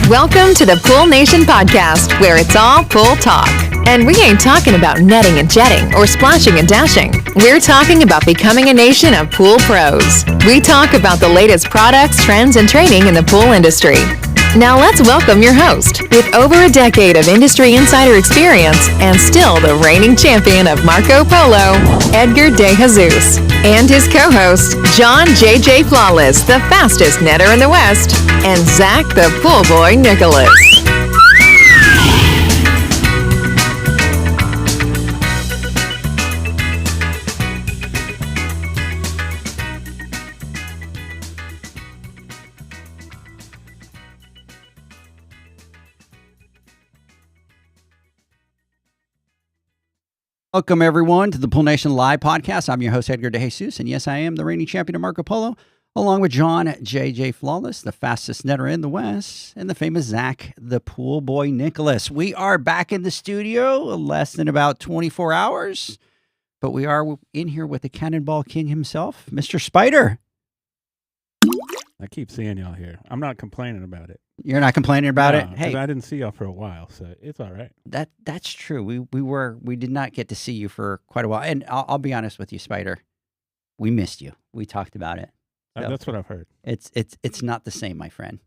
Welcome to the Pool Nation podcast, where it's all pool talk. And we ain't talking about netting and jetting or splashing and dashing. We're talking about becoming a nation of pool pros. We talk about the latest products, trends, and training in the pool industry. Now let's welcome your host, with over a decade of industry insider experience and still the reigning champion of Marco Polo, Edgar De Jesus, and his co-host, John J.J. Flawless, the fastest netter in the West, and Zac the Pool Boy Nicholas. Welcome, everyone, to the Pool Nation Live podcast. I'm your host, Edgar De Jesus, and yes, I am the reigning champion of Marco Polo, along with John J.J. Flawless, the fastest netter in the West, and the famous Zac, the Pool Boy Nicholas. We are back in the studio less than about 24 hours, but we are in here with the Cannonball King himself, Mr. Spider. I keep seeing y'all here. I'm not complaining about it. You're not complaining about it? Hey, I didn't see y'all for a while, so it's all right. That's true. We did not get to see you for quite a while, and I'll be honest with you, Spider. We missed you. We talked about it. So That's what I've heard. It's not the same, my friend.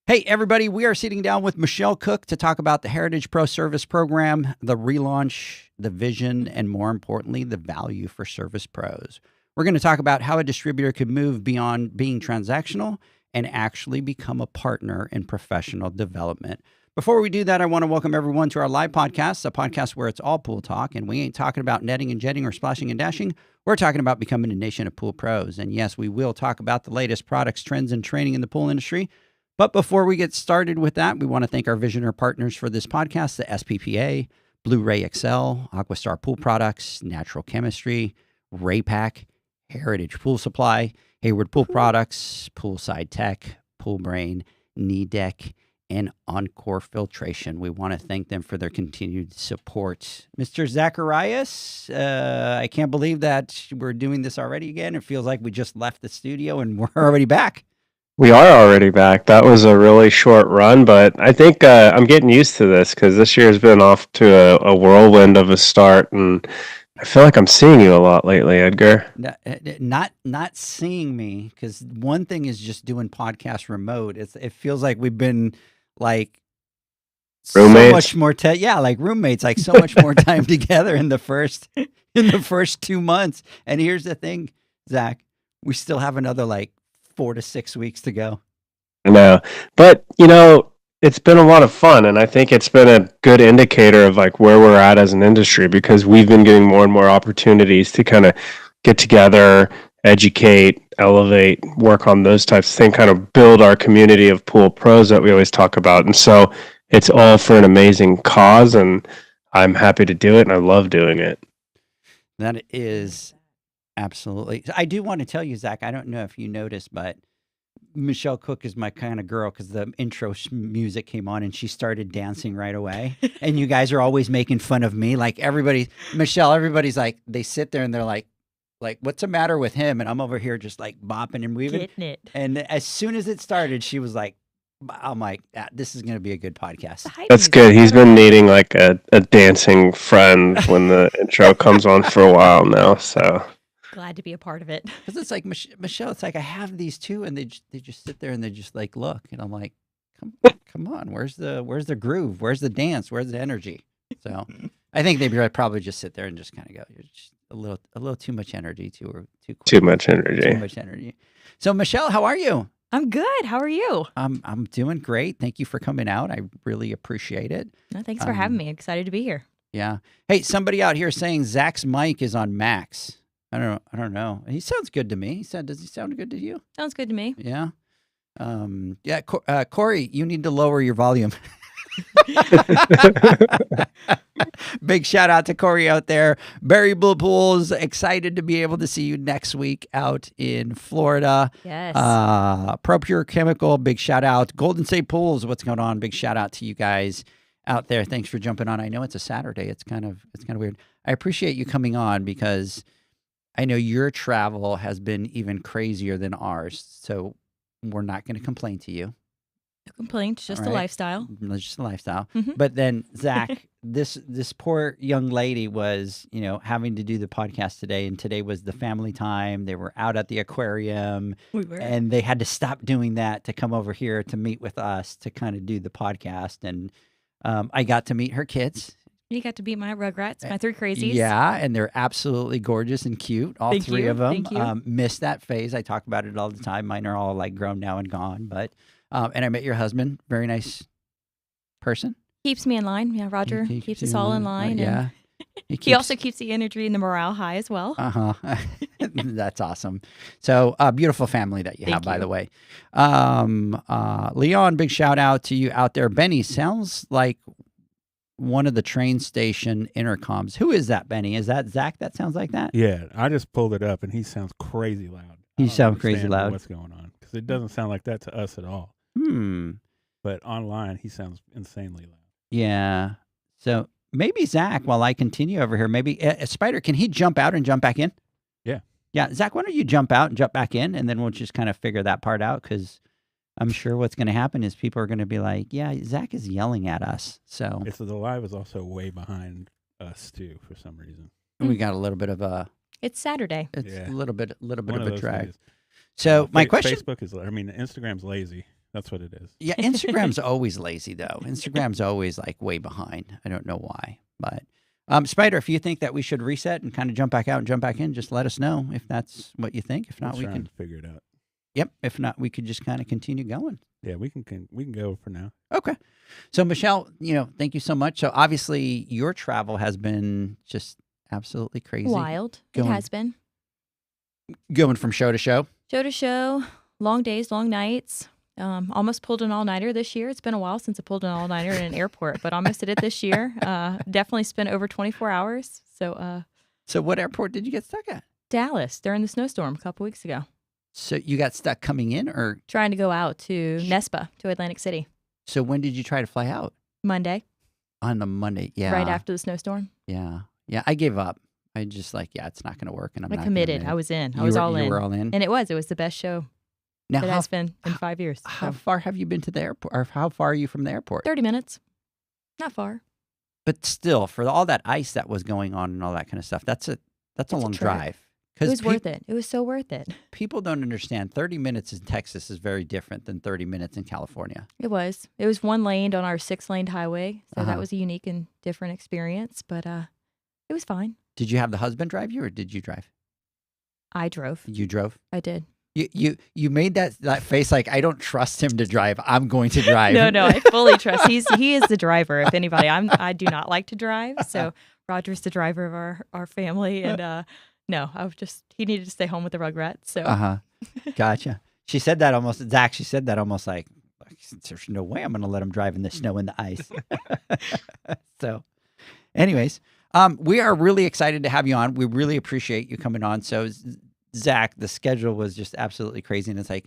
Hey, everybody, we are sitting down with Michelle Cooke to talk about the Heritage Pro Service Program, the relaunch, the vision, and more importantly, the value for service pros. We're going to talk about how a distributor could move beyond being transactional and actually become a partner in professional development. Before we do that, I want to welcome everyone to our live podcast, a podcast where it's all pool talk, and we ain't talking about netting and jetting or splashing and dashing. We're talking about becoming a nation of pool pros. And yes, we will talk about the latest products, trends, and training in the pool industry. But before we get started with that, we want to thank our visionary partners for this podcast, the SPPA, Blu-ray XL, Aquastar Pool Products, Natural Chemistry, Raypack, Heritage Pool Supply, Hayward Pool Products, Poolside Tech, Pool Brain, Knee Deck, and Encore Filtration. We want to thank them for their continued support. Mr. Zacharias, I can't believe that we're doing this already again. It feels like we just left the studio and we're already back. We are already back. That was a really short run, but I think I'm getting used to this because this year has been off to a whirlwind of a start, and I feel like I'm seeing you a lot lately, Edgar. Not seeing me, because one thing is just doing podcast remote. It feels like we've been like roommates. So much more like roommates, like so much more time together in the first 2 months. And here's the thing, Zac, we still have another like 4 to 6 weeks to go. I know, but it's been a lot of fun, and I think it's been a good indicator of like where we're at as an industry, because we've been getting more and more opportunities to kind of get together, educate, elevate, work on those types of things, kind of build our community of pool pros that we always talk about. And so it's all for an amazing cause, and I'm happy to do it, and I love doing it. That is absolutely. I do want to tell you, Zac, I don't know if you noticed, but Michelle Cooke is my kind of girl, because the intro music came on and she started dancing right away. And you guys are always making fun of me. Like everybody's like, they sit there and they're like, what's the matter with him? And I'm over here just like bopping and weaving. Getting it. And as soon as it started, she was like, I'm like, this is going to be a good podcast. That's good. He's been needing like a dancing friend when the intro comes on for a while now. So glad to be a part of it. Because it's like, Michelle, it's like I have these two, and they just sit there and they just like look, and I'm like, come on, where's the groove? Where's the dance? Where's the energy? So I think they probably just sit there and just kind of go, you're just a little too much energy, too quick. Too much energy. So Michelle, how are you? I'm good. How are you? I'm doing great. Thank you for coming out. I really appreciate it. No, thanks for having me. Excited to be here. Yeah. Hey, somebody out here saying Zac's mic is on max. I don't know. He sounds good to me. Does he sound good to you? Sounds good to me. Yeah. Corey, you need to lower your volume. Big shout out to Corey out there. Barry Blue Pools, excited to be able to see you next week out in Florida. Yes. Pro Pure Chemical, big shout out. Golden State Pools, what's going on? Big shout out to you guys out there. Thanks for jumping on. I know it's a Saturday. It's kind of weird. I appreciate you coming on, because I know your travel has been even crazier than ours, so we're not going to complain to you. No complaints, just All a right. lifestyle. It's just a lifestyle. Mhm. But then, Zach, this poor young lady was, having to do the podcast today, and today was the family time. They were out at the aquarium, We were. and they had to stop doing that to come over here to meet with us to kind of do the podcast. And I got to meet her kids. You got to beat my Rugrats, my 3 crazies. Yeah, and they're absolutely gorgeous and cute, all Thank 3 you, of them. thank you. Missed that phase. I talk about it all the time. Mine are all like grown now and gone. But and I met your husband, very nice person. Keeps me in line. Yeah, Roger He keeps you us all in line. Yeah. He also keeps the energy and the morale high as well. That's awesome. So, beautiful family that you have, Thank by you. the way. Leon, big shout out to you out there. Benny sounds like one of the train station intercoms. Who is that, Benny? Is that Zach that sounds like that? Yeah, I just pulled it up, and he sounds crazy loud. He I don't sounds crazy understand loud. What's going on? Because it doesn't sound like that to us at all. But online, he sounds insanely loud. Yeah. So maybe Zach, while I continue over here, maybe Spider, can he jump out and jump back in? Yeah. Yeah. Zach, why don't you jump out and jump back in, and then we'll just kind of figure that part out, because I'm sure what's going to happen is people are going to be like, yeah, Zach is yelling at us. So It's the live is also way behind us too for some reason. we got a little bit of a, It's Saturday. it's Yeah. a little bit One of of a those drag. days. So my question, Facebook is. I mean, Instagram's lazy. That's what it is. yeah, Instagram's always lazy though. Instagram's always like way behind. I don't know why, but Spider, if you think that we should reset and kind of jump back out and jump back in, just let us know if that's what you think. If not, We'll we try can. and figure it out. Yep. If not, we could just kind of continue going. Yeah, we can go for now. Okay. So Michelle, thank you so much. So obviously your travel has been just absolutely crazy. Wild. Going- It has been. Going from show to show. Show to show, long days, long nights. Almost pulled an all-nighter this year. It's been a while since I pulled an all-nighter in an airport, but almost did it this year. Definitely spent over 24 hours. So So what airport did you get stuck at? Dallas during the snowstorm a couple weeks ago. So you got stuck coming in, or Trying to go out to Nespa, to Atlantic City. so when did you try to fly out? Monday, On the Monday. Yeah. right after the snowstorm. Yeah. Yeah. I gave up. I just it's not going to work. And I'm I not committed. Gonna I was in. I You was were- all you in. were all in. And it was the best show Now, that how, has been in 5 years. how So, far have you been to the airport? Or how far are you from the airport? 30 minutes. Not far. But still, for all that ice that was going on and all that kind of stuff, that's a a long trek. drive. It was worth it. It was so worth it. People don't understand 30 minutes in Texas is very different than 30 minutes in California. It was. It was one laned on our 6-laned highway. So Uh-huh. that was a unique and different experience. But it was fine. Did you have the husband drive you, or did you drive? I drove. You drove? I did. You made that face like, I don't trust him to drive. I'm going to drive. No, I fully trust. He is the driver. If anybody, I do not like to drive. So Roger's the driver of our family. And no, he needed to stay home with the Rugrats. So Uh-huh. Gotcha. She said that almost, Zach, she said that almost like there's no way I'm going to let him drive in the snow and the ice. So anyways, we are really excited to have you on. We really appreciate you coming on. So Zach, the schedule was just absolutely crazy. And it's like,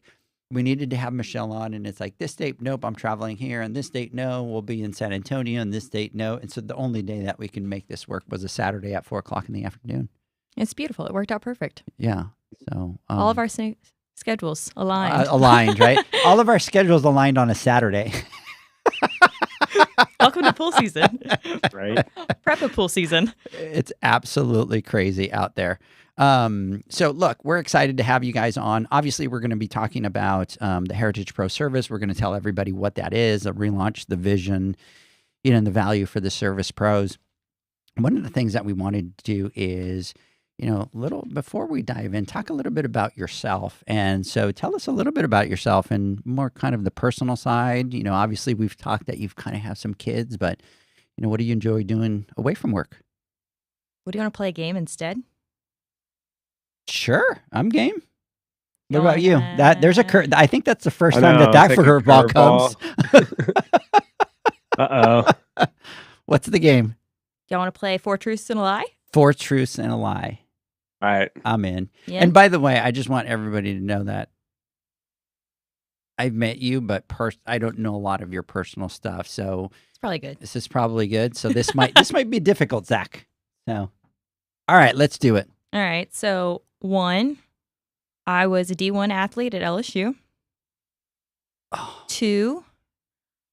we needed to have Michelle on, and it's like, this date, nope, I'm traveling here. And this date, no, we'll be in San Antonio. And this date, no. And so the only day that we can make this work was a Saturday at 4:00 in the afternoon. it's beautiful. It worked out perfect. Yeah. So All of our schedules aligned. aligned, right? All of our schedules aligned on a Saturday. Welcome to pool season. Right? Prep of pool season. It's absolutely crazy out there. So look, we're excited to have you guys on. Obviously, we're going to be talking about the Heritage Pro service. We're going to tell everybody what that is, the relaunch, the vision, and the value for the service pros. One of the things that we wanted to do is, little before we dive in, talk a little bit about yourself. And so tell us a little bit about yourself and more kind of the personal side. Obviously we've talked that you've kind of have some kids, but what do you enjoy doing away from work? What do you want to play a game instead? Sure, I'm game. What Go about you? There's a I think that's the first I time know, that it's like a curveball comes. Uh-oh. What's the game? Do y'all want to play 4 Truths and a Lie? 4 truths and a lie. All right. I'm in. Yeah. And by the way, I just want everybody to know that I've met you, but I don't know a lot of your personal stuff. So It's probably good. this is probably good. So this might be difficult, Zach. So, all right, let's do it. All right. So 1, I was a D1 athlete at LSU. Oh, 2,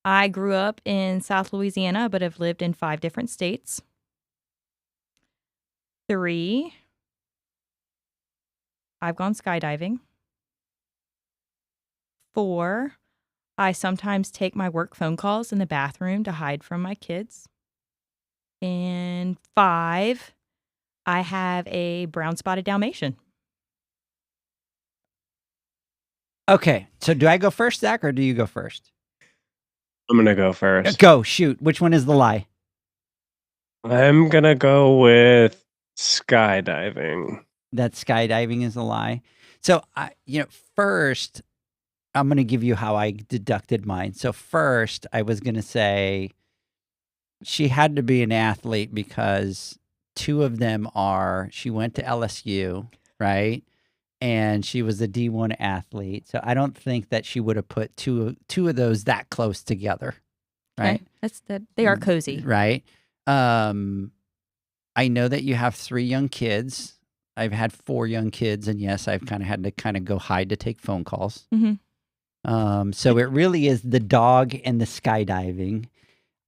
I grew up in South Louisiana, but have lived in 5 different states. 3, I've gone skydiving. 4, I sometimes take my work phone calls in the bathroom to hide from my kids. And 5, I have a brown spotted Dalmatian. Okay, so do I go first, Zach, or do you go first? I'm going to go first. Go, shoot. Which one is the lie? I'm going to go with skydiving. That skydiving is a lie. So, first, I'm going to give you how I deducted mine. So first, I was going to say she had to be an athlete because 2 of them she went to LSU, right? And she was a D1 athlete. So I don't think that she would have put two of those that close together, right? Okay. They are cozy. Right. I know that you have 3 young kids. I've had 4 young kids, and yes, I've kind of had to go hide to take phone calls. Mm-hmm. So it really is the dog and the skydiving.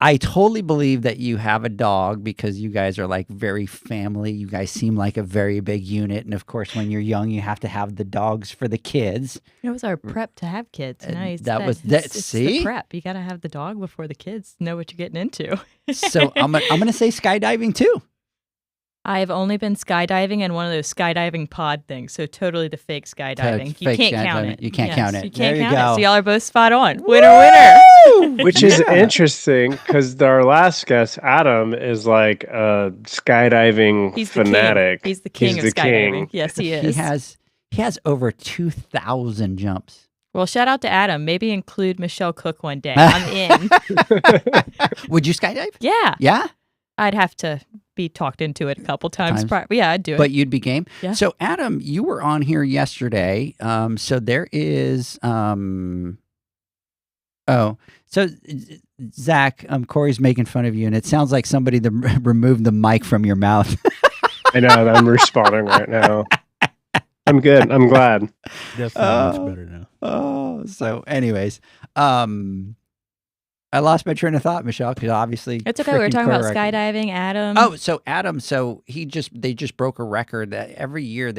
I totally believe that you have a dog because you guys are like very family. You guys seem like a very big unit. And of course, when you're young, you have to have the dogs for the kids. It was our prep to have kids. Nice. It's the prep. You got to have the dog before the kids know what you're getting into. So I'm going to say skydiving too. I've only been skydiving in one of those skydiving pod things, so totally the fake skydiving. You can't count it. You can't count it. You can't there count you go. it. So y'all are both spot on. Winner. Which is interesting because our last guest, Adam, is like a skydiving fanatic. He's the king of skydiving. Yes, he is. He has over 2,000 jumps. Well, shout out to Adam. Maybe include Michelle Cooke one day. I'm in. Would you skydive? Yeah. Yeah? I'd have to be talked into it a couple times. But yeah, I'd do it. But you'd be game? Yeah. So, Adam, you were on here yesterday. So there is... so Zach, Corey's making fun of you, and it sounds like somebody removed the mic from your mouth. I know. I'm responding right now. I'm good. I'm glad. That's much better now. So anyways, I lost my train of thought, Michelle, because obviously it's okay. We were talking about skydiving, Adam. Oh, so Adam, they just broke a record that every year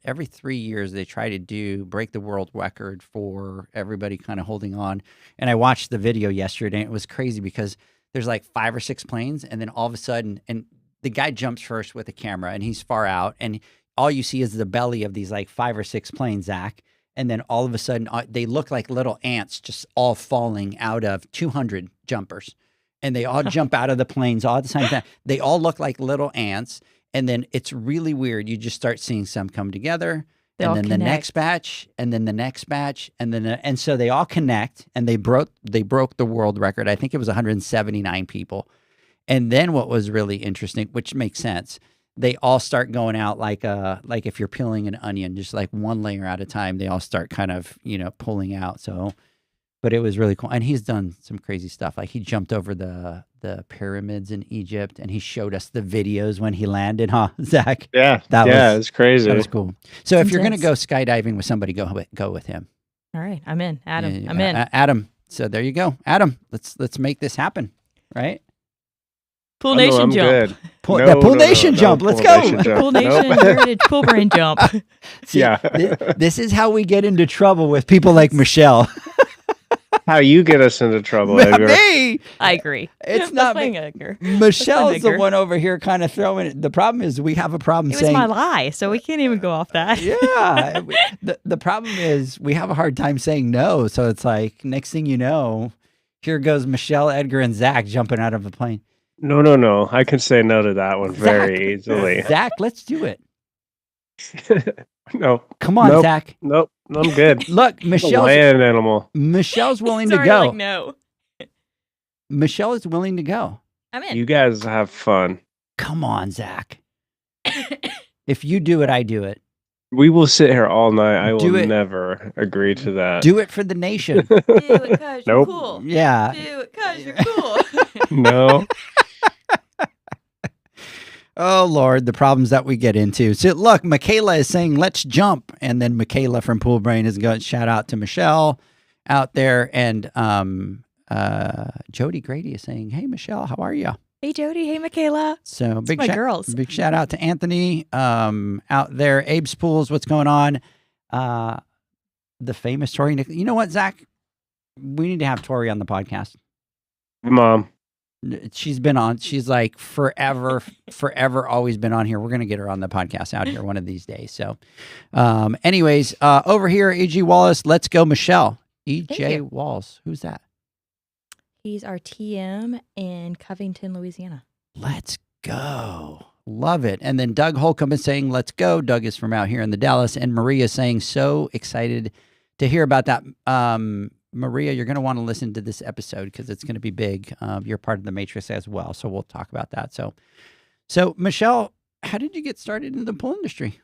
every 3 years they try to break the world record for everybody kind of holding on. And I watched the video yesterday, and it was crazy because there's like 5 or 6 planes, and then all of a sudden, and the guy jumps first with a camera, and he's far out, and all you see is the belly of these like 5 or 6 planes, Zach. And then all of a sudden, they look like little ants just all falling out of 200 jumpers. And they all jump out of the planes all at the same time. They all look like little ants. And then it's really weird. You just start seeing some come together. And then the next batch, and then the next batch. And so they all connect, and they broke the world record. I think it was 179 people. And then what was really interesting, which makes sense, they all start going out like if you're peeling an onion, just like one layer at a time. They all start kind of, pulling out. So, but it was really cool. And he's done some crazy stuff. Like he jumped over the pyramids in Egypt, and he showed us the videos when he landed, huh, Zach? Yeah. It's crazy. That was cool. So if you're going to go skydiving with somebody, go with him. All right. I'm in. Adam, Yeah, I'm in. Adam. So there you go. Adam, let's make this happen. Right? Pool Nation jump. Good. Pool Nation jump. Let's go. Pool Nation Heritage Pool Brain jump. See, yeah. This is how we get into trouble with people like Michelle. How you get us into trouble, Edgar. Me. I agree. It's not me. Edgar. Michelle's the one over here kind of throwing it. The problem is we have a problem saying. It was my lie, so we can't even go off that. Yeah. The problem is we have a hard time saying no. So it's like next thing you know, here goes Michelle, Edgar, and Zach jumping out of a plane. No. I can say no to that one very easily. Zach, let's do it. No. Come on, Zach. Nope. I'm good. Look, Michelle's land animal. Michelle's willing to Sorry, go. like, no. Michelle is willing to go. I'm in. You guys have fun. Come on, Zach. If you do it, I do it. We will sit here all night. I Do will it. never agree to that. Do it for the nation. Do it because you're Nope. cool. Yeah. Do it because you're cool. No. Oh, Lord, the problems that we get into. So, look, Michaela is saying, let's jump. And then Michaela from Pool Brain is going to shout out to Michelle out there. And Jody Grady is saying, "Hey, Michelle, how are you?" Hey, Jody. Hey, Michaela. So my girls. Big shout out to Anthony out there. Abe's Pools, what's going on? The famous Tori. You know what, Zach? We need to have Tori on the podcast. Mom. She's been on. She's like forever, always been on here. We're going to get her on the podcast out here one of these days. So anyways, over here, E.G. Wallace, let's go, Michelle. E.J. Walls. Who's that? He's our TM in Covington, Louisiana. Let's go. Love it. And then Doug Holcomb is saying, let's go. Doug is from out here in the Dallas. And Maria is saying, so excited to hear about that. Maria, you're going to want to listen to this episode because it's going to be big. You're part of the Matrix as well. So we'll talk about that. So Michelle, how did you get started in the pool industry?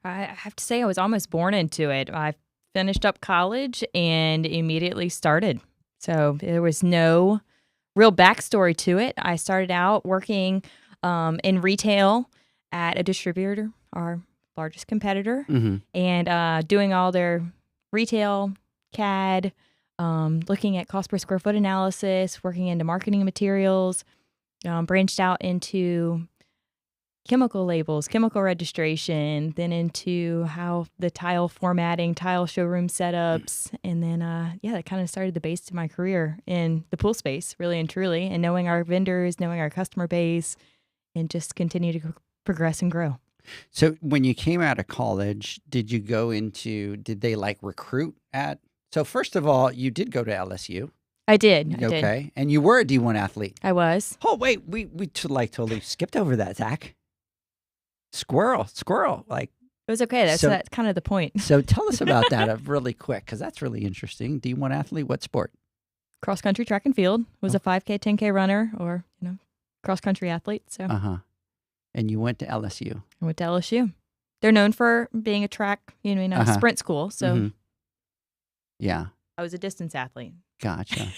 I have to say I was almost born into it. I finished up college and immediately started. So there was no real backstory to it. I started out working in retail at a distributor, our largest competitor, and doing all their retail CAD, looking at cost per square foot analysis, working into marketing materials, branched out into chemical labels, chemical registration, then into how the tile formatting, tile showroom setups. And then, that kind of started the base to my career in the pool space, really and truly, and knowing our vendors, knowing our customer base, and just continue to progress and grow. So when you came out of college, did they like recruit at? So first of all, you did go to LSU. I did. Okay. And you were a D1 athlete. I was. Oh, wait, we totally skipped over that, Zach. Squirrel. Like, it was okay. That's kind of the point. So tell us about that really quick, because that's really interesting. D1 athlete, what sport? Cross country, track and field. Was a 5K, 10K runner, or cross country athlete. So. And you went to LSU. I went to LSU. They're known for being a track, sprint school. So. Yeah. I was a distance athlete. Gotcha.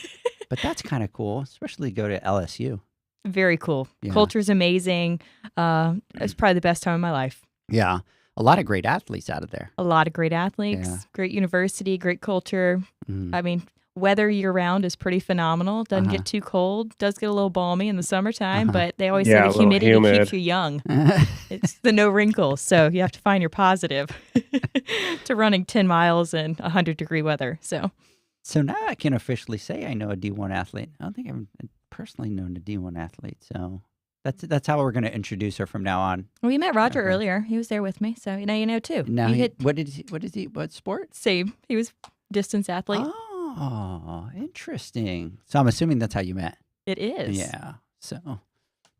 But that's kind of cool, especially go to LSU. Very cool. Yeah. Culture's amazing. It was probably the best time of my life. Yeah. A lot of great athletes out of there. A lot of great athletes, great university, great culture. I mean, weather year-round is pretty phenomenal. Doesn't get too cold. Does get a little balmy in the summertime, but they always say the humidity keeps you young. It's the no wrinkles, so you have to find your positive to running 10 miles in 100-degree weather. So now I can officially say I know a D1 athlete. I don't think I've personally known a D1 athlete, so that's how we're going to introduce her from now on. Well, you met Roger earlier. He was there with me, so you know too. Now what sport? Same. He was distance athlete. Oh, interesting. So I'm assuming that's how you met. It is. Yeah. So,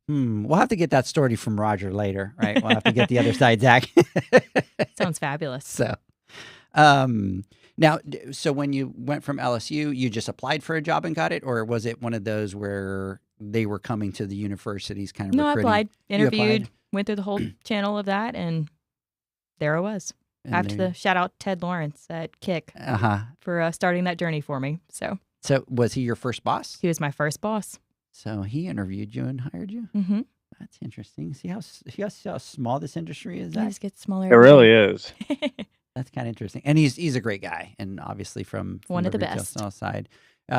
we'll have to get that story from Roger later, right? We'll have to get the other side, Zach. Sounds fabulous. So, now, so when you went from LSU, you just applied for a job and got it, or was it one of those where they were coming to the universities kind of recruiting? No, I applied, interviewed, went through the whole channel of that, and there I was. And I have to shout out Ted Lawrence at Kick for starting that journey for me. So was he your first boss? He was my first boss. So he interviewed you and hired you? Mm-hmm. That's interesting. See how small this industry is? It just gets smaller. It really is. That's kind of interesting. And he's a great guy, and obviously from one of the retail best side.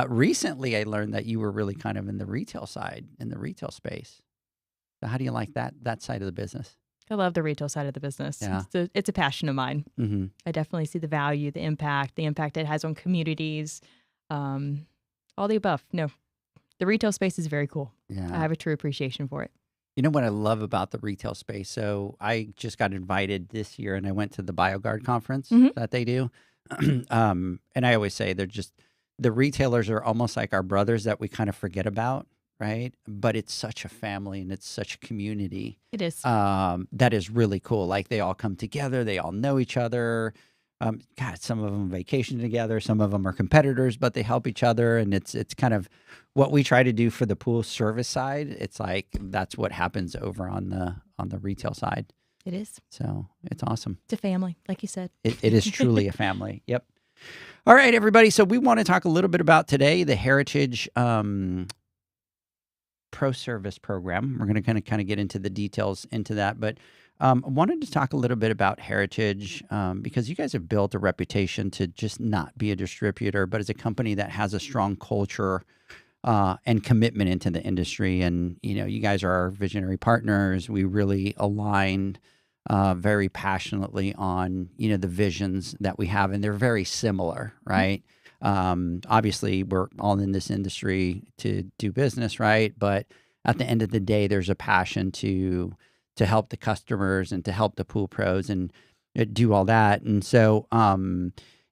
Recently, I learned that you were really kind of in the retail side, in the retail space. So how do you like that side of the business? I love the retail side of the business. Yeah. It's a passion of mine. Mm-hmm. I definitely see the value, the impact it has on communities, all the above. No, the retail space is very cool. Yeah. I have a true appreciation for it. You know what I love about the retail space? So I just got invited this year, and I went to the BioGuard conference that they do. And I always say the retailers are almost like our brothers that we kind of forget about. Right. But it's such a family and it's such a community. It is. That is really cool. Like they all come together. They all know each other. Some of them vacation together. Some of them are competitors, but they help each other. And it's kind of what we try to do for the pool service side. It's like that's what happens over on the retail side. It is. So it's awesome. It's a family, like you said. It is truly a family. Yep. All right, everybody. So we want to talk a little bit about today, the Heritage Pro Service program. We're going to kind of get into the details into that, but I wanted to talk a little bit about Heritage because you guys have built a reputation to just not be a distributor, but as a company that has a strong culture and commitment into the industry. And, you guys are our visionary partners. We really align very passionately on, the visions that we have, and they're very similar, right? Obviously, we're all in this industry to do business, right? But at the end of the day, there's a passion to help the customers and to help the pool pros and do all that. And so,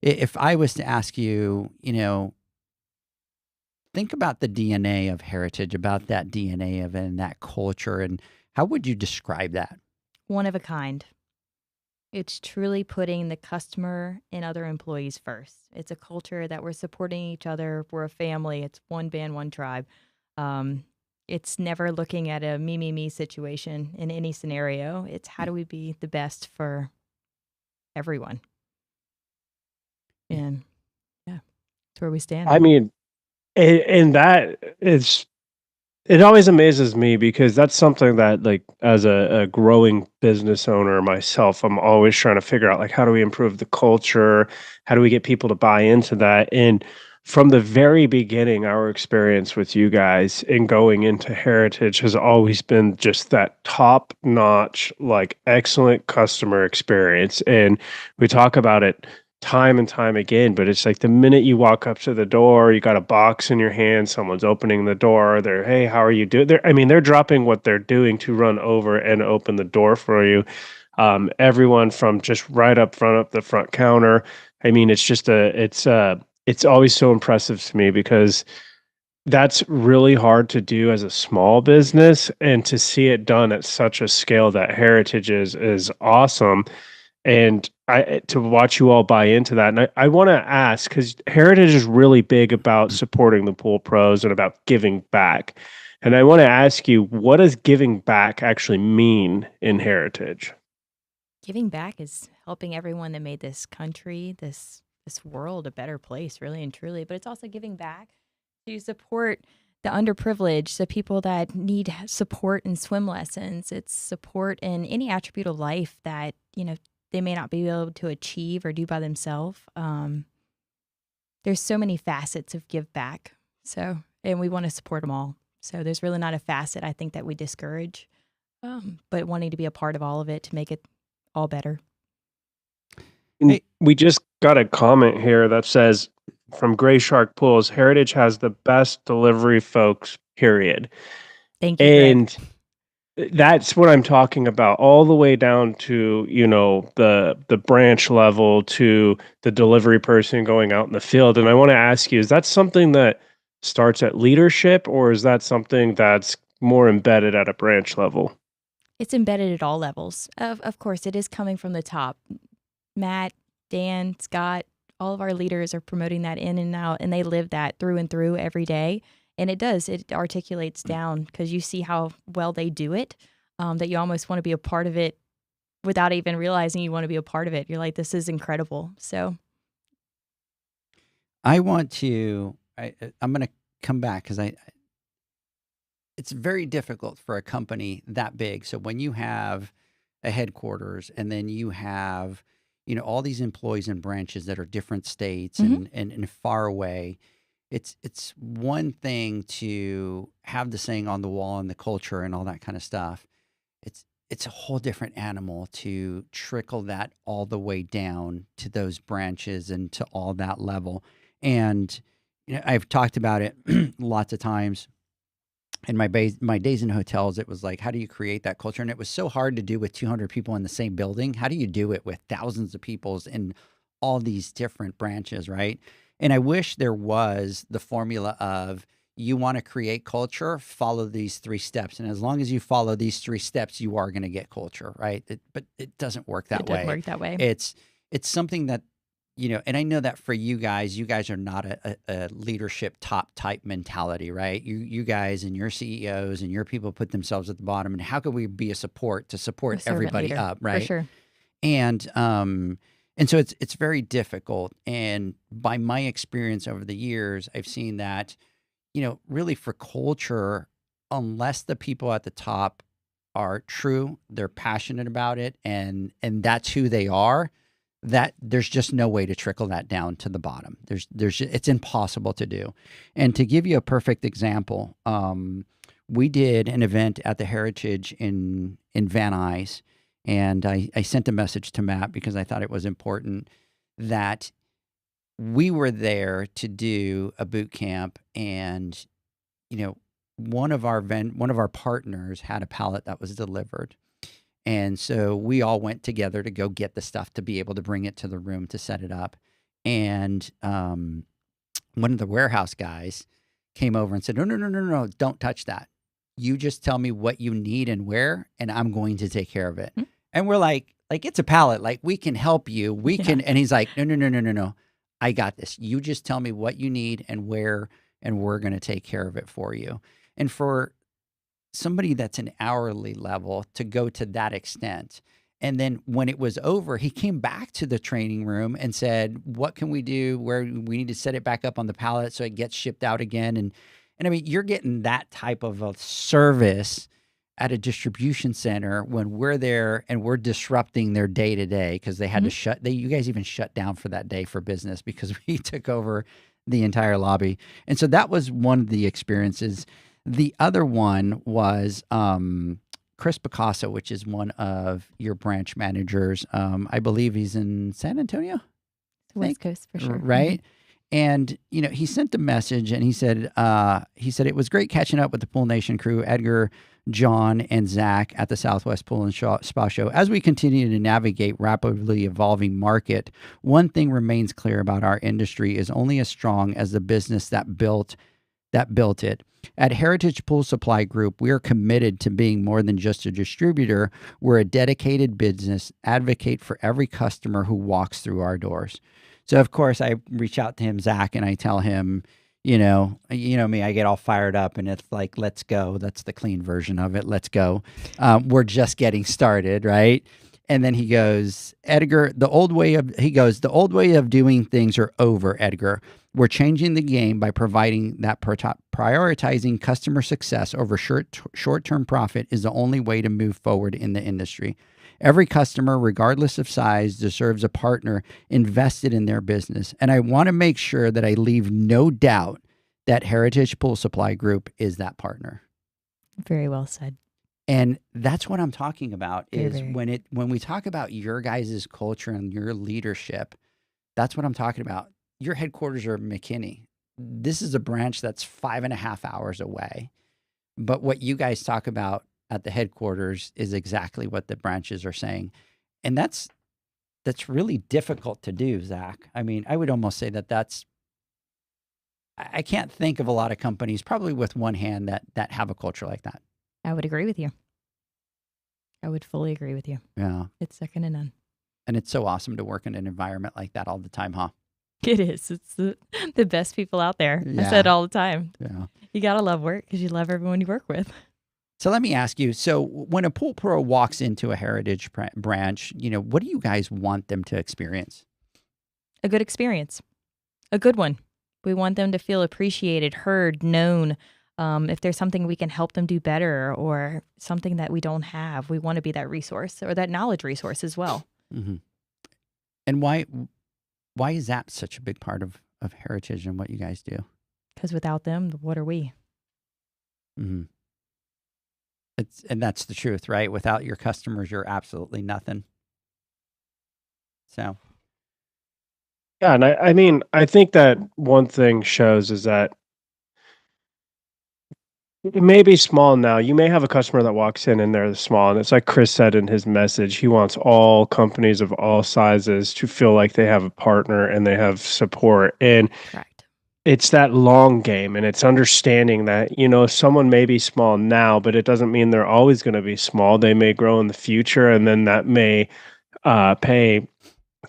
if I was to ask you, think about the DNA of Heritage, about that DNA of and that culture, and how would you describe that? One of a kind. It's truly putting the customer and other employees first. It's a culture that we're supporting each other. We're a family. It's one band, one tribe. It's never looking at a me, me, me situation in any scenario. It's how do we be the best for everyone? And yeah, that's where we stand. I mean, and that is, it always amazes me because that's something that, like, as a growing business owner myself, I'm always trying to figure out, like, how do we improve the culture? How do we get people to buy into that? And from the very beginning, our experience with you guys in going into Heritage has always been just that top notch, like, excellent customer experience. And we talk about it time and time again, but it's like the minute you walk up to the door, you got a box in your hand, someone's opening the door, they're, hey, how are you doing? They're dropping what they're doing to run over and open the door for you. Everyone from just right up front, up the front counter. I mean, it's always so impressive to me because that's really hard to do as a small business, and to see it done at such a scale that Heritage is awesome. And to watch you all buy into that. And I want to ask, because Heritage is really big about supporting the pool pros and about giving back. And I want to ask you, what does giving back actually mean in Heritage? Giving back is helping everyone that made this country, this world a better place, really and truly. But it's also giving back to support the underprivileged, the people that need support in swim lessons. It's support in any attribute of life that, they may not be able to achieve or do by themselves. There's so many facets of give back. So, and we want to support them all. So there's really not a facet I think that we discourage, but wanting to be a part of all of it to make it all better. Hey, we just got a comment here that says, from Gray Shark Pools, Heritage has the best delivery folks, period. Thank you, And Greg. that's what I'm talking about, all the way down to, the branch level to the delivery person going out in the field. And I want to ask you, is that something that starts at leadership, or is that something that's more embedded at a branch level? It's embedded at all levels. Of course, it is coming from the top. Matt, Dan, Scott, all of our leaders are promoting that in and out, and they live that through and through every day. And it articulates down because you see how well they do it, that you almost want to be a part of it without even realizing you want to be a part of it. You're like, this is incredible. So I'm going to come back because it's very difficult for a company that big. So when you have a headquarters and then you have, all these employees and branches that are different states and far away, it's one thing to have the saying on the wall and the culture and all that kind of stuff. It's a whole different animal to trickle that all the way down to those branches and to all that level. And I've talked about it lots of times. In my days in hotels, it was like, how do you create that culture? And it was so hard to do with 200 people in the same building. How do you do it with thousands of people in all these different branches, right? And I wish there was the formula of, you want to create culture, follow these 3 steps. And as long as you follow these 3 steps, you are going to get culture, right? But it doesn't work that way. It doesn't work that way. It's something that, and I know that for you guys are not a leadership top type mentality, right? You guys and your CEOs and your people put themselves at the bottom. And how could we be a support to support everybody leader, up, right? For sure. And so it's very difficult. And by my experience over the years, I've seen that, really for culture, unless the people at the top are true, they're passionate about it, and that's who they are, that there's just no way to trickle that down to the bottom. It's impossible to do. And to give you a perfect example, we did an event at the Heritage in Van Nuys, and I sent a message to Matt because I thought it was important that we were there to do a boot camp, and one of our partners had a pallet that was delivered. And so we all went together to go get the stuff to be able to bring it to the room to set it up. And one of the warehouse guys came over and said, no, don't touch that. You just tell me what you need and where, and I'm going to take care of it. Mm-hmm. And we're like, it's a pallet. Like, we can help you. We can. And he's like, no. I got this. You just tell me what you need and where, and we're going to take care of it for you. And for somebody that's an hourly level to go to that extent. And then when it was over, he came back to the training room and said, what can we do? Where we need to set it back up on the pallet so it gets shipped out again. And I mean, you're getting that type of a service at a distribution center when we're there and we're disrupting their day to day, because they had to you guys even shut down for that day for business because we took over the entire lobby. And so that was one of the experiences. The other one was Chris Picasso, which is one of your branch managers. I believe he's in San Antonio. West Coast for sure. Right? And, he sent a message and he said it was great catching up with the Pool Nation crew, Edgar, John, and Zac at the Southwest Pool and Spa Show. As we continue to navigate rapidly evolving market, one thing remains clear about our industry is only as strong as the business that built it. At Heritage Pool Supply Group, we are committed to being more than just a distributor. We're a dedicated business, advocate for every customer who walks through our doors. So, of course, I reach out to him, Zac, and I tell him, you know me, I get all fired up, and it's like, let's go. That's the clean version of it. Let's go. We're just getting started, right? And then he goes, Edgar, the old way of doing things are over, Edgar. We're changing the game by providing that prioritizing customer success over short-term profit is the only way to move forward in the industry. Every customer, regardless of size, deserves a partner invested in their business. And I want to make sure that I leave no doubt that Heritage Pool Supply Group is that partner. Very well said. And that's what I'm talking about is when we talk about your guys' culture and your leadership, that's what I'm talking about. Your headquarters are McKinney. This is a branch that's 5.5 hours away. But what you guys talk about at the headquarters is exactly what the branches are saying. And that's really difficult to do, Zac. I mean, I would almost say I can't think of a lot of companies, probably with one hand, that have a culture like that. I would agree with you. I would fully agree with you. Yeah. It's second to none. And it's so awesome to work in an environment like that all the time, huh? It is. It's the best people out there. Yeah. I said all the time. Yeah. You got to love work because you love everyone you work with. So let me ask you, so when a pool pro walks into a Heritage branch, what do you guys want them to experience? A good experience. A good one. We want them to feel appreciated, heard, known. If there's something we can help them do better or something that we don't have, we want to be that resource or that knowledge resource as well. Mm-hmm. And why is that such a big part of Heritage and what you guys do? Because without them, what are we? Mm-hmm. And that's the truth, right? Without your customers, you're absolutely nothing. So. Yeah, and I mean, I think that one thing shows is that it may be small now. You may have a customer that walks in and they're small, and it's like Chris said in his message, he wants all companies of all sizes to feel like they have a partner and they have support. And Correct. It's that long game, and it's understanding that, someone may be small now, but it doesn't mean they're always going to be small. They may grow in the future, and then that may pay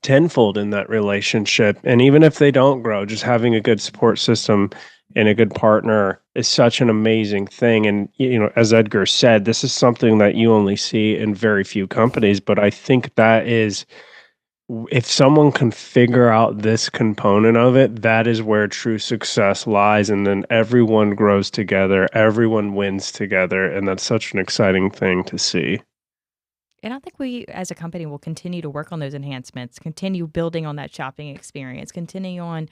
tenfold in that relationship. And even if they don't grow, just having a good support system and a good partner is such an amazing thing. And, as Edgar said, this is something that you only see in very few companies, but I think that is if someone can figure out this component of it, that is where true success lies. And then everyone grows together, everyone wins together. And that's such an exciting thing to see. And I think we, as a company, will continue to work on those enhancements, continue building on that shopping experience, continue on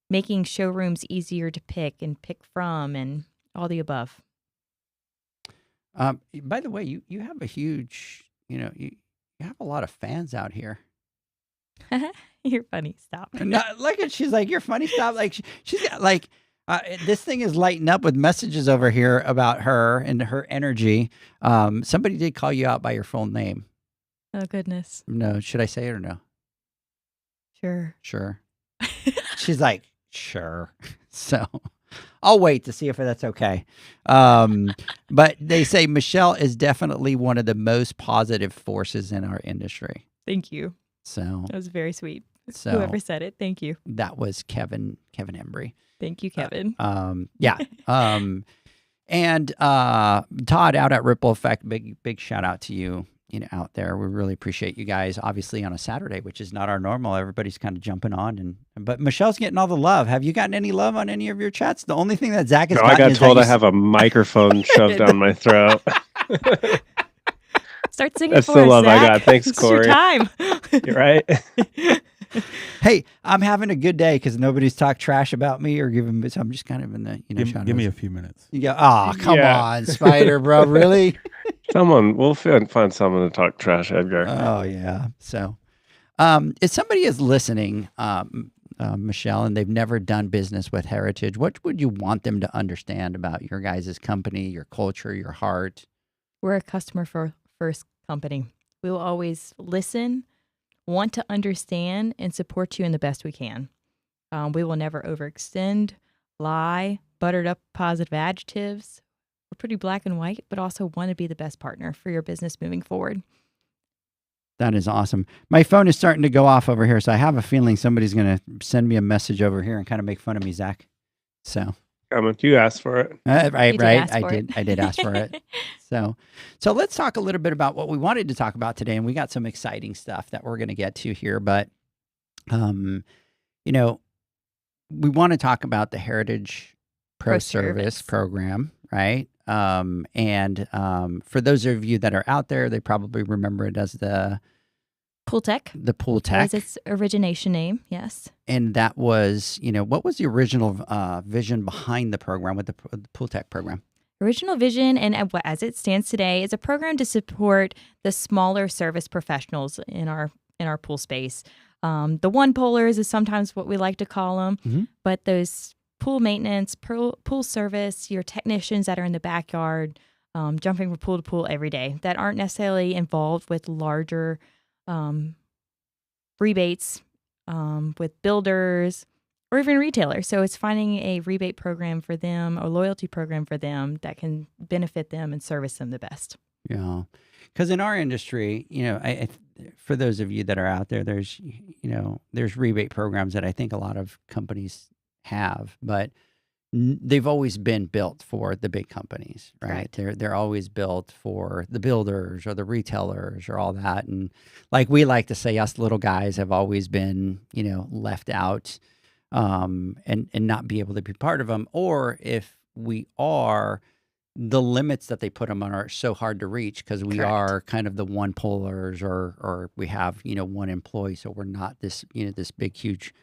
making showrooms easier to pick and pick from, and all the above. By the way, you have a huge, you have a lot of fans out here. You're funny. Stop. No, look at, she's like, you're funny. Stop. Like she's got like, this thing is lighting up with messages over here about her and her energy. Somebody did call you out by your full name. Oh, goodness. No, should I say it or no? Sure. Sure. She's like, sure. So I'll wait to see if that's okay. But they say Michelle is definitely one of the most positive forces in our industry. Thank you. So that was very sweet. So whoever said it, thank you. That was Kevin Embry. Thank you, Kevin. Yeah. And Todd out at Ripple Effect, big shout out to you, out there. We really appreciate you guys. Obviously on a Saturday, which is not our normal. Everybody's kind of jumping on, but Michelle's getting all the love. Have you gotten any love on any of your chats? The only thing that Zach has gotten I got told I have a microphone shoved down my throat. Start singing. That's for the us, love Zach. I got. Thanks, Corey. It's your time. You're right. Hey, I'm having a good day because nobody's talked trash about me or given me. So I'm just kind of in the, give me a few minutes. You go, come on, Spider, bro, really? We'll find someone to talk trash, Edgar. Oh yeah. So, if somebody is listening, Michelle, and they've never done business with Heritage, what would you want them to understand about your guys' company, your culture, your heart? We're a customer first company. We will always listen, want to understand, and support you in the best we can. We will never overextend, lie, buttered up positive adjectives. We're pretty black and white, but also want to be the best partner for your business moving forward. That is awesome. My phone is starting to go off over here, so I have a feeling somebody's going to send me a message over here and kind of make fun of me, Zach. So. You asked for it. Right. I did ask for it. So let's talk a little bit about what we wanted to talk about today. And we got some exciting stuff that we're going to get to here. But, we want to talk about the Heritage Pro Service program, right? For those of you that are out there, they probably remember it as the Pool Tech. The Pool Tech. That was its origination name, yes. And that was, what was the original vision behind the program with the Pool Tech program? Original vision, and as it stands today, is a program to support the smaller service professionals in our pool space. The one-polers is sometimes what we like to call them, but those pool maintenance, pool service, your technicians that are in the backyard, jumping from pool to pool every day, that aren't necessarily involved with larger rebates with builders or even retailers. So it's finding a rebate program for them, a loyalty program for them that can benefit them and service them the best. Yeah. Because in our industry, for those of you that are out there, there's rebate programs that I think a lot of companies have, but they've always been built for the big companies, right? They're always built for the builders or the retailers or all that. And like we like to say, us little guys have always been, left out and not be able to be part of them. Or if we are, the limits that they put them on are so hard to reach because we are kind of the one polars or we have, one employee. So we're not this, this big, huge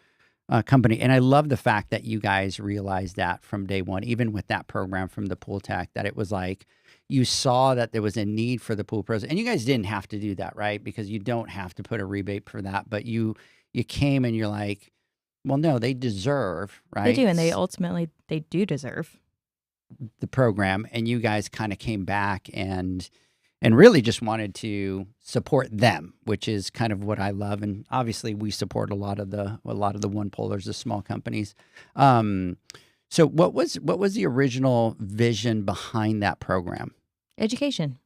company. And I love the fact that you guys realized that from day one, even with that program from the Pool Tech, that it was like you saw that there was a need for the pool pros. And you guys didn't have to do that, right? Because you don't have to put a rebate for that. But you came and you're like, well, no, they deserve, right? They do. And they do deserve the program. And you guys kind of came back and really just wanted to support them, which is kind of what I love. And obviously we support a lot of the one polars, the small companies. So what was the original vision behind that program? Education.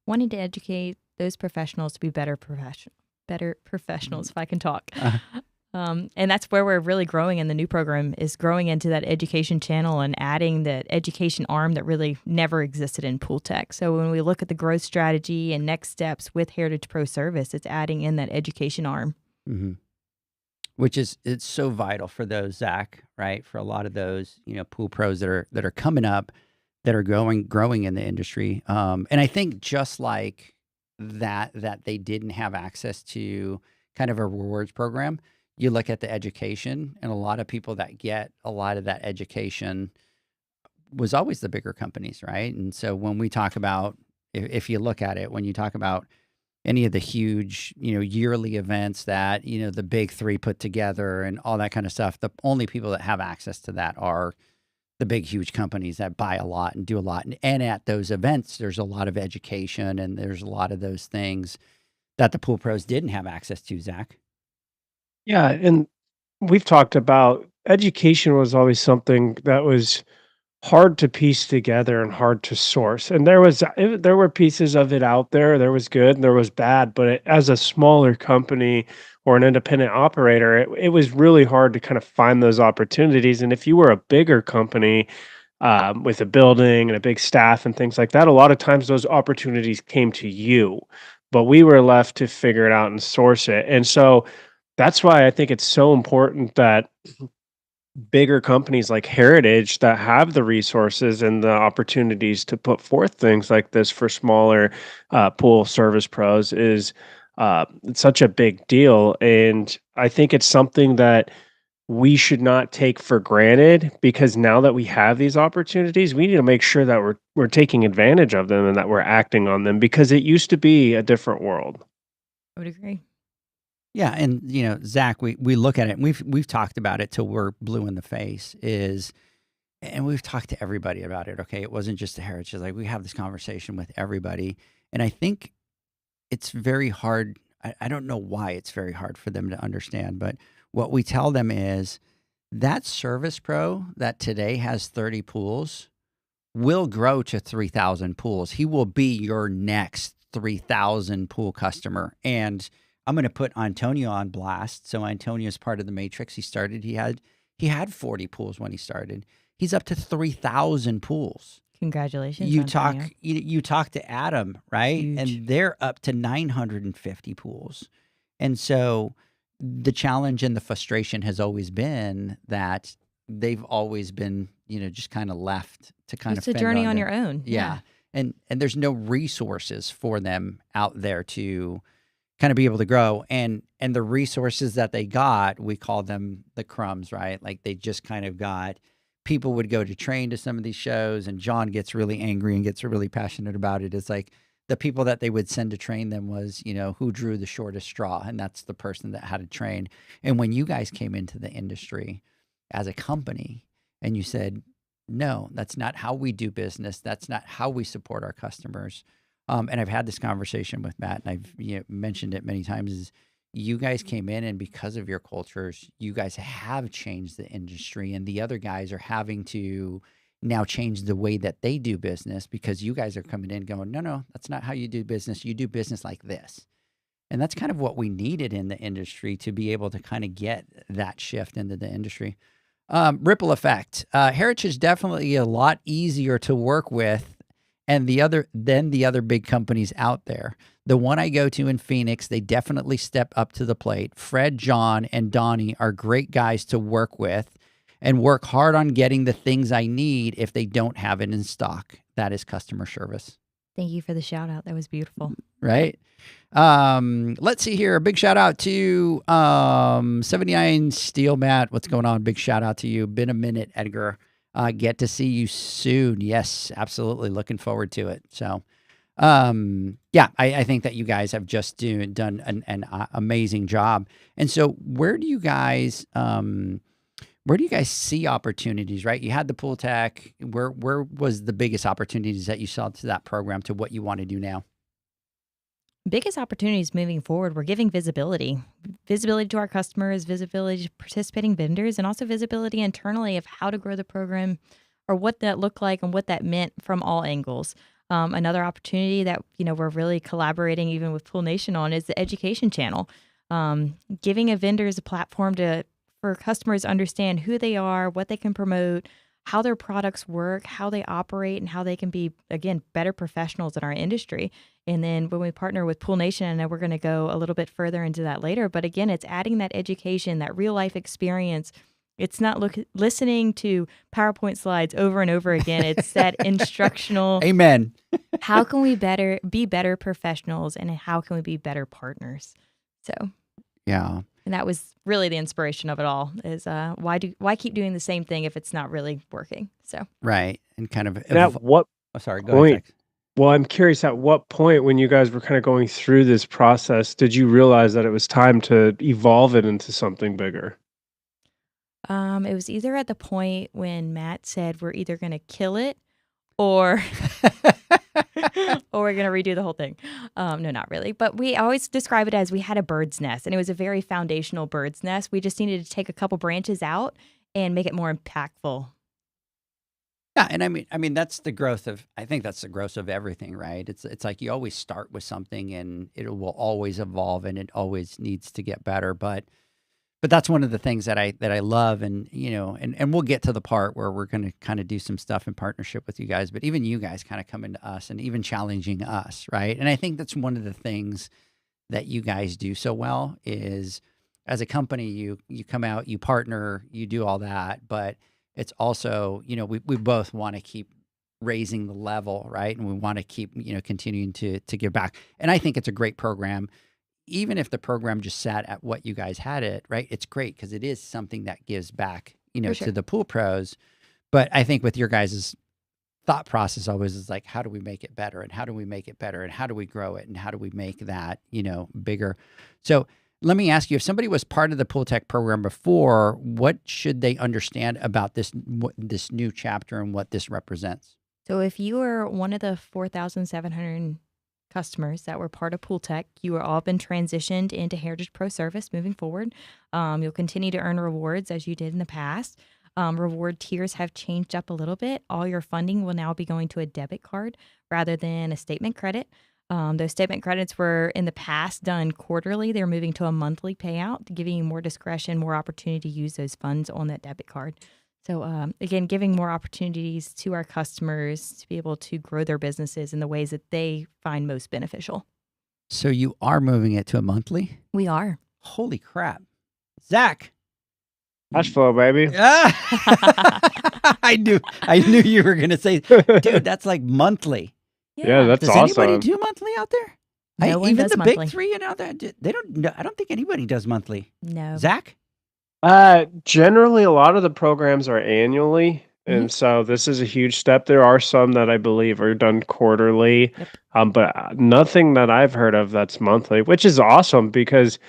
Wanting to educate those professionals to be better professionals, if I can talk. And that's where we're really growing in the new program, is growing into that education channel and adding that education arm that really never existed in Pool Tech. So when we look at the growth strategy and next steps with Heritage Pro Service, it's adding in that education arm. Mm-hmm. Which is, it's so vital for those, Zach, right? For a lot of those, pool pros that are coming up, that are growing in the industry. And I think just like that they didn't have access to kind of a rewards program. You look at the education, and a lot of people that get a lot of that education was always the bigger companies, right? And so when we talk about, if you look at it, when you talk about any of the huge, yearly events that, the big three put together and all that kind of stuff, the only people that have access to that are the big, huge companies that buy a lot and do a lot. And at those events, there's a lot of education, and there's a lot of those things that the pool pros didn't have access to, Zach. Yeah, and we've talked about education was always something that was hard to piece together and hard to source. And there were pieces of it out there. There was good and there was bad, but as a smaller company or an independent operator, it was really hard to kind of find those opportunities. And if you were a bigger company with a building and a big staff and things like that, a lot of times those opportunities came to you, but we were left to figure it out and source it. And so that's why I think it's so important that bigger companies like Heritage that have the resources and the opportunities to put forth things like this for smaller pool service pros is it's such a big deal. And I think it's something that we should not take for granted, because now that we have these opportunities, we need to make sure that we're taking advantage of them and that we're acting on them, because it used to be a different world. I would agree. Yeah, and Zach, we look at it, and we've talked about it till we're blue in the face. And we've talked to everybody about it. Okay, it wasn't just the Heritage. Like, we have this conversation with everybody, and I think it's very hard. I don't know why it's very hard for them to understand, but what we tell them is that service pro that today has 30 pools will grow to 3,000 pools. He will be your next 3,000 pool customer, and I'm going to put Antonio on blast. So Antonio is part of the Matrix. He had 40 pools when he started. He's up to 3,000 pools. Congratulations, You Antonio. talk to Adam, right? Huge. And they're up to 950 pools. And so the challenge and the frustration has always been that they've always been, just kind of left to kind of It's a journey on your own. Yeah. And there's no resources for them out there to kind of be able to grow, and the resources that they got, we call them the crumbs, right? Like, they just kind of got, people would go to train to some of these shows, and John gets really angry and gets really passionate about it. It's like the people that they would send to train them was, who drew the shortest straw, and that's the person that had to train. And when you guys came into the industry as a company and you said, no, that's not how we do business, that's not how we support our customers. And I've had this conversation with Matt, and I've mentioned it many times, is you guys came in, and because of your cultures, you guys have changed the industry, and the other guys are having to now change the way that they do business, because you guys are coming in going, no, that's not how you do business. You do business like this. And that's kind of what we needed in the industry to be able to kind of get that shift into the industry. Ripple effect. Heritage is definitely a lot easier to work with and the other big companies out there. The one I go to in Phoenix, they definitely step up to the plate. Fred, John, and Donnie are great guys to work with and work hard on getting the things I need if they don't have it in stock. That is customer service. Thank you for the shout out. That was beautiful. Right? Let's see here. A big shout out to 79 Steel Matt. What's going on? Big shout out to you. Been a minute, Edgar. Get to see you soon. Yes, absolutely. Looking forward to it. So, I think that you guys have just done an amazing job. And so where do you guys see opportunities, right? You had the pool tech. Where was the biggest opportunities that you saw to that program to what you want to do now? Biggest opportunities moving forward, we're giving visibility to our customers, visibility to participating vendors, and also visibility internally of how to grow the program or what that looked like and what that meant from all angles. Another opportunity that, we're really collaborating even with Pool Nation on is the education channel. Giving a vendors a platform for customers to understand who they are, what they can promote, how their products work, how they operate, and how they can be, again, better professionals in our industry. And then when we partner with Pool Nation, I know we're going to go a little bit further into that later, but again, it's adding that education, that real life experience. It's not listening to PowerPoint slides over and over again. It's that instructional. Amen. How can we be better professionals, and how can we be better partners? So, yeah. And that was really the inspiration of it all. Is why keep doing the same thing if it's not really working? So right, and kind of. And at what sorry, go ahead. Well, I'm curious, at what point when you guys were kind of going through this process did you realize that it was time to evolve it into something bigger? It was either at the point when Matt said we're either going to kill it or or we're going to redo the whole thing. No, not really. But we always describe it as we had a bird's nest, and it was a very foundational bird's nest. We just needed to take a couple branches out and make it more impactful. Yeah, and I mean that's the growth of. I think that's the growth of everything, right? It's like you always start with something, and it will always evolve, and it always needs to get better. But that's one of the things that I love, and and we'll get to the part where we're going to kind of do some stuff in partnership with you guys. But even you guys kind of coming to us and even challenging us, right? And I think that's one of the things that you guys do so well is, as a company, you come out, you partner, you do all that, but it's also, we both want to keep raising the level, right? And we want to keep, continuing to give back. And I think it's a great program. Even if the program just sat at what you guys had it, right? It's great because it is something that gives back, to the pool pros. But I think with your guys' thought process always is like, how do we make it better? And how do we make it better? And how do we grow it? And how do we make that, bigger? So let me ask you, if somebody was part of the Pool Tech program before, what should they understand about this new chapter and what this represents? So if you are one of the 4,700 customers that were part of Pool Tech, you are all been transitioned into Heritage Pro Service moving forward. You'll continue to earn rewards as you did in the past. Reward tiers have changed up a little bit. All your funding will now be going to a debit card rather than a statement credit. Those statement credits were in the past done quarterly. They're moving to a monthly payout, giving you more discretion, more opportunity to use those funds on that debit card. So again, giving more opportunities to our customers to be able to grow their businesses in the ways that they find most beneficial. So you are moving it to a monthly? We are. Holy crap. Zach. Cash flow, baby. I knew you were going to say, dude, that's like monthly. Yeah, that's Does awesome. anybody do monthly out there? No one even does the monthly. big three, they don't. I don't think anybody does monthly. No. Zach? Generally, a lot of the programs are annually, and so this is a huge step. There are some that I believe are done quarterly, but nothing that I've heard of that's monthly, which is awesome because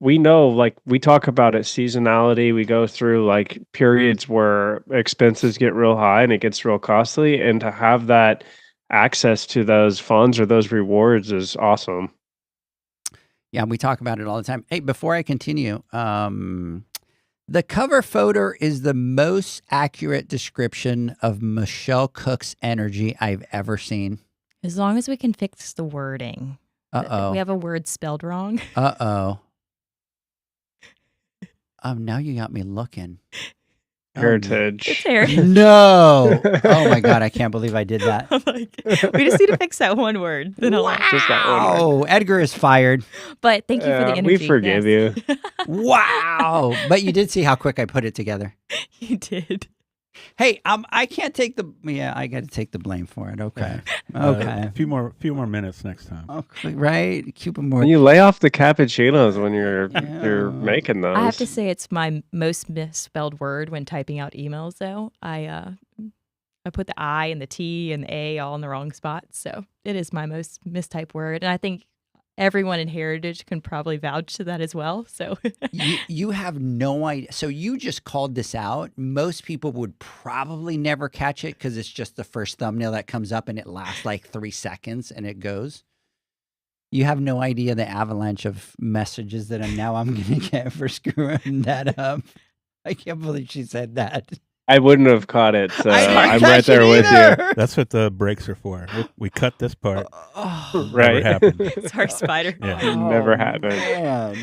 we know, like we talk about it, seasonality. We go through like periods where expenses get real high and it gets real costly, and to have that access to those funds or those rewards is awesome. Yeah, we talk about it all the time. Hey, before I continue, the cover photo is the most accurate description of Michelle Cooke's energy I've ever seen. As long as we can fix the wording. Uh-oh. We have a word spelled wrong. Uh-oh. Now you got me looking. Heritage. It's Heritage. No. Oh my God, I can't believe I did that. We just need to fix that one word. Then I'll Just that one word. Oh, Edgar is fired. But thank you for the energy. We forgive you. Wow. But you did see how quick I put it together. You did. Hey, I can't take I got to take the blame for it. Okay. Okay. A few more minutes next time. Okay, right? Keep them more. When you lay off the cappuccinos when you're making those. I have to say it's my most misspelled word when typing out emails, though. I put the I and the T and the A all in the wrong spot. So it is my most mistyped word. And I think everyone in Heritage can probably vouch to that as well. So you have no idea. So you just called this out. Most people would probably never catch it because it's just the first thumbnail that comes up and it lasts like 3 seconds and it goes. You have no idea the avalanche of messages that I'm going to get for screwing that up. I can't believe she said that. I wouldn't have caught it. So I'm catch right there it with either. you. That's what the breaks are for. We cut this part. Right. Never happened. sorry, Spider. Yeah. Never happened. Man.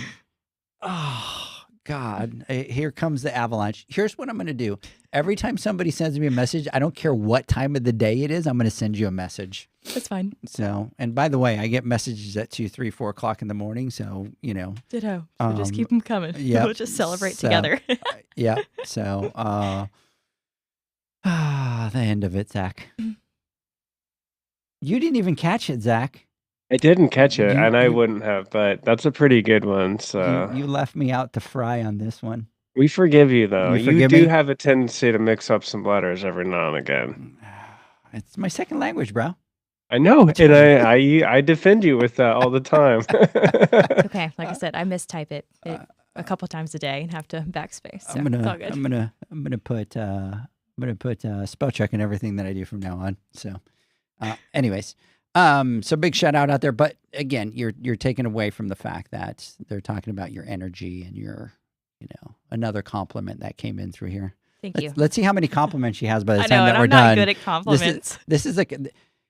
Oh, God, here comes the avalanche. Here's what I'm going to do. Every time somebody sends me a message, I don't care what time of the day it is, I'm going to send you a message. That's fine. So, and by the way, I get messages at 2, 3, 4 o'clock in the morning. So, Ditto. So just keep them coming. Yep. We'll just celebrate together. Yeah. So, the end of it, Zach. You didn't even catch it, Zach. I didn't catch it, and I you- wouldn't have, but that's a pretty good one. So You left me out to fry on this one. we forgive you, though. You You forgive do me? have a tendency to mix up some letters every now and again. It's my second language, bro. I know, and I defend you with that all the time. Okay, like I said, I mistype it a couple times a day and have to backspace. So I'm it's all good. gonna put spell check in everything that I do from now on. So, anyways, so big shout out there. But again, you're taken away from the fact that they're talking about your energy and your, another compliment that came in through here. Thank you. Let's see how many compliments she has by the I time know, that and we're I'm done. not good at compliments. This is like,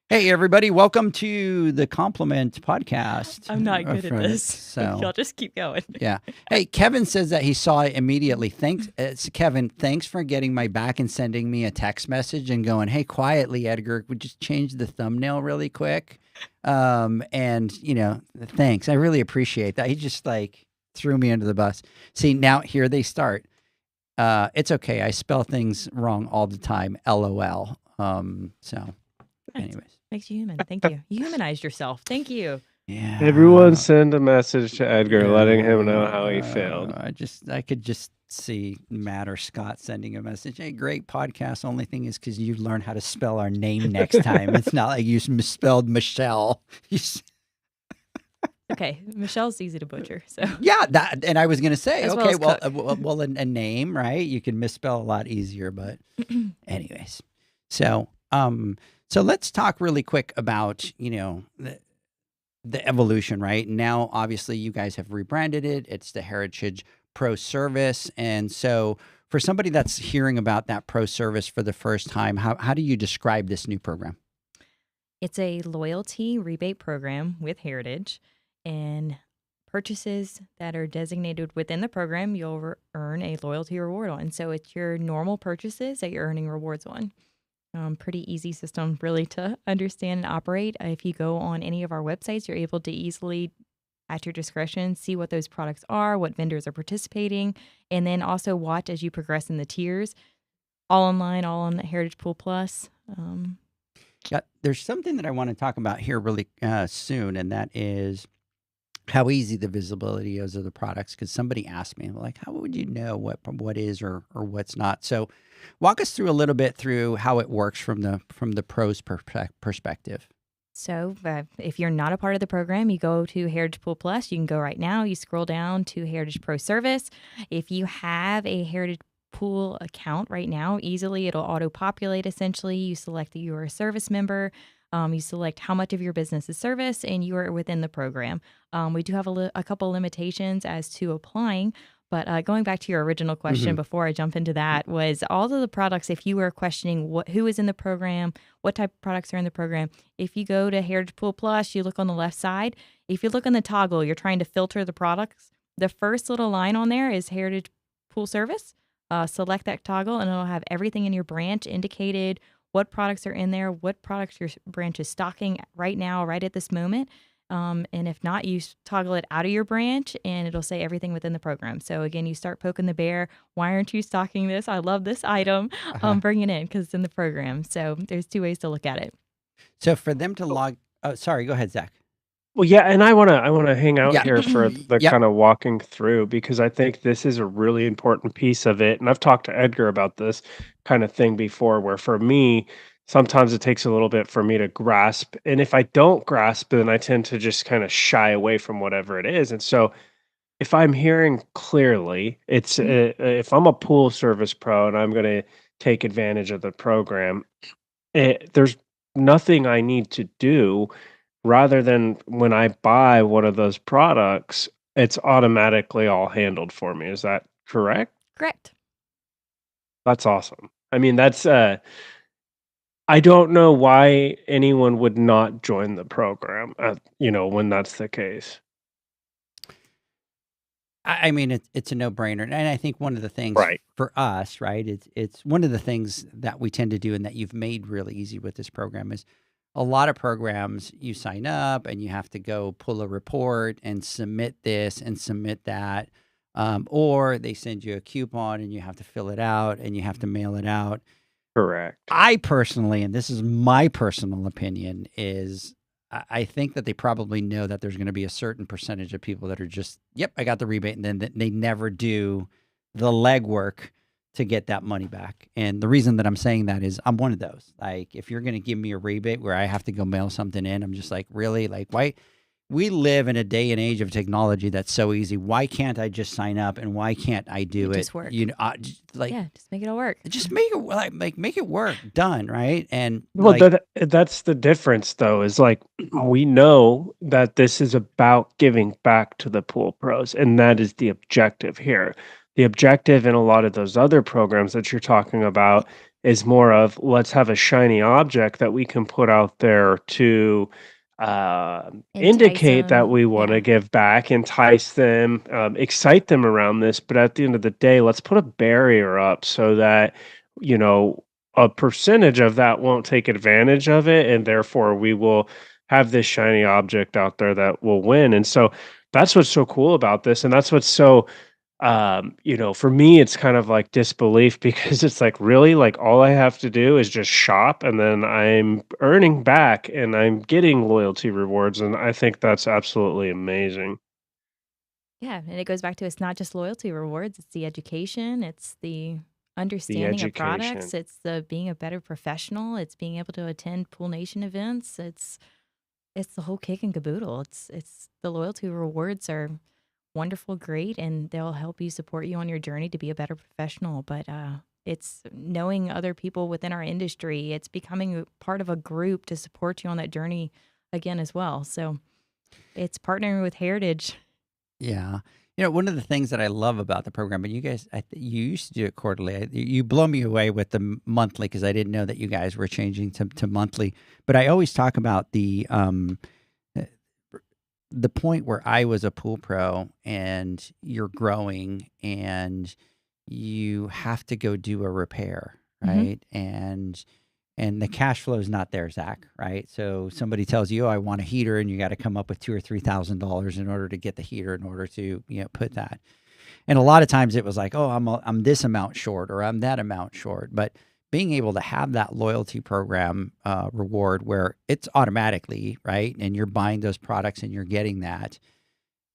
hey everybody, welcome to the Compliment Podcast. I'm not good at this. So Y'all just keep going. yeah. Hey, Kevin says that he saw it immediately. Thanks, Kevin. Thanks for getting my back and sending me a text message and going, "Hey, quietly, Edgar, we just change the thumbnail really quick." And thanks. I really appreciate that. He just threw me under the bus. See, now here they start. It's okay. I spell things wrong all the time. LOL. So, anyways, Makes you human. Thank you. You humanized yourself. Thank you. yeah. Everyone send a message to Edgar letting him know how he failed. I could just see Matt or Scott sending a message. Hey, great podcast. Only thing is because you learn how to spell our name next time. It's not like you misspelled Michelle. Okay, Michelle's easy to butcher. So Yeah, and I was gonna say, As well okay, as well, a name, right? You can misspell a lot easier, but anyways. So let's talk really quick about the evolution, right? Now, obviously, you guys have rebranded it. It's the Heritage Pro Service, and so for somebody that's hearing about that Pro Service for the first time, how do you describe this new program? it's a loyalty rebate program with Heritage, and purchases that are designated within the program, you'll earn a loyalty reward on. So it's your normal purchases that you're earning rewards on. Pretty easy system, really, to understand and operate. If you go on any of our websites, you're able to easily, at your discretion, see what those products are, what vendors are participating, and then also watch as you progress in the tiers. All online, all on Heritage Pool Plus. Yeah, there's something that I want to talk about here really soon, and that is how easy the visibility is of the products. Because somebody asked me, like, how would you know what is or what's not? So, walk us through a little bit through how it works from the pros perspective. So if you're not a part of the program, you go to Heritage Pool Plus. You can go right now. You scroll down to Heritage Pro Service. If you have a Heritage Pool account right now, easily it'll auto-populate essentially. You select that you are a service member. You select how much of your business is service, and you are within the program. We do have a couple limitations as to applying, but going back to your original question before I jump into that, was all of the products, if you were questioning who is in the program, what type of products are in the program, if you go to Heritage Pool Plus, you look on the left side. If you look on the toggle, you're trying to filter the products. The first little line on there is Heritage Pool Service. Select that toggle, and it'll have everything in your branch indicated, what products are in there, what products your branch is stocking right now, right at this moment. And if not, you toggle it out of your branch, and it'll say everything within the program. So again, you start poking the bear. Why aren't you stocking this? I love this item. Bring it in because it's in the program. So there's two ways to look at it. So for them to log, sorry, go ahead, Zach. Well, yeah, and I wanna hang out here for the Yep. kind of walking through, because I think this is a really important piece of it. And I've talked to Edgar about this kind of thing before, where for me, sometimes it takes a little bit for me to grasp. And if I don't grasp, then I tend to just kind of shy away from whatever it is. And so if I'm hearing clearly, it's if I'm a pool service pro and I'm going to take advantage of the program, there's nothing I need to do, rather than when I buy one of those products, it's automatically all handled for me. Is that correct? Correct. That's awesome. I mean, that's I don't know why anyone would not join the program, when that's the case. I mean, it's a no-brainer, and I think one of the things Right. for us, right, it's one of the things that we tend to do and that you've made really easy with this program is a lot of programs you sign up and you have to go pull a report and submit this and submit that, or they send you a coupon and you have to fill it out and you have to mail it out. Correct. I personally, and this is my personal opinion, is I think that they probably know that there's going to be a certain percentage of people that are just, yep, I got the rebate, and then they never do the legwork to get that money back. And the reason that I'm saying that is I'm one of those. Like, if you're going to give me a rebate where I have to go mail something in, I'm just like, really? Like, why? We live in a day and age of technology that's so easy. Why can't I just sign up and why can't I do it? Just work. You know, like, Yeah, just make it all work. just make it like make it work. Done, right? And Well, like, that's the difference, though, is like we know that this is about giving back to the pool pros, and that is the objective here. The objective in a lot of those other programs that you're talking about is more of let's have a shiny object that we can put out there to Entice indicate that them. we want Yeah. to give back, entice them, excite them around this. But at the end of the day, let's put a barrier up so that, you know, a percentage of that won't take advantage of it, and therefore we will have this shiny object out there that will win. And so that's what's so cool about this, and that's what's so for me it's kind of like disbelief because it's like really like all I have to do is just shop and then I'm earning back and I'm getting loyalty rewards, and I think that's absolutely amazing. Yeah, and it goes back to it's not just loyalty rewards, it's the education, it's the The understanding of products, education. it's the being a better professional, it's being able to attend Pool Nation events, it's the whole kit and caboodle. It's the loyalty rewards are wonderful, great, and they'll help you support you on your journey to be a better professional. But it's knowing other people within our industry. It's becoming part of a group to support you on that journey again as well. So it's partnering with Heritage. yeah. You know, one of the things that I love about the program, and you guys, you used to do it quarterly. You blow me away with the monthly because I didn't know that you guys were changing to monthly. But I always talk about uh, the point where I was a pool pro and you're growing and you have to go do a repair, Hmm. right? And the cash flow is not there, Zach, right? So somebody tells you, "Oh, I want a heater," and you got to come up with $2,000 or $3,000 in order to get the heater, in order to put that. And a lot of times it was like, "Oh, I'm this amount short, or I'm that amount short." But being able to have that loyalty program reward where it's automatically right, and you're buying those products and you're getting that,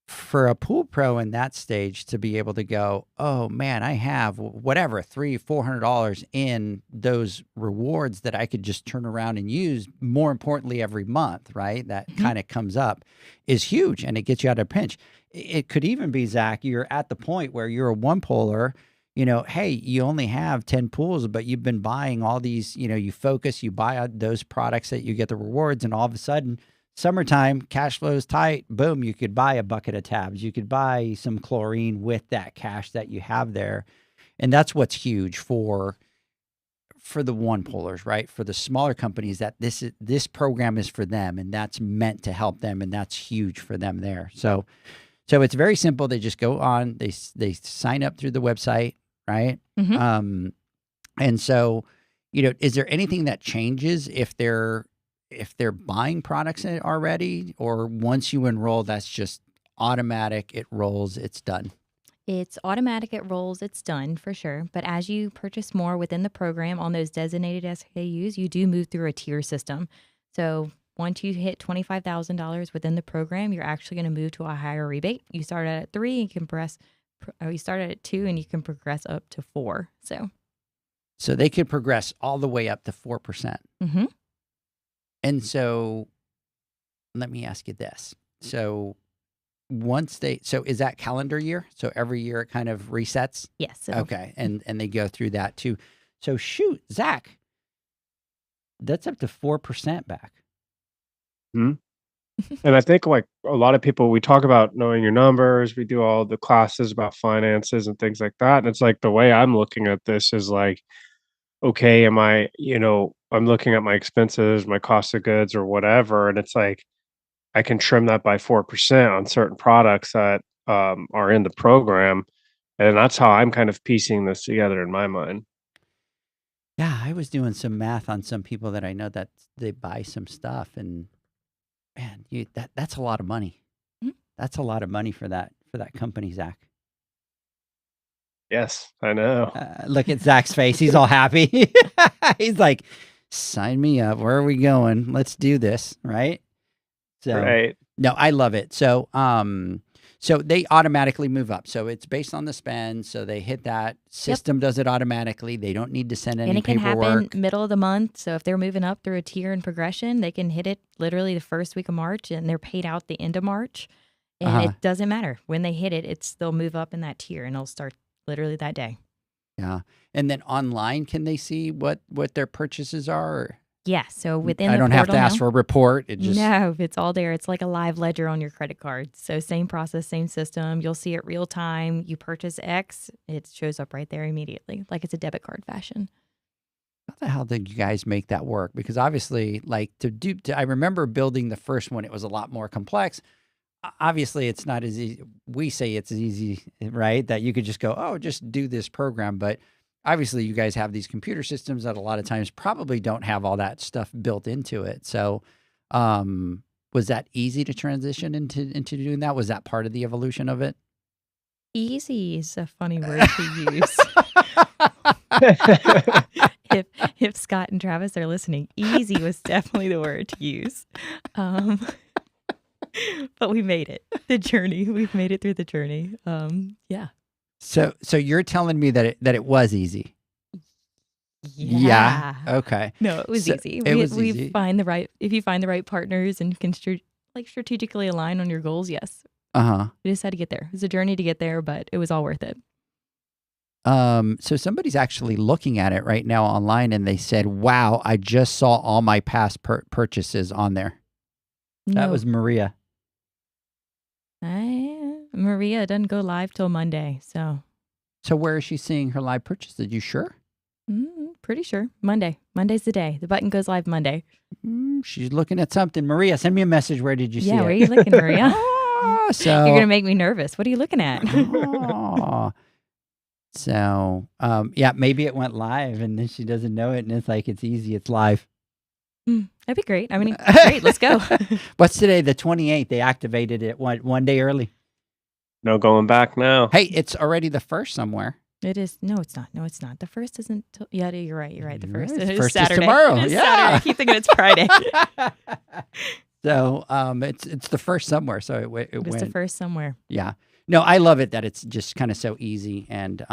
for a pool pro in that stage to be able to go, oh man, I have whatever $300-400 in those rewards that I could just turn around and use. More importantly, every month, right? That Hmm. kind of comes up is huge, and it gets you out of a pinch. It could even be, Zach, you're at the point where you're a one pooler. Hey, you only have 10 pools, but you've been buying all these. You focus, you buy out those products that you get the rewards, and all of a sudden summertime, cash flow is tight. Boom, you could buy a bucket of tabs. You could buy some chlorine with that cash that you have there. And that's what's huge for the one pullers, right? For the smaller companies, that this program is for them, and that's meant to help them, and that's huge for them there. So it's very simple. They just go on, they sign up through the website, right? Hmm. And so, is there anything that changes if they're buying products in it already, or once you enroll, that's just automatic, it rolls, it's done? It's automatic, it rolls, it's done for sure. But as you purchase more within the program on those designated SKUs, you do move through a tier system. So once you hit $25,000 within the program, you're actually going to move to a higher rebate. You start at 3, you can you start at 2, and you can progress up to 4. So they could progress all the way up to 4%. Hmm. And so let me ask you this. So so is that calendar year? So every year it kind of resets? Yes. So Okay. And they go through that too. So shoot, Zach, that's up to 4% back. Hmm? And I think like a lot of people, we talk about knowing your numbers, we do all the classes about finances and things like that. And it's like the way I'm looking at this is like, okay, I'm looking at my expenses, my cost of goods or whatever, and it's like I can trim that by 4% on certain products that are in the program. And that's how I'm kind of piecing this together in my mind. Yeah, I was doing some math on some people that I know that they buy some stuff, and man, that's a lot of money. Mhm. That's a lot of money for that company, Zach. Yes, I know. Look at Zach's face; he's all happy. He's like, "Sign me up. Where are we going? Let's do this." Right? So, Right. no, I love it. So, so they automatically move up. So it's based on the spend. So they hit that. System does it automatically. They don't need to send any And it can paperwork. happen middle of the month. So if they're moving up through a tier in progression, they can hit it literally the first week of March, and they're paid out the end of March. And it doesn't matter when they hit it. They'll move up in that tier, and it'll start literally that day. Yeah. And then online, can they see what their purchases are? Or Yeah. So within I the don't have to portal ask now- for a report. It just No, it's all there. It's like a live ledger on your credit card. So same process, same system. You'll see it real time. You purchase X, it shows up right there immediately, like it's a debit card fashion. how the hell did you guys make that work? Because obviously, like I remember building the first one. It was a lot more complex. Obviously, it's not as easy. We say it's easy, right? That you could just go, oh, just do this program. But obviously, you guys have these computer systems that a lot of times probably don't have all that stuff built into it. So, was that easy to transition into doing that? Was that part of the evolution of it? Easy is a funny word to use. If Scott and Travis are listening, easy was definitely the word to use. But we made it. The journey. We've made it through the journey. Yeah. So you're telling me that it was easy? Yeah. Okay. No, it was So easy. it was we easy. find the right. If you find the right partners and can strategically align on your goals, yes. We just had to get there. It was a journey to get there, but it was all worth it. So somebody's actually looking at it right now online, and they said, "Wow, I just saw all my past purchases on there." That No. was Maria. Maria doesn't go live till Monday, so So where is she seeing her live purchases? You sure? pretty sure Monday. Monday's the day. The button goes live Monday. She's looking at something. Maria, send me a message. Where did you see it? Yeah, where are you looking, Maria? Oh, so You're gonna make me nervous. What are you looking at? oh. So yeah, maybe it went live, and then she doesn't know it, and it's like it's easy. It's live. That'd be great. I mean, great. Let's go. What's today? The 28th. They activated it one day early. No going back now. Hey, it's already the first somewhere. It is. No, it's not. No, it's not. The first isn't. Yeah, you're right. You're right. The first. Right, It is first is Saturday. tomorrow. It is Yeah. Saturday. I keep thinking it's Friday. So it's the first somewhere. So it It was went. the first somewhere. Yeah. No, I love it that it's just kind of so easy and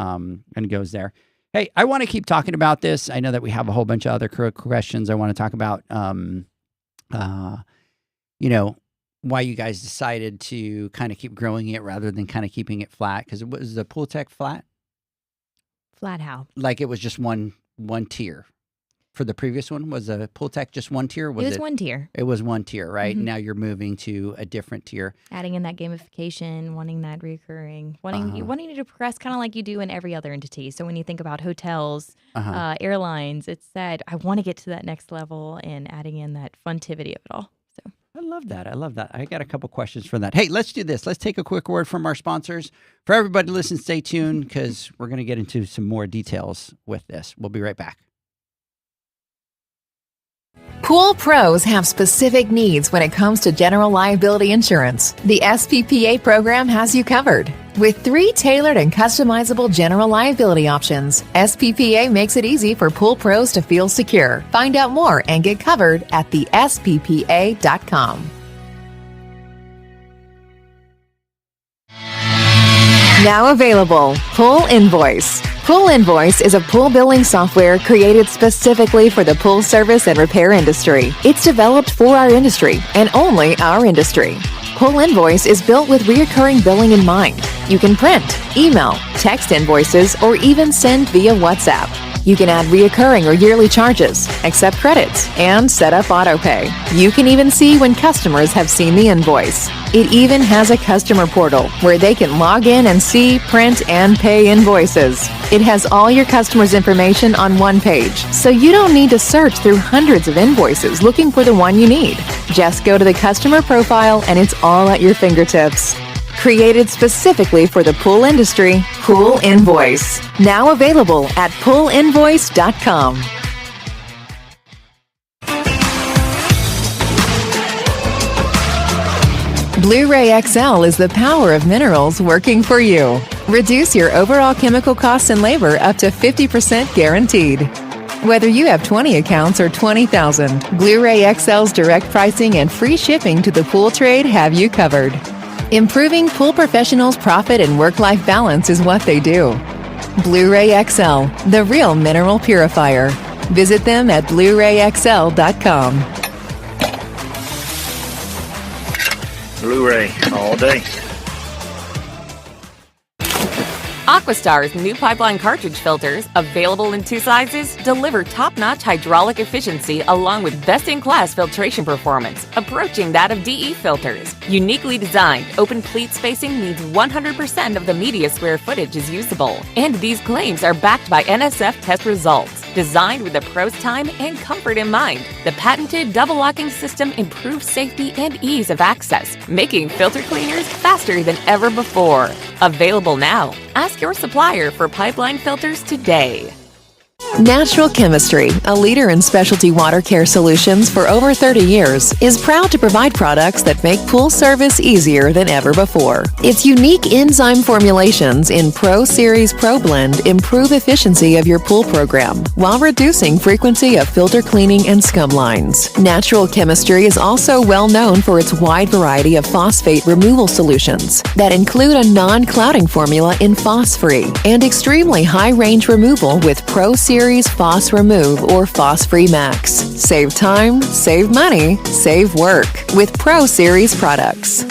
goes there. Hey, I want to keep talking about this. I know that we have a whole bunch of other questions I want to talk about. Why you guys decided to kind of keep growing it rather than kind of keeping it flat, because it was the Pool Tech flat. Flat how? Like it was just one tier. For the previous one, was a Pool Tech just one tier? It was one tier. It was one tier, right? Mhm. Now you're moving to a different tier. Adding in that gamification, wanting that recurring, wanting you to progress kind of like you do in every other entity. So when you think about hotels, airlines, it's that I want to get to that next level and adding in that funtivity of it all. So I love that. I love that. I got a couple questions for that. Hey, let's do this. Let's take a quick word from our sponsors. For everybody to listen, stay tuned because we're going to get into some more details with this. We'll be right back. Pool pros have specific needs when it comes to general liability insurance. The SPPA program has you covered. With 3 tailored and customizable general liability options, SPPA makes it easy for pool pros to feel secure. Find out more and get covered at thesppa.com. Now available, Pool Invoice. Pool Invoice is a pool billing software created specifically for the pool service and repair industry. It's developed for our industry and only our industry. Pool Invoice is built with recurring billing in mind. You can print, email, text invoices, or even send via WhatsApp. You can add reoccurring or yearly charges, accept credits, and set up autopay. You can even see when customers have seen the invoice. It even has a customer portal where they can log in and see, print, and pay invoices. It has all your customers' information on one page, so you don't need to search through hundreds of invoices looking for the one you need. Just go to the customer profile and it's all at your fingertips. Created specifically for the pool industry, Pool Invoice. Now available at poolinvoice.com. Blu-ray XL is the power of minerals working for you. Reduce your overall chemical costs and labor up to 50% guaranteed. Whether you have 20 accounts or 20,000, Blu-ray XL's direct pricing and free shipping to the pool trade have you covered. Improving pool professionals' profit and work-life balance is what they do. Blu-ray XL, the real mineral purifier. Visit them at BluRayXL.com. Blu-ray all day. Aquastar's new pipeline cartridge filters, available in 2 sizes, deliver top-notch hydraulic efficiency along with best-in-class filtration performance, approaching that of DE filters. Uniquely designed, open pleat spacing means 100% of the media square footage is usable. And these claims are backed by NSF test results. Designed with the pro's time and comfort in mind, the patented double locking system improves safety and ease of access, making filter cleaners faster than ever before. Available now. Ask your supplier for pipeline filters today. Natural Chemistry, a leader in specialty water care solutions for over 30 years, is proud to provide products that make pool service easier than ever before. Its unique enzyme formulations in Pro Series Pro Blend improve efficiency of your pool program while reducing frequency of filter cleaning and scum lines. Natural Chemistry is also well known for its wide variety of phosphate removal solutions that include a non-clouding formula in Phos-Free and extremely high-range removal with Pro Series Phos Remove or Phos-Free Max. Save time, save money, save work with Pro Series products.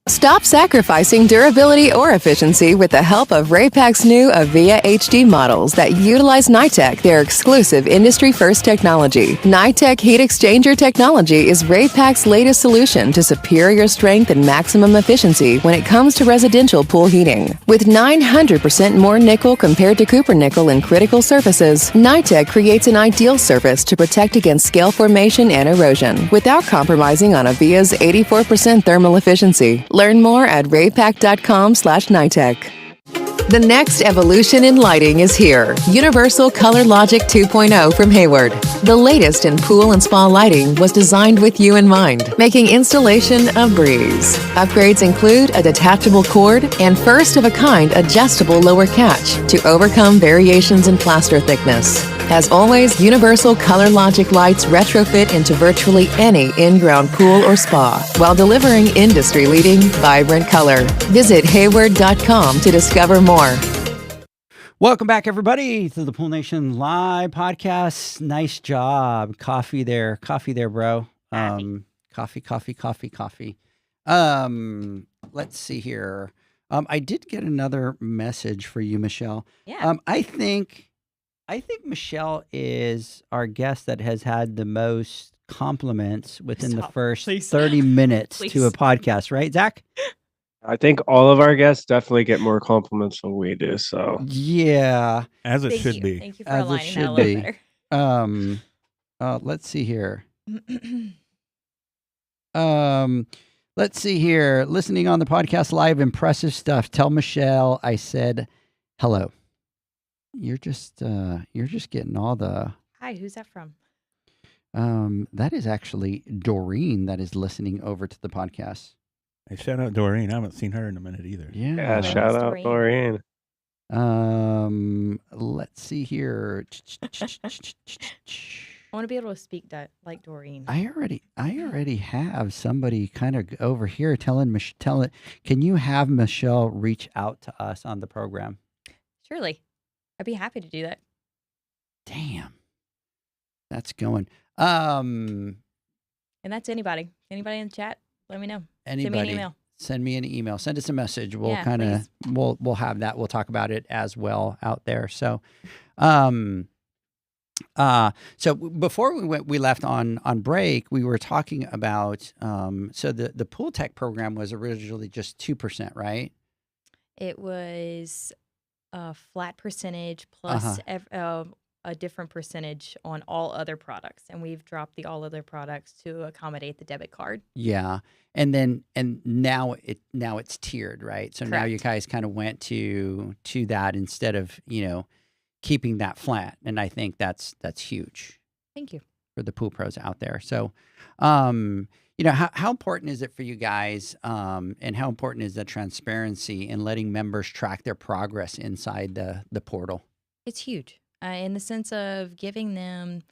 Stop sacrificing durability or efficiency with the help of Raypak's new Avia HD models that utilize NITEC, their exclusive industry-first technology. NITEC heat exchanger technology is Raypak's latest solution to superior strength and maximum efficiency when it comes to residential pool heating. With 900% more nickel compared to copper nickel in critical surfaces, NITEC creates an ideal surface to protect against scale formation and erosion without compromising on Avia's 84% thermal efficiency. Learn more at raypak.com/NITEC. The next evolution in lighting is here. Universal Color Logic 2.0 from Hayward. The latest in pool and spa lighting was designed with you in mind, making installation a breeze. Upgrades include a detachable cord and first-of-a-kind adjustable lower catch to overcome variations in plaster thickness. As always, Universal Color Logic lights retrofit into virtually any in-ground pool or spa while delivering industry-leading, vibrant color. Visit Hayward.com to discover more. Welcome back, everybody, to the Pool Nation Live podcast. Nice job. Coffee there, bro. Coffee. Let's see here. I did get another message for you, Michelle. Yeah. I think Michelle is our guest that has had the most compliments within the first 30 minutes to a podcast, right, Zach? I think all of our guests definitely get more compliments than we do. So yeah, as it Thank should you. be. Thank you for As it aligning should that a little be. better. Let's see here. Let's see here. Listening on the podcast live, impressive stuff. Tell Michelle I said hello. You're just getting all the. Hi, who's that from? That is actually Doreen that is listening over to the podcast. Hey, shout out Doreen. I haven't seen her in a minute either. Yeah. Shout out Doreen. Doreen. Let's see here. I want to be able to speak like Doreen. I already have somebody kind of over here telling can you have Michelle reach out to us on the program? Surely. I'd be happy to do that. Damn. That's going. And that's anybody. Anybody in the chat, let me know. Anybody. Send me an email. Send me an email. Send us a message. We'll Yeah, kind of we'll have that. We'll talk about it as well out there. So so before we left on break, we were talking about so the Pool Tech program was originally just 2%, right? It was a flat percentage plus a a different percentage on all other products, and we've dropped the all other products to accommodate the debit card. Yeah. And now it's tiered, right? So now you guys kind of went to that instead of, keeping that flat. And I think that's huge. Thank you. For the pool pros out there. So, how important is it for you guys, and how important is the transparency in letting members track their progress inside the portal? It's huge in the sense of giving them,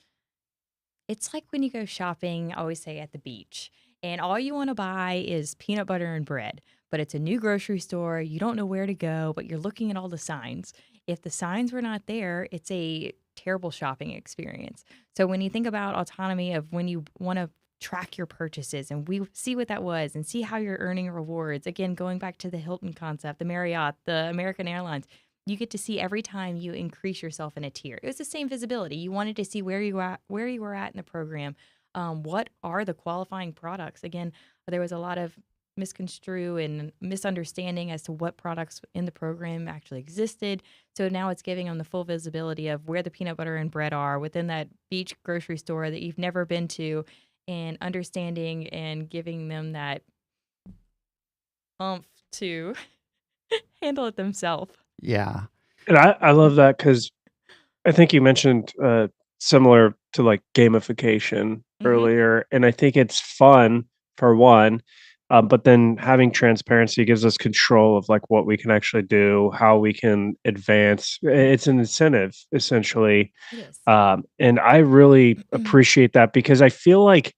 it's like when you go shopping, I always say at the beach, and all you want to buy is peanut butter and bread, but it's a new grocery store. You don't know where to go, but you're looking at all the signs. If the signs were not there, it's a terrible shopping experience. So when you think about autonomy of when you want to track your purchases and we see what that was and see how you're earning rewards, again, going back to the Hilton concept, the Marriott, the American Airlines, you get to see every time you increase yourself in a tier. It was the same visibility. You wanted to see where you were at in the program. What are the qualifying products? Again, there was a lot of misconstrue and misunderstanding as to what products in the program actually existed. So now it's giving them the full visibility of where the peanut butter and bread are within that beach grocery store that you've never been to, and understanding and giving them that oomph to handle it themselves. Yeah. And I love that because I think you mentioned similar to like gamification earlier, and I think it's fun for one. But then having transparency gives us control of like what we can actually do, how we can advance. It's an incentive essentially. It is. And I really appreciate that because I feel like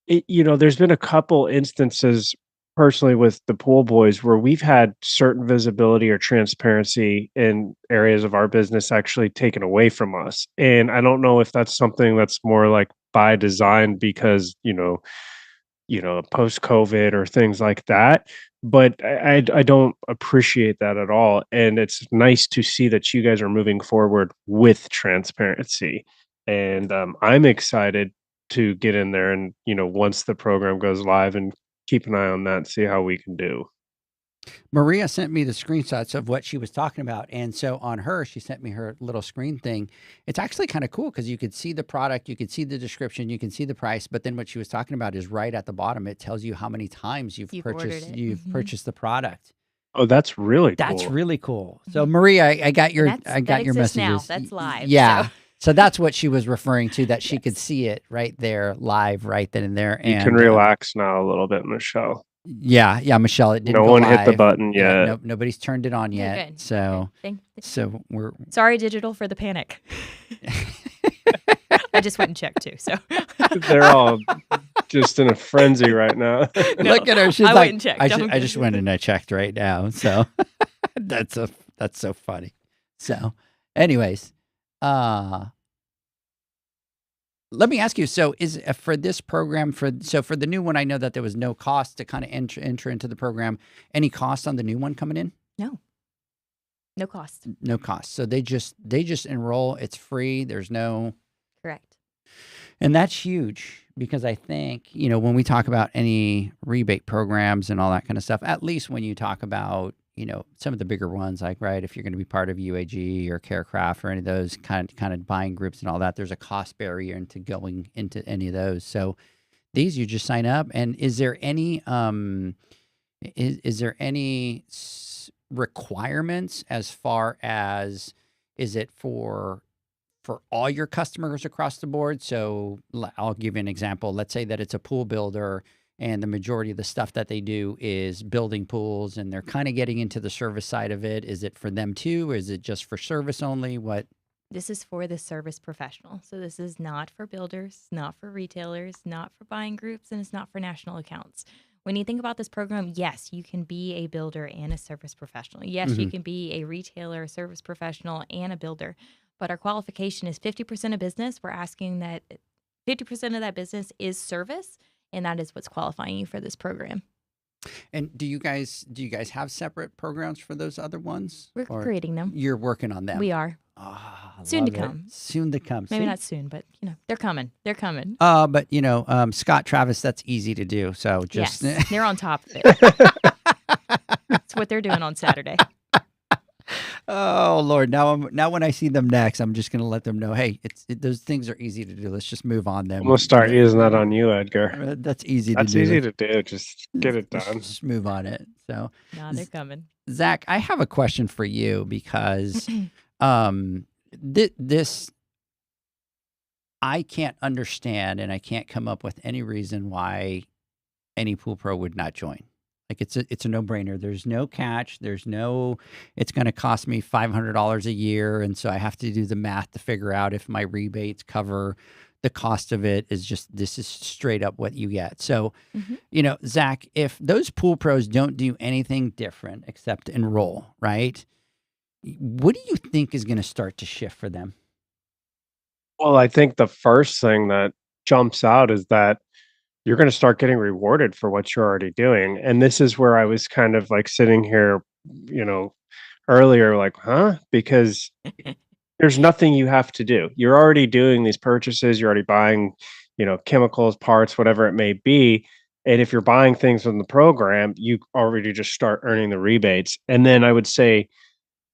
there's been a couple instances personally with the pool boys where we've had certain visibility or transparency in areas of our business actually taken away from us. And I don't know if that's something that's more like by design because, post COVID or things like that. But I don't appreciate that at all. And it's nice to see that you guys are moving forward with transparency. And I'm excited to get in there and, once the program goes live and keep an eye on that and see how we can do. Maria sent me the screenshots of what she was talking about. And so on her, she sent me her little screen thing. It's actually kind of cool because you could see the product, you could see the description, you can see the price. But then what she was talking about is right at the bottom. It tells you how many times you've purchased the product. Oh, that's really cool. That's really cool. So Maria, I got your messages. Now. That's live. Yeah. So that's what she was referring to, that she could see it right there live right then and there. You can relax now a little bit, Michelle. Yeah, Michelle. It didn't. No go one live. hit the button yet. Yeah, nobody's turned it on yet. Good. So, okay. So we're sorry, digital, for the panic. I just went and checked too. So they're all just in a frenzy right now. Look at her. She's I like, went and checked. I just went and I checked right now. So that's so funny. So, anyways, let me ask you, so is for this program, for the new one, I know that there was no cost to kind of enter into the program. Any cost on the new one coming in? No cost. No cost. So they just enroll. It's free. There's no. Correct. And that's huge because I think, when we talk about any rebate programs and all that kind of stuff, at least when you talk about, some of the bigger ones, like, right, if you're going to be part of UAG or Carecraft or any of those kind of buying groups and all that, there's a cost barrier into going into any of those. So these, you just sign up. And is there any requirements as far as, is it for all your customers across the board? So I'll give you an example. Let's say that it's a pool builder and the majority of the stuff that they do is building pools and they're kind of getting into the service side of it. Is it for them too? Or is it just for service only? What? This is for the service professional. So this is not for builders, not for retailers, not for buying groups, and it's not for national accounts. When you think about this program, yes, you can be a builder and a service professional. Yes, you can be a retailer, a service professional, and a builder. But our qualification is 50% of business. We're asking that 50% of that business is service, and that is what's qualifying you for this program. And do you guys have separate programs for those other ones? We're creating them. You're working on them. We are. Soon to come. Soon to come. Maybe not soon, but they're coming. They're coming. But Scott, Travis, that's easy to do. So just they're on top of it. That's what they're doing on Saturday. Oh Lord! Now when I see them next, I'm just gonna let them know. Hey, those things are easy to do. Let's just move on them. I'm gonna start using that on you, Edgar. That's easy to That's do. easy to do. Just get it Let's done. just move on it. So, Nah, they're coming. Zach, I have a question for you because this I can't understand, and I can't come up with any reason why any pool pro would not join. Like it's a no-brainer. There's no catch. There's no, it's going to cost me $500 a year. And so I have to do the math to figure out if my rebates cover the cost of it. This is straight up what you get. So, Zach, if those pool pros don't do anything different except enroll, right? What do you think is going to start to shift for them? Well, I think the first thing that jumps out is that you're going to start getting rewarded for what you're already doing. And this is where I was kind of like sitting here, earlier, like, huh? Because there's nothing you have to do. You're already doing these purchases, you're already buying, chemicals, parts, whatever it may be. And if you're buying things from the program, you already just start earning the rebates. And then I would say,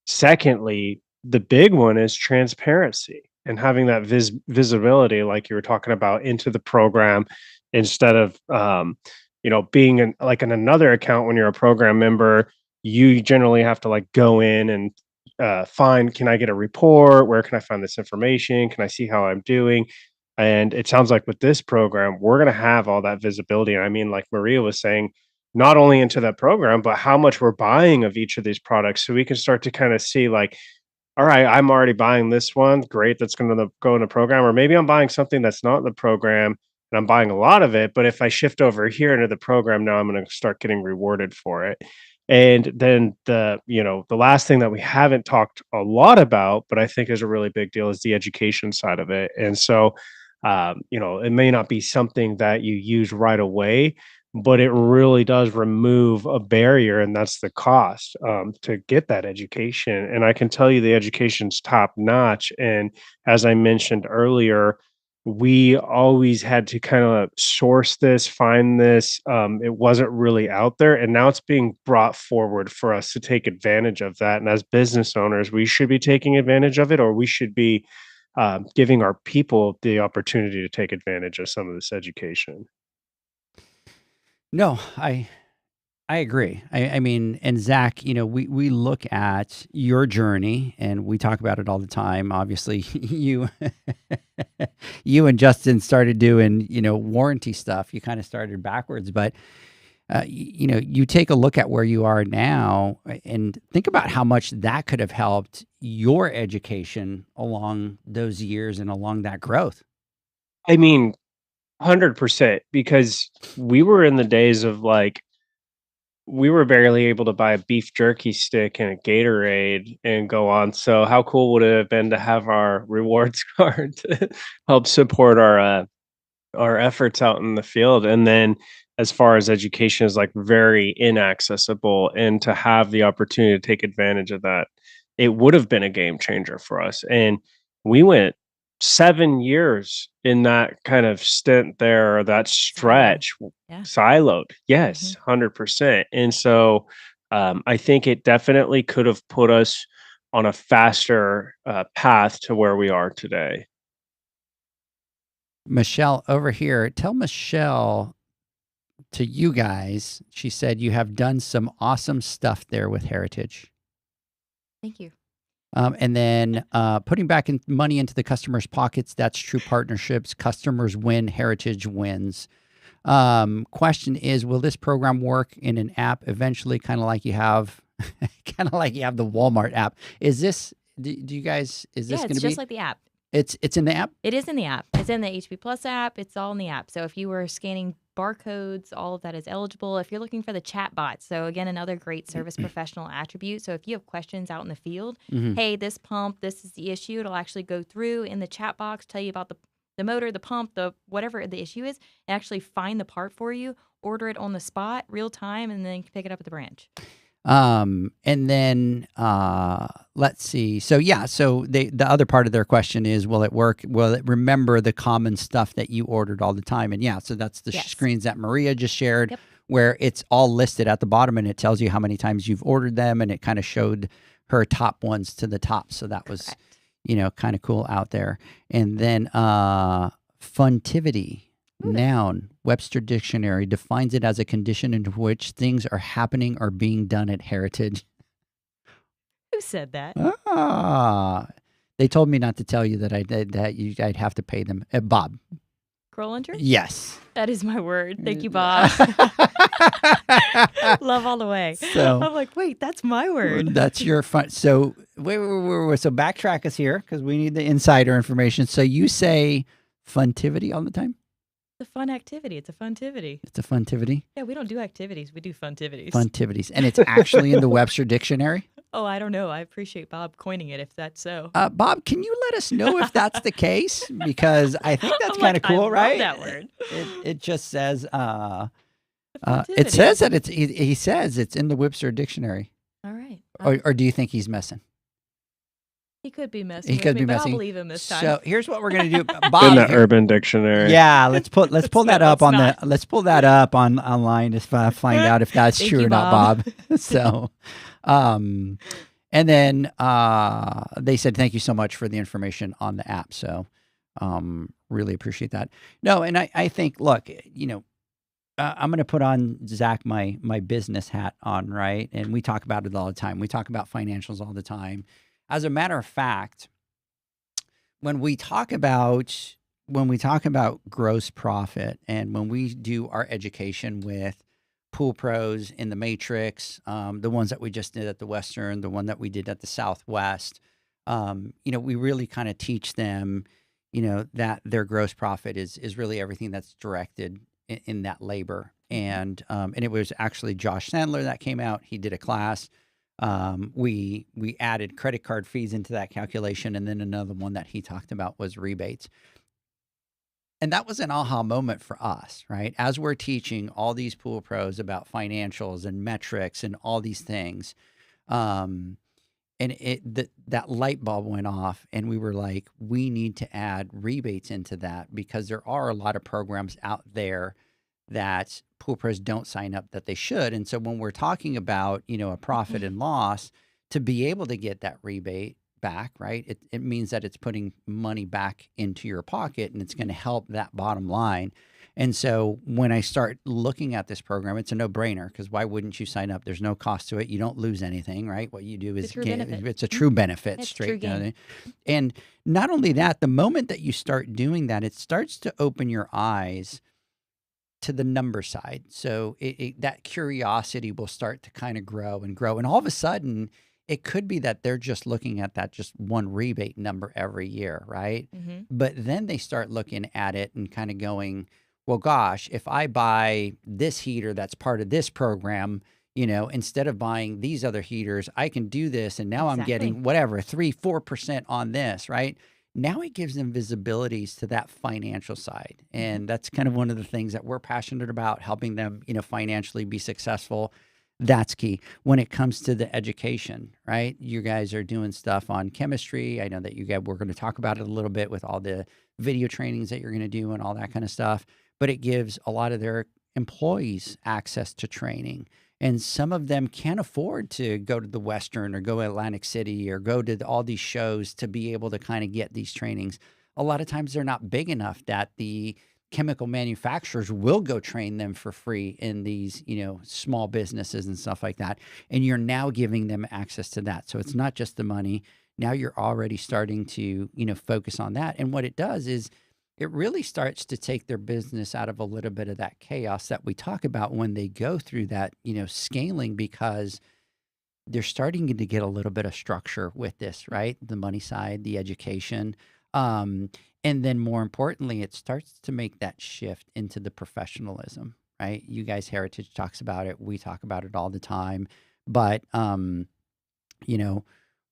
secondly, the big one is transparency and having that visibility, like you were talking about, into the program instead of, being in another account when you're a program member. You generally have to like go in and find, can I get a report? Where can I find this information? Can I see how I'm doing? And it sounds like with this program, we're going to have all that visibility. And I mean, like Maria was saying, not only into that program, but how much we're buying of each of these products. So we can start to kind of see like, all right, I'm already buying this one. Great. That's going to go in the program. Or maybe I'm buying something that's not in the program and I'm buying a lot of it. But if I shift over here into the program, now I'm going to start getting rewarded for it. And then the last thing that we haven't talked a lot about, but I think is a really big deal, is the education side of it. And so, it may not be something that you use right away, but it really does remove a barrier, and that's the cost to get that education. And I can tell you the education's top notch. And as I mentioned earlier, we always had to kind of source this, find this. It wasn't really out there, and now it's being brought forward for us to take advantage of that. And as business owners, we should be taking advantage of it, or we should be giving our people the opportunity to take advantage of some of this education. No, I agree. I mean, and Zach, we look at your journey and we talk about it all the time. Obviously, you and Justin started doing, warranty stuff. You kind of started backwards, but you take a look at where you are now and think about how much that could have helped your education along those years and along that growth. I mean, 100%, because we were in the days of like, we were barely able to buy a beef jerky stick and a Gatorade and go on. So how cool would it have been to have our rewards card to help support our efforts out in the field? And then as far as education is like very inaccessible, and to have the opportunity to take advantage of that, it would have been a game changer for us. And we went 7 years in that kind of stint there, or that stretch, Yeah. siloed. Yes, 100%. And so I think it definitely could have put us on a faster path to where we are today. Michelle over here, tell Michelle to you guys, she said you have done some awesome stuff there with Heritage. Thank you. And then putting back money into the customers' pockets, that's true partnerships. Customers win, Heritage wins. Question is, will this program work in an app eventually, kind of like you have the Walmart app? Is this, do you guys, is this going to be? It's just like the app. It's in the app? It is in the app. It's in the HP Plus app. It's all in the app. So if you were scanning barcodes, all of that is eligible. If you're looking for the chat bot, so again, another great service professional attribute. So if you have questions out in the field, hey, this pump, this is the issue, it'll actually go through in the chat box, tell you about the motor, the pump, the whatever the issue is, and actually find the part for you, order it on the spot, real time, and then you can pick it up at the branch. And then let's see. So yeah, so the other part of their question is, will it work? Will it remember the common stuff that you ordered all the time? And yeah, so that's the screens that Maria just shared. Yep. where it's all listed at the bottom and it tells you how many times you've ordered them, and it kind of showed her top ones to the top. So that was, kind of cool out there. And then funtivity, noun, Webster Dictionary defines it as a condition in which things are happening or being done at Heritage. Who said that? They told me not to tell you that I'd have to pay them. Bob. Crowlunter? Yes. That is my word. Thank you, Bob. Love all the way. So I'm like, wait, that's my word. That's your fun. So wait. So backtrack us here because we need the insider information. So you say funtivity all the time? It's a fun activity. It's a funtivity. It's a funtivity? Yeah, we don't do activities. We do funtivities. Funtivities. And it's actually in the Webster Dictionary? Oh, I don't know. I appreciate Bob coining it if that's so. Bob, can you let us know if that's the case? Because I think that's kind of cool, right? That word. It just says it says that he says it's in the Webster Dictionary. All right. Or do you think he's messing? He could be messing. But I'll believe him this time. So here's what we're gonna do, Bob. In the Urban Dictionary. Yeah, let's pull that up online to find out if that's true or not, Bob. So, and then they said thank you so much for the information on the app. So, really appreciate that. No, and I think look, I'm going to put on Zac my business hat on, right? And we talk about it all the time. We talk about financials all the time. As a matter of fact, when we talk about gross profit and when we do our education with pool pros in the Matrix, the ones that we just did at the Western, the one that we did at the Southwest, we really kind of teach them, that their gross profit is really everything that's directed in that labor. And it was actually Josh Sandler that came out. He did a class. We added credit card fees into that calculation. And then another one that he talked about was rebates. And that was an aha moment for us, right? As we're teaching all these pool pros about financials and metrics and all these things. And that light bulb went off and we were like, we need to add rebates into that because there are a lot of programs out there that pool pros don't sign up that they should. And so when we're talking about, a profit and loss, to be able to get that rebate back, right? It means that it's putting money back into your pocket and it's going to help that bottom line. And so when I start looking at this program, it's a no-brainer because why wouldn't you sign up? There's no cost to it. You don't lose anything, right? What you do is it's a true benefit, it's straight. True and not only that, the moment that you start doing that, it starts to open your eyes to the number side. So that curiosity will start to kind of grow and grow. And all of a sudden, it could be that they're just looking at that just one rebate number every year, right? Mm-hmm. But then they start looking at it and kind of going, well, gosh, if I buy this heater that's part of this program, instead of buying these other heaters, I can do this. And now I'm getting whatever, 3-4% on this, right? Now it gives them visibilities to that financial side. And that's kind of one of the things that we're passionate about, helping them, financially be successful. That's key. When it comes to the education, right? You guys are doing stuff on chemistry. I know that we're going to talk about it a little bit with all the video trainings that you're going to do and all that kind of stuff. But it gives a lot of their employees access to training. And some of them can't afford to go to the Western or go to Atlantic City or go to all these shows to be able to kind of get these trainings. A lot of times they're not big enough that the chemical manufacturers will go train them for free in these, small businesses and stuff like that. And you're now giving them access to that. So it's not just the money. Now you're already starting to, focus on that. And what it does is it really starts to take their business out of a little bit of that chaos that we talk about when they go through that, scaling, because they're starting to get a little bit of structure with this, right? The money side, the education. And then more importantly, it starts to make that shift into the professionalism, right? You guys, Heritage talks about it. We talk about it all the time. But,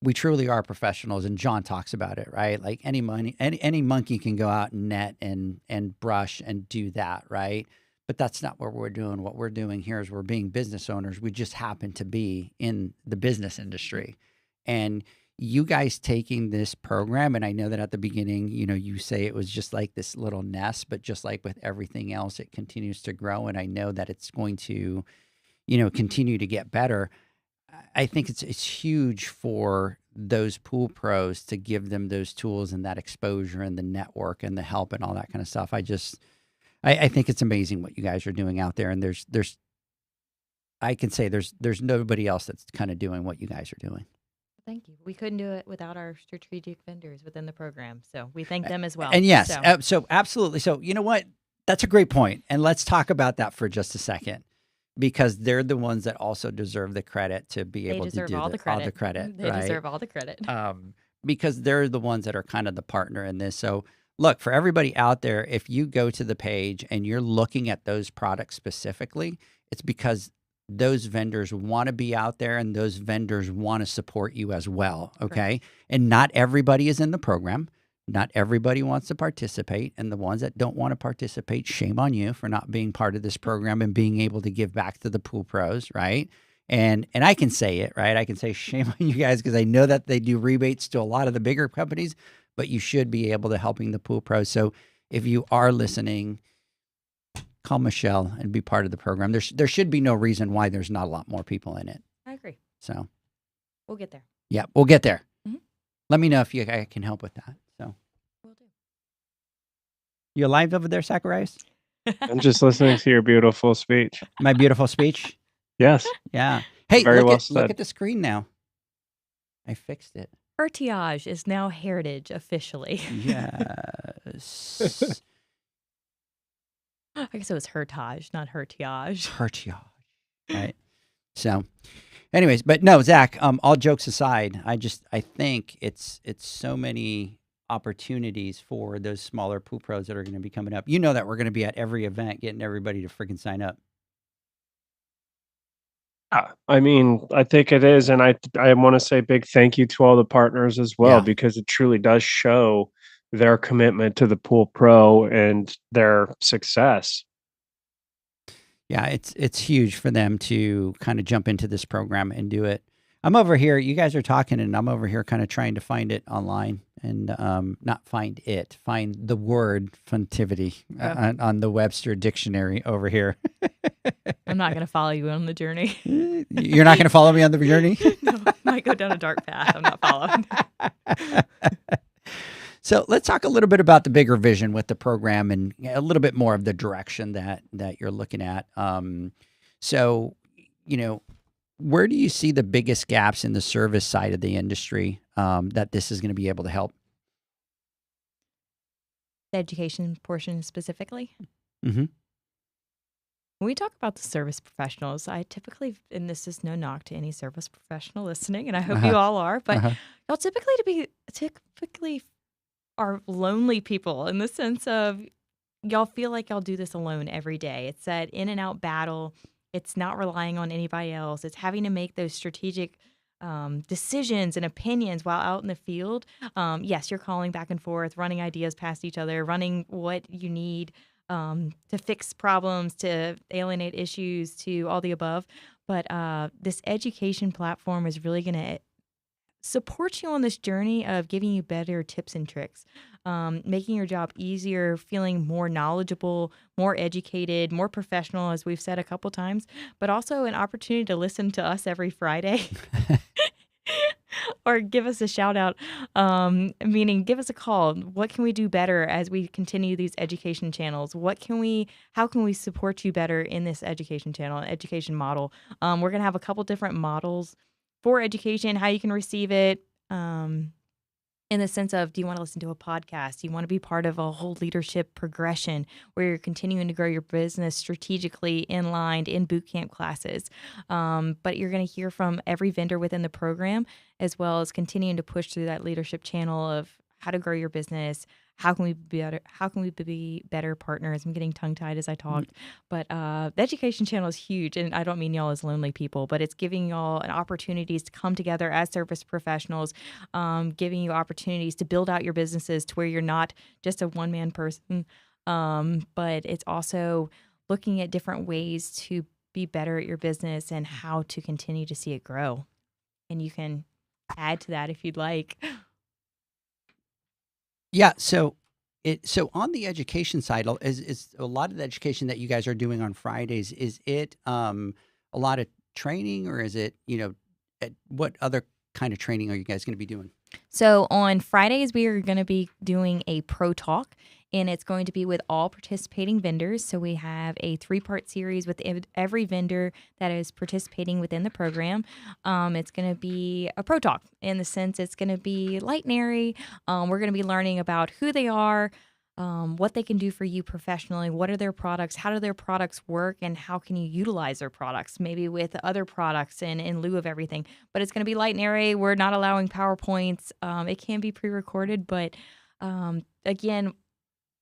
we truly are professionals, and John talks about it, right? Like any monkey can go out and net and brush and do that, right? But that's not what we're doing. What we're doing here is we're being business owners. We just happen to be in the business industry. And, you guys taking this program, and I know that at the beginning, you say it was just like this little nest, but just like with everything else, it continues to grow, and I know that it's going to, continue to get better. I think it's huge for those pool pros to give them those tools and that exposure and the network and the help and all that kind of stuff. I think it's amazing what you guys are doing out there, and I can say there's nobody else that's kind of doing what you guys are doing. Thank you. We couldn't do it without our strategic vendors within the program, so we thank them as well. And yes, so absolutely. So you know what? That's a great point, and let's talk about that for just a second, because they're the ones that also deserve the credit to be able to do all the credit. They right? deserve all the credit. Because they're the ones that are kind of the partner in this. So look, for everybody out there, if you go to the page and you're looking at those products specifically, it's because those vendors want to be out there and those vendors want to support you as well. Okay. Right. And not everybody is in the program. Not everybody wants to participate. And the ones that don't want to participate, shame on you for not being part of this program and being able to give back to the pool pros. Right. And I can say it, right? I can say shame on you guys because I know that they do rebates to a lot of the bigger companies, but you should be able to helping the pool pros. So if you are listening, call Michelle and be part of the program. There should be no reason why there's not a lot more people in it. I agree. So we'll get there. Yeah, we'll get there. Mm-hmm. Let me know if I can help with that. So we'll do. You alive over there, Zacharias? I'm just listening to your beautiful speech. My beautiful speech? Yes. Yeah. Hey, Very well look at the screen now. I fixed it. Heritage is now heritage officially. Yes. I guess it was heritage, not heritage. Heritage. Right. So anyways, but no, Zach, all jokes aside, I think it's so many opportunities for those smaller pool pros that are going to be coming up. You know that we're going to be at every event getting everybody to freaking sign up. I mean, I think it is. And I want to say big thank you to all the partners as well, because it truly does show their commitment to the pool pro and their success. Yeah, it's huge for them to kind of jump into this program and do it. I'm over here, you guys are talking, and I'm over here kind of trying to find it online and not find it, find the word funtivity on the Webster dictionary over here. I'm not going to follow you on the journey. You're not going to follow me on the journey? No, I might go down a dark path. I'm not following. So let's talk a little bit about the bigger vision with the program and a little bit more of the direction that you're looking at. So, where do you see the biggest gaps in the service side of the industry that this is going to be able to help? The education portion specifically? Mm-hmm. When we talk about the service professionals, I typically, and this is no knock to any service professional listening, and I hope you all are, but y'all typically are lonely people in the sense of y'all feel like y'all do this alone every day. It's that in and out battle. It's not relying on anybody else. It's having to make those strategic decisions and opinions while out in the field. Yes, you're calling back and forth, running ideas past each other, running what you need to fix problems, to alienate issues, to all the above. But this education platform is really going to support you on this journey of giving you better tips and tricks, making your job easier, feeling more knowledgeable, more educated, more professional, as we've said a couple times, but also an opportunity to listen to us every Friday. Or give us a shout out, meaning give us a call. What can we do better as we continue these education channels? How can we support you better in this education channel, education model? We're going to have a couple different models for education, how you can receive it, in the sense of, do you want to listen to a podcast? Do you want to be part of a whole leadership progression where you're continuing to grow your business strategically inlined in boot camp classes? But you're going to hear from every vendor within the program, as well as continuing to push through that leadership channel of how to grow your business. How can we be better partners? I'm getting tongue-tied as I talked. But the education channel is huge, and I don't mean y'all as lonely people, but it's giving y'all an opportunities to come together as service professionals, giving you opportunities to build out your businesses to where you're not just a one-man person, but it's also looking at different ways to be better at your business and how to continue to see it grow. And you can add to that if you'd like. Yeah. So on the education side, is a lot of the education that you guys are doing on Fridays, is it a lot of training, or is it, what other kind of training are you guys going to be doing? So on Fridays, we are going to be doing a pro talk, and it's going to be with all participating vendors. So we have a 3-part series with every vendor that is participating within the program. It's going to be a pro talk in the sense it's going to be light and airy. We're going to be learning about who they are, what they can do for you professionally, what are their products, how do their products work, and how can you utilize their products, maybe with other products in lieu of everything. But it's going to be light and airy. We're not allowing PowerPoints. It can be pre-recorded, but again,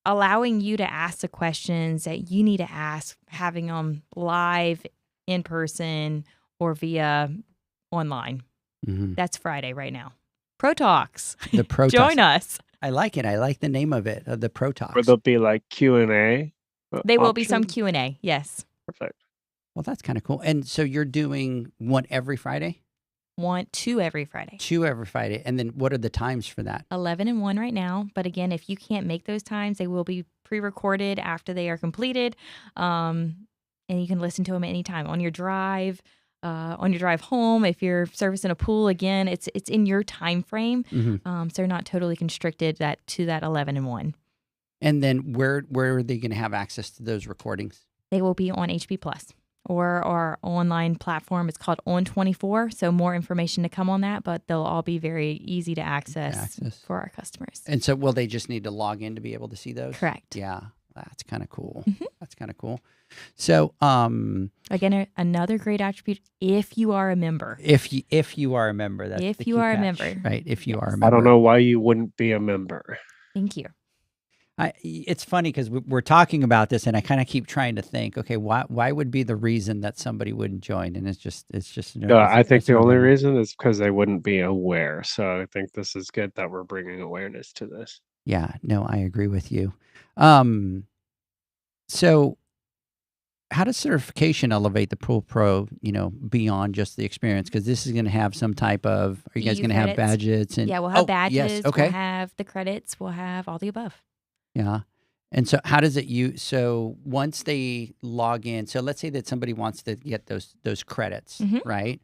allowing you to ask the questions that you need to ask, having them live, in person, or via online. Mm-hmm. That's Friday right now. Pro Talks. The Pro Talks. Join us. I like it. I like the name of it, the Pro Talks. Or there'll be like Q&A. They will be some Q&A, yes. Perfect. Well, that's kind of cool. And so you're doing one every Friday? 2 every Friday. 2 every Friday. And then what are the times for that? 11 and 1 right now. But again, if you can't make those times, they will be pre-recorded after they are completed. And you can listen to them anytime on your drive home. If you're servicing a pool, again, it's in your time frame. Mm-hmm. So they're not totally constricted to that 11 and 1. And then where are they going to have access to those recordings? They will be on HB Plus or our online platform. It's called On24. So more information to come on that, but they'll all be very easy to access. For our customers. And so will they just need to log in to be able to see those? Correct. Yeah. That's kind of cool. Mm-hmm. That's kind of cool. So, again, another great attribute, if you are a member. If you are a member, that's if the you key are a catch, member. right? If you are a member. I don't know why you wouldn't be a member. Thank you. It's funny because we're talking about this, and I kind of keep trying to think, okay, why would be the reason that somebody wouldn't join? And it's just. I think the only reason is because they wouldn't be aware. So I think this is good that we're bringing awareness to this. Yeah, no, I agree with you. So how does certification elevate the Pool Pro, beyond just the experience? Because this is going to have some type of, are you guys going to have badges? Yeah, we'll have badges. Yes, okay. We'll have the credits. We'll have all the above. Yeah. And so how does it so once they log in, so let's say that somebody wants to get those credits, Mm-hmm. right?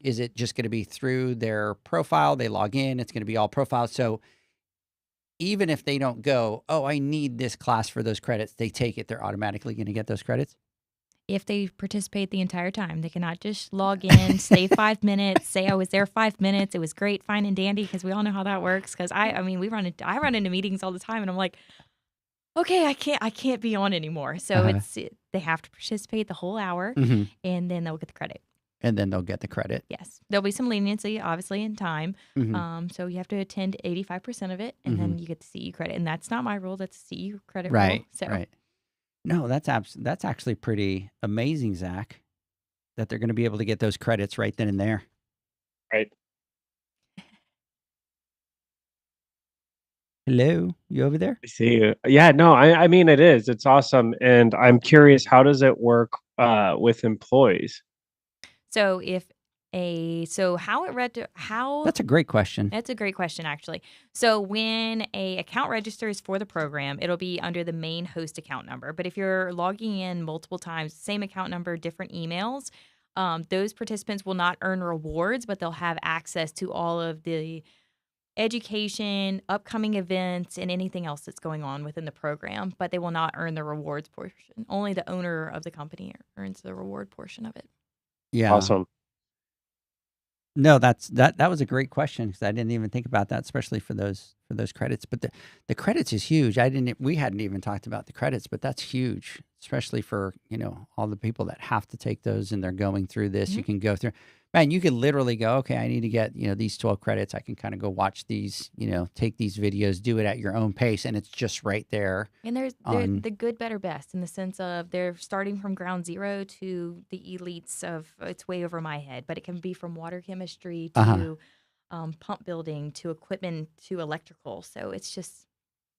Is it just going to be through their profile? They log in, it's going to be all profile. So even if they don't go, I need this class for those credits, they take it, they're automatically going to get those credits? If they participate the entire time, they cannot just log in, stay 5 minutes, say I was there 5 minutes, it was great, fine and dandy, because we all know how that works. Because I run into meetings all the time, and I'm like, okay, I can't be on anymore. So they have to participate the whole hour, Mm-hmm. and then they'll get the credit. And then they'll get the credit. Yes. There'll be some leniency, obviously, in time. Mm-hmm. So you have to attend 85% of it, and Mm-hmm. then you get the CE credit. And that's not my rule. That's the CE credit Right, rule. So. right. No, that's actually pretty amazing, Zach, that they're going to be able to get those credits right then and there. Right. Hello, you over there? I see you. Yeah, no, I mean, it is. It's awesome. And I'm curious, how does it work with employees? So That's a great question. That's a great question, actually. So when a account registers for the program, it'll be under the main host account number. But if you're logging in multiple times, same account number, different emails, those participants will not earn rewards, but they'll have access to all of the education, upcoming events, and anything else that's going on within the program. But they will not earn the rewards portion. Only the owner of the company earns the reward portion of it. Yeah. Awesome. No, that was a great question because I didn't even think about that, especially for those credits. But the credits is huge. We hadn't even talked about the credits, but that's huge, especially for all the people that have to take those and they're going through this. Mm-hmm. You can go through. Man, you could literally go, okay, I need to get these 12 credits. I can kind of go watch these, take these videos, do it at your own pace, and it's just right there. And they're the good, better, best in the sense of they're starting from ground zero to the elites of it's way over my head, but it can be from water chemistry to pump building to equipment to electrical. So it's just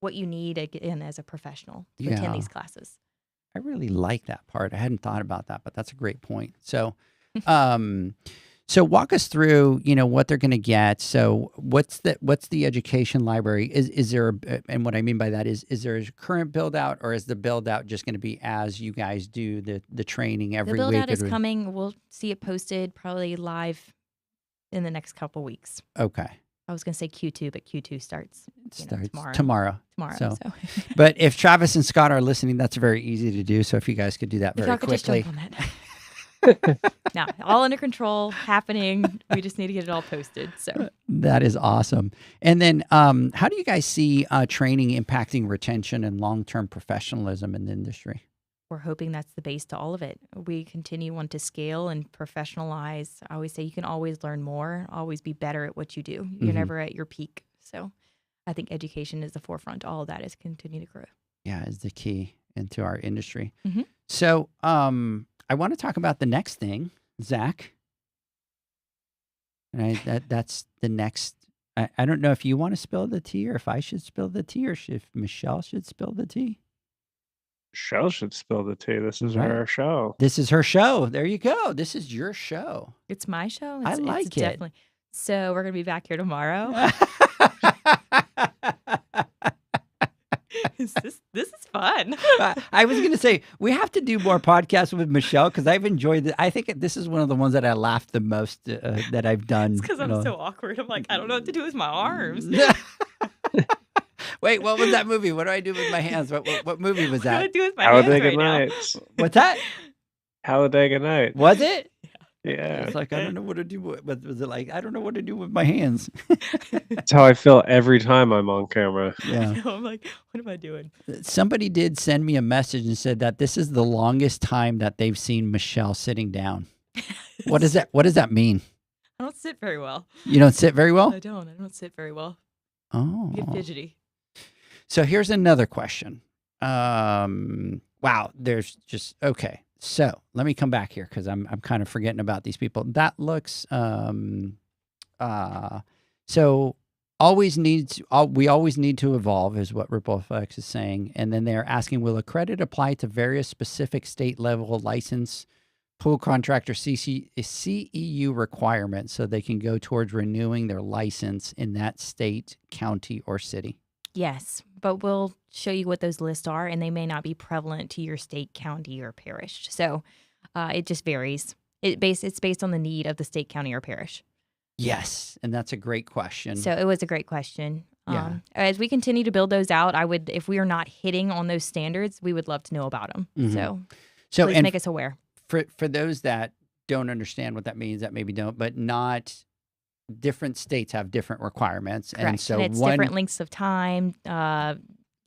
what you need again as a professional to attend these classes. I really like that part. I hadn't thought about that, but that's a great point. So, So walk us through, what they're going to get. So what's the education library? Is there, and what I mean by that is there a current build out, or is the build out just going to be as you guys do the training every week? The build out is coming. We'll see it posted probably live in the next couple weeks. Okay. I was going to say Q2, but Q2 starts tomorrow. So. But if Travis and Scott are listening, that's very easy to do. So if you guys could do that very quickly. No, all under control, happening. We just need to get it all posted. So that is awesome. And then how do you guys see training impacting retention and long-term professionalism in the industry? We're hoping that's the base to all of it. We want to scale and professionalize. I always say you can always learn more, always be better at what you do. You're never at your peak. So I think education is the forefront. All of that is continue to grow. Yeah, is the key into our industry. Mm-hmm. So I want to talk about the next thing, Zac. Right, that's the next. I don't know if you want to spill the tea, or if I should spill the tea, or if Michelle should spill the tea. Michelle should spill the tea. This is her show. This is her show. There you go. This is your show. It's my show. I like it. Definitely. So we're going to be back here tomorrow. This is fun. I was going to say, we have to do more podcasts with Michelle, because I've enjoyed it. I think this is one of the ones that I laughed the most that I've done. It's because I'm so awkward. I'm like, I don't know what to do with my arms. Wait, what was that movie? What do I do with my hands? What movie was that? What do I do with my hands Talladega right Nights. What's that? Talladega Nights. Was it? Yeah. It's like, I don't know what to do with, but was it like, I don't know what to do with my hands? That's how I feel every time I'm on camera. Yeah. I'm like, what am I doing? Somebody did send me a message and said that this is the longest time that they've seen Michelle sitting down. What does that mean? I don't sit very well. You don't sit very well? I don't sit very well. Oh. I get fidgety. So here's another question. Wow, there's just okay. So let me come back here, because I'm kind of forgetting about these people. That looks so we always need to evolve, is what RippleFX is saying. And then they're asking, will a credit apply to various specific state level license pool contractor CEU requirements, so they can go towards renewing their license in that state, county, or city? Yes, but we'll show you what those lists are, and they may not be prevalent to your state, county, or parish. So it just varies. It's based on the need of the state, county, or parish. Yes, and that's a great question. So it was a great question. Yeah. As we continue to build those out, if we are not hitting on those standards, we would love to know about them. Mm-hmm. So please make us aware. For those that don't understand what that means, that maybe don't, but not... different states have different requirements. Correct. And so it's different lengths of time,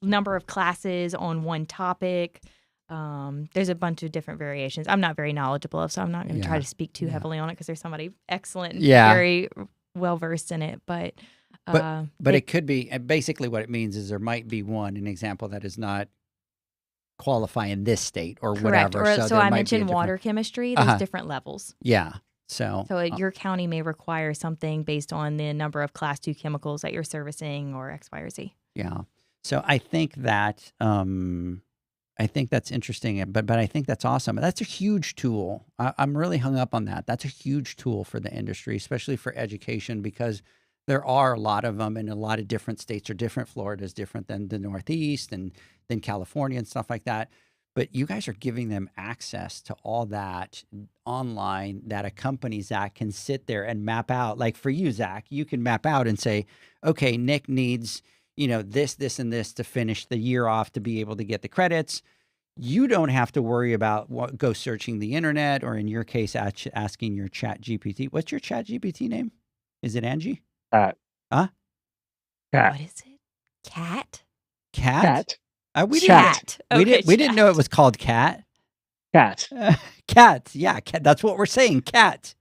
number of classes on one topic. There's a bunch of different variations. I'm not very knowledgeable of, so I'm not going to try to speak too heavily on it, because there's somebody excellent and very well versed in it. But it could be, and basically what it means is there might be an example that is not qualify in this state or correct. whatever. So I mentioned water chemistry. There's different levels. Yeah. So your county may require something based on the number of class 2 chemicals that you're servicing, or X, Y, or Z. Yeah. So I think that's interesting, but I think that's awesome. That's a huge tool. I'm really hung up on that. That's a huge tool for the industry, especially for education, because there are a lot of them in a lot of different states are different. Florida is different than the Northeast and then California and stuff like that. But you guys are giving them access to all that online, that a company, Zac, can sit there and map out. Like for you, Zac, you can map out and say, okay, Nick needs, this, this, and this to finish the year off to be able to get the credits. You don't have to worry about go searching the internet, or in your case, asking your Chat GPT. What's your Chat GPT name? Is it Angie? Cat. Huh? Cat. What is it? Cat? Cat. We Chat. We didn't know it was called Cat. Cat. Cat. Yeah, cat. That's what we're saying. Cat.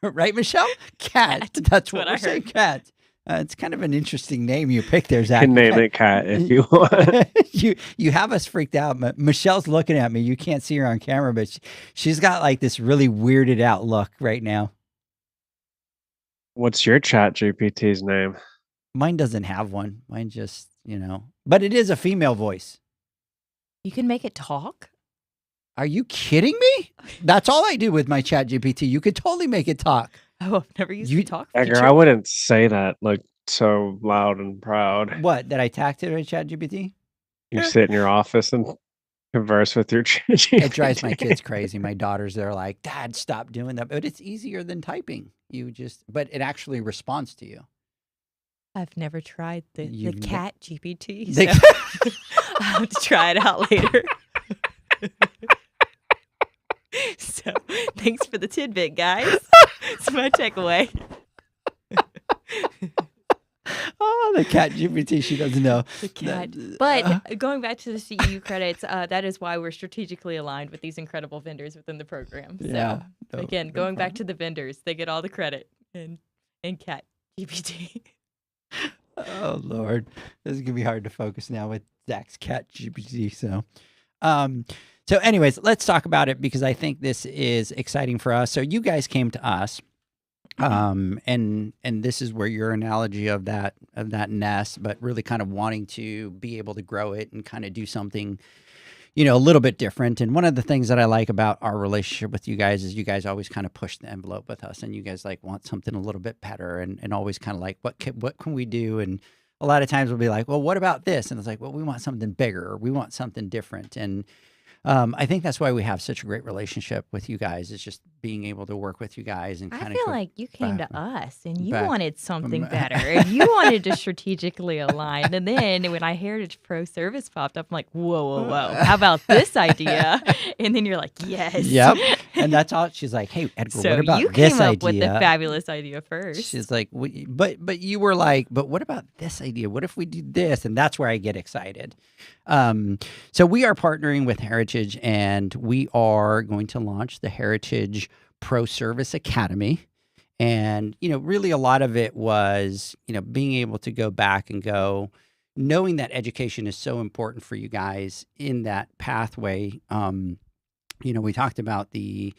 Right, Michelle? Cat. That's what we're saying. Cat. It's kind of an interesting name you picked there, Zac. You can name it Cat if you want. You have us freaked out. Michelle's looking at me. You can't see her on camera, but she's got like this really weirded out look right now. What's your Chat GPT's name? Mine doesn't have one. Mine just, but it is a female voice. You can make it talk? Are you kidding me? That's all I do with my chat GPT. You could totally make it talk. Oh, I've never used You- the talk Edgar, feature. I wouldn't say that like so loud and proud. What, that I tacked it with chat GPT? You sit in your office and converse with your It drives my kids crazy. My daughters, they're like, Dad, stop doing that. But it's easier than typing. But it actually responds to you. I've never tried the You've ne- cat GPT, The- so I'll have to try it out later. So thanks for the tidbit, guys. It's my takeaway. Oh, the cat GPT, she doesn't know. The cat. But going back to the CEU credits, that is why we're strategically aligned with these incredible vendors within the program. So Yeah. No, again, no going back problem. to the vendors, they get all the credit in cat GPT. Oh, Lord. This is going to be hard to focus now with Zach's cat GPT. So anyways, let's talk about it because I think this is exciting for us. So you guys came to us, and this is where your analogy of that nest, but really kind of wanting to be able to grow it and kind of do something, a little bit different. And one of the things that I like about our relationship with you guys is you guys always kind of push the envelope with us, and you guys like want something a little bit better, and always kind of like, what can we do? And a lot of times we'll be like, well, what about this? And it's like, well, we want something bigger, or we want something different. And I think that's why we have such a great relationship with you guys. Is just being able to work with you guys and kind I of feel like you came to us and you back wanted something from- better and you wanted to strategically align. And then when I Heritage Pro Service popped up, I'm like, whoa. How about this idea? And then you're like, yes. Yep. And that's all. She's like, hey, Edgar, So what about you this came up idea? with the fabulous idea first. She's like, but you were like, but what about this idea? What if we do this? And that's where I get excited. So we are partnering with Heritage, and we are going to launch the Heritage Pro Service Academy. And, really a lot of it was, being able to go back and go, knowing that education is so important for you guys in that pathway. We talked about the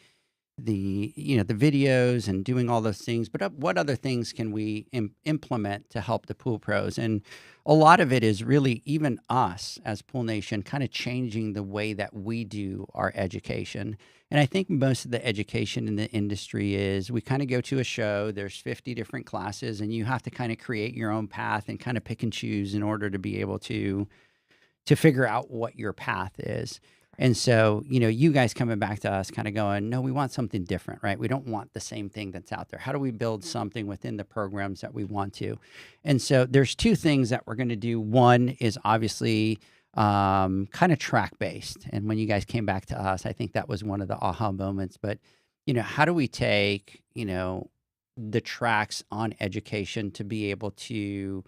videos and doing all those things, but what other things can we implement to help the pool pros? And a lot of it is really even us as Pool Nation kind of changing the way that we do our education. And I think most of the education in the industry is we kind of go to a show, there's 50 different classes, and you have to kind of create your own path and kind of pick and choose in order to be able to figure out what your path is. And so, you guys coming back to us kind of going, no, we want something different, right? We don't want the same thing that's out there. How do we build something within the programs that we want to? And so there's two things that we're going to do. One is obviously kind of track-based. And when you guys came back to us, I think that was one of the aha moments. But, how do we take, the tracks on education to be able to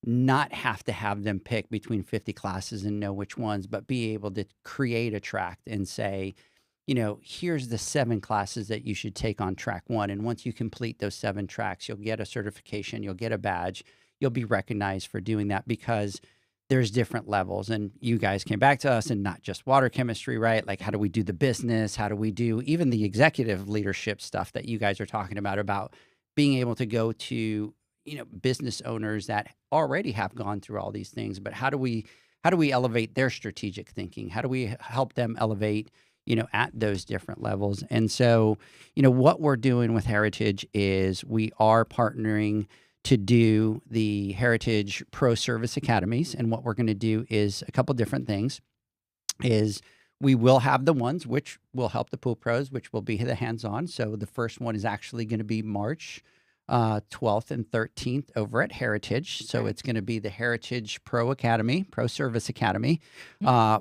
not have to have them pick between 50 classes and know which ones, but be able to create a track and say, here's the 7 classes that you should take on track 1. And once you complete those 7 tracks, you'll get a certification, you'll get a badge, you'll be recognized for doing that because there's different levels. And you guys came back to us, and not just water chemistry, right? Like, how do we do the business? How do we do even the executive leadership stuff that you guys are talking about being able to go to business owners that already have gone through all these things, but how do we elevate their strategic thinking? How do we help them elevate, at those different levels? And so, what we're doing with Heritage is we are partnering to do the Heritage Pro Service Academies. And what we're going to do is a couple different things. Is we will have the ones which will help the pool pros, which will be the hands-on. So the first one is actually going to be March 12th and 13th over at Heritage. So it's going to be the Heritage Pro Academy, Pro Service Academy.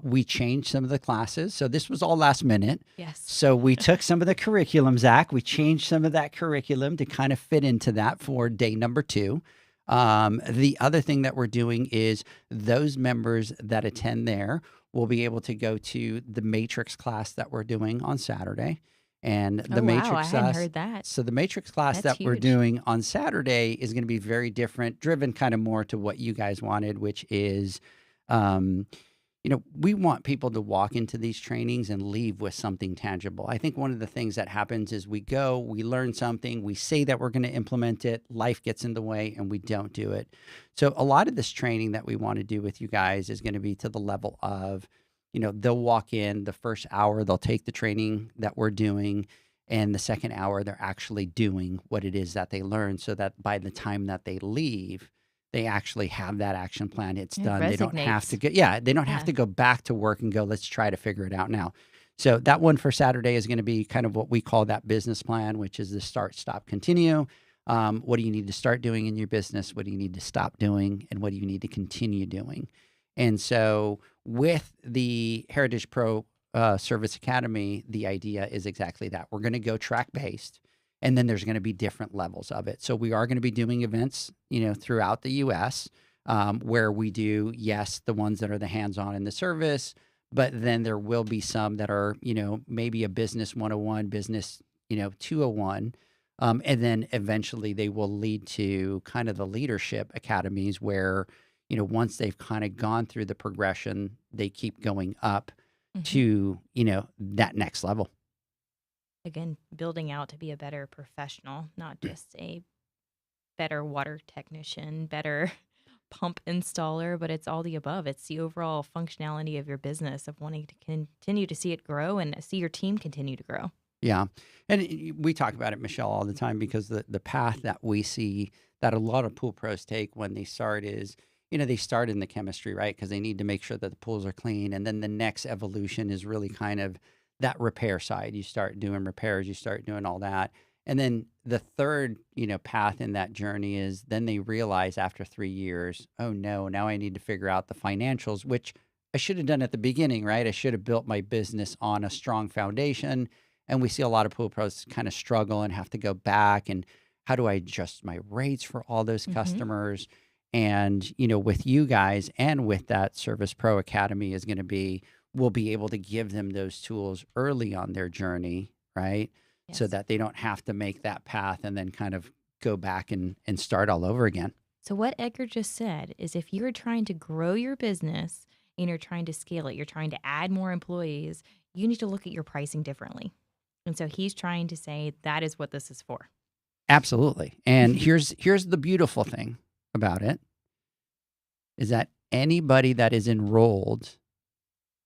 We changed some of the classes. So this was all last minute. Yes. So we took some of the curriculum, Zach. We changed some of that curriculum to kind of fit into that for day number 2. The other thing that we're doing is those members that attend there will be able to go to the Matrix class that we're doing on Saturday. And the Matrix wow, I class, hadn't heard that. So the Matrix class That's that we're huge. doing on Saturday is going to be very different, driven kind of more to what you guys wanted, which is, we want people to walk into these trainings and leave with something tangible. I think one of the things that happens is we go, we learn something, we say that we're going to implement it, life gets in the way, and we don't do it. So a lot of this training that we want to do with you guys is going to be to the level of, they'll walk in the first hour, they'll take the training that we're doing, and the second hour, they're actually doing what it is that they learn, so that by the time that they leave, they actually have that action plan. It's It done. They don't have to resonates. they don't have Yeah. to go back to work and go, let's try to figure it out now. So that one for Saturday is going to be kind of what we call that business plan, which is the start, stop, continue. What do you need to start doing in your business? What do you need to stop doing? And what do you need to continue doing? And so with the Heritage Pro Service Academy, the idea is exactly that. We're going to go track-based, and then there's going to be different levels of it. So we are going to be doing events, throughout the U.S. Where we do, yes, the ones that are the hands-on in the service, but then there will be some that are, maybe a business 101, business, 201. And then eventually they will lead to kind of the leadership academies where, once they've kind of gone through the progression, they keep going up Mhm. to, that next level. Again, building out to be a better professional, not just a better water technician, better pump installer, but it's all the above. It's the overall functionality of your business, of wanting to continue to see it grow and see your team continue to grow. Yeah. And we talk about it, Michelle, all the time, because the path that we see that a lot of pool pros take when they start is, they start in the chemistry, right? Because they need to make sure that the pools are clean. And then the next evolution is really kind of that repair side. You start doing repairs, you start doing all that. And then the third, path in that journey is then they realize after 3 years, oh no, now I need to figure out the financials, which I should have done at the beginning, right? I should have built my business on a strong foundation. And we see a lot of pool pros kind of struggle and have to go back and how do I adjust my rates for all those Mhm. customers? And, with you guys and with that Service Pro Academy is going to be, we'll be able to give them those tools early on their journey, right? So Yes. that they don't have to make that path and then kind of go back and start all over again. So what Edgar just said is if you're trying to grow your business and you're trying to scale it, you're trying to add more employees, you need to look at your pricing differently. And so he's trying to say that is what this is for. Absolutely. And here's the beautiful thing about it is that anybody that is enrolled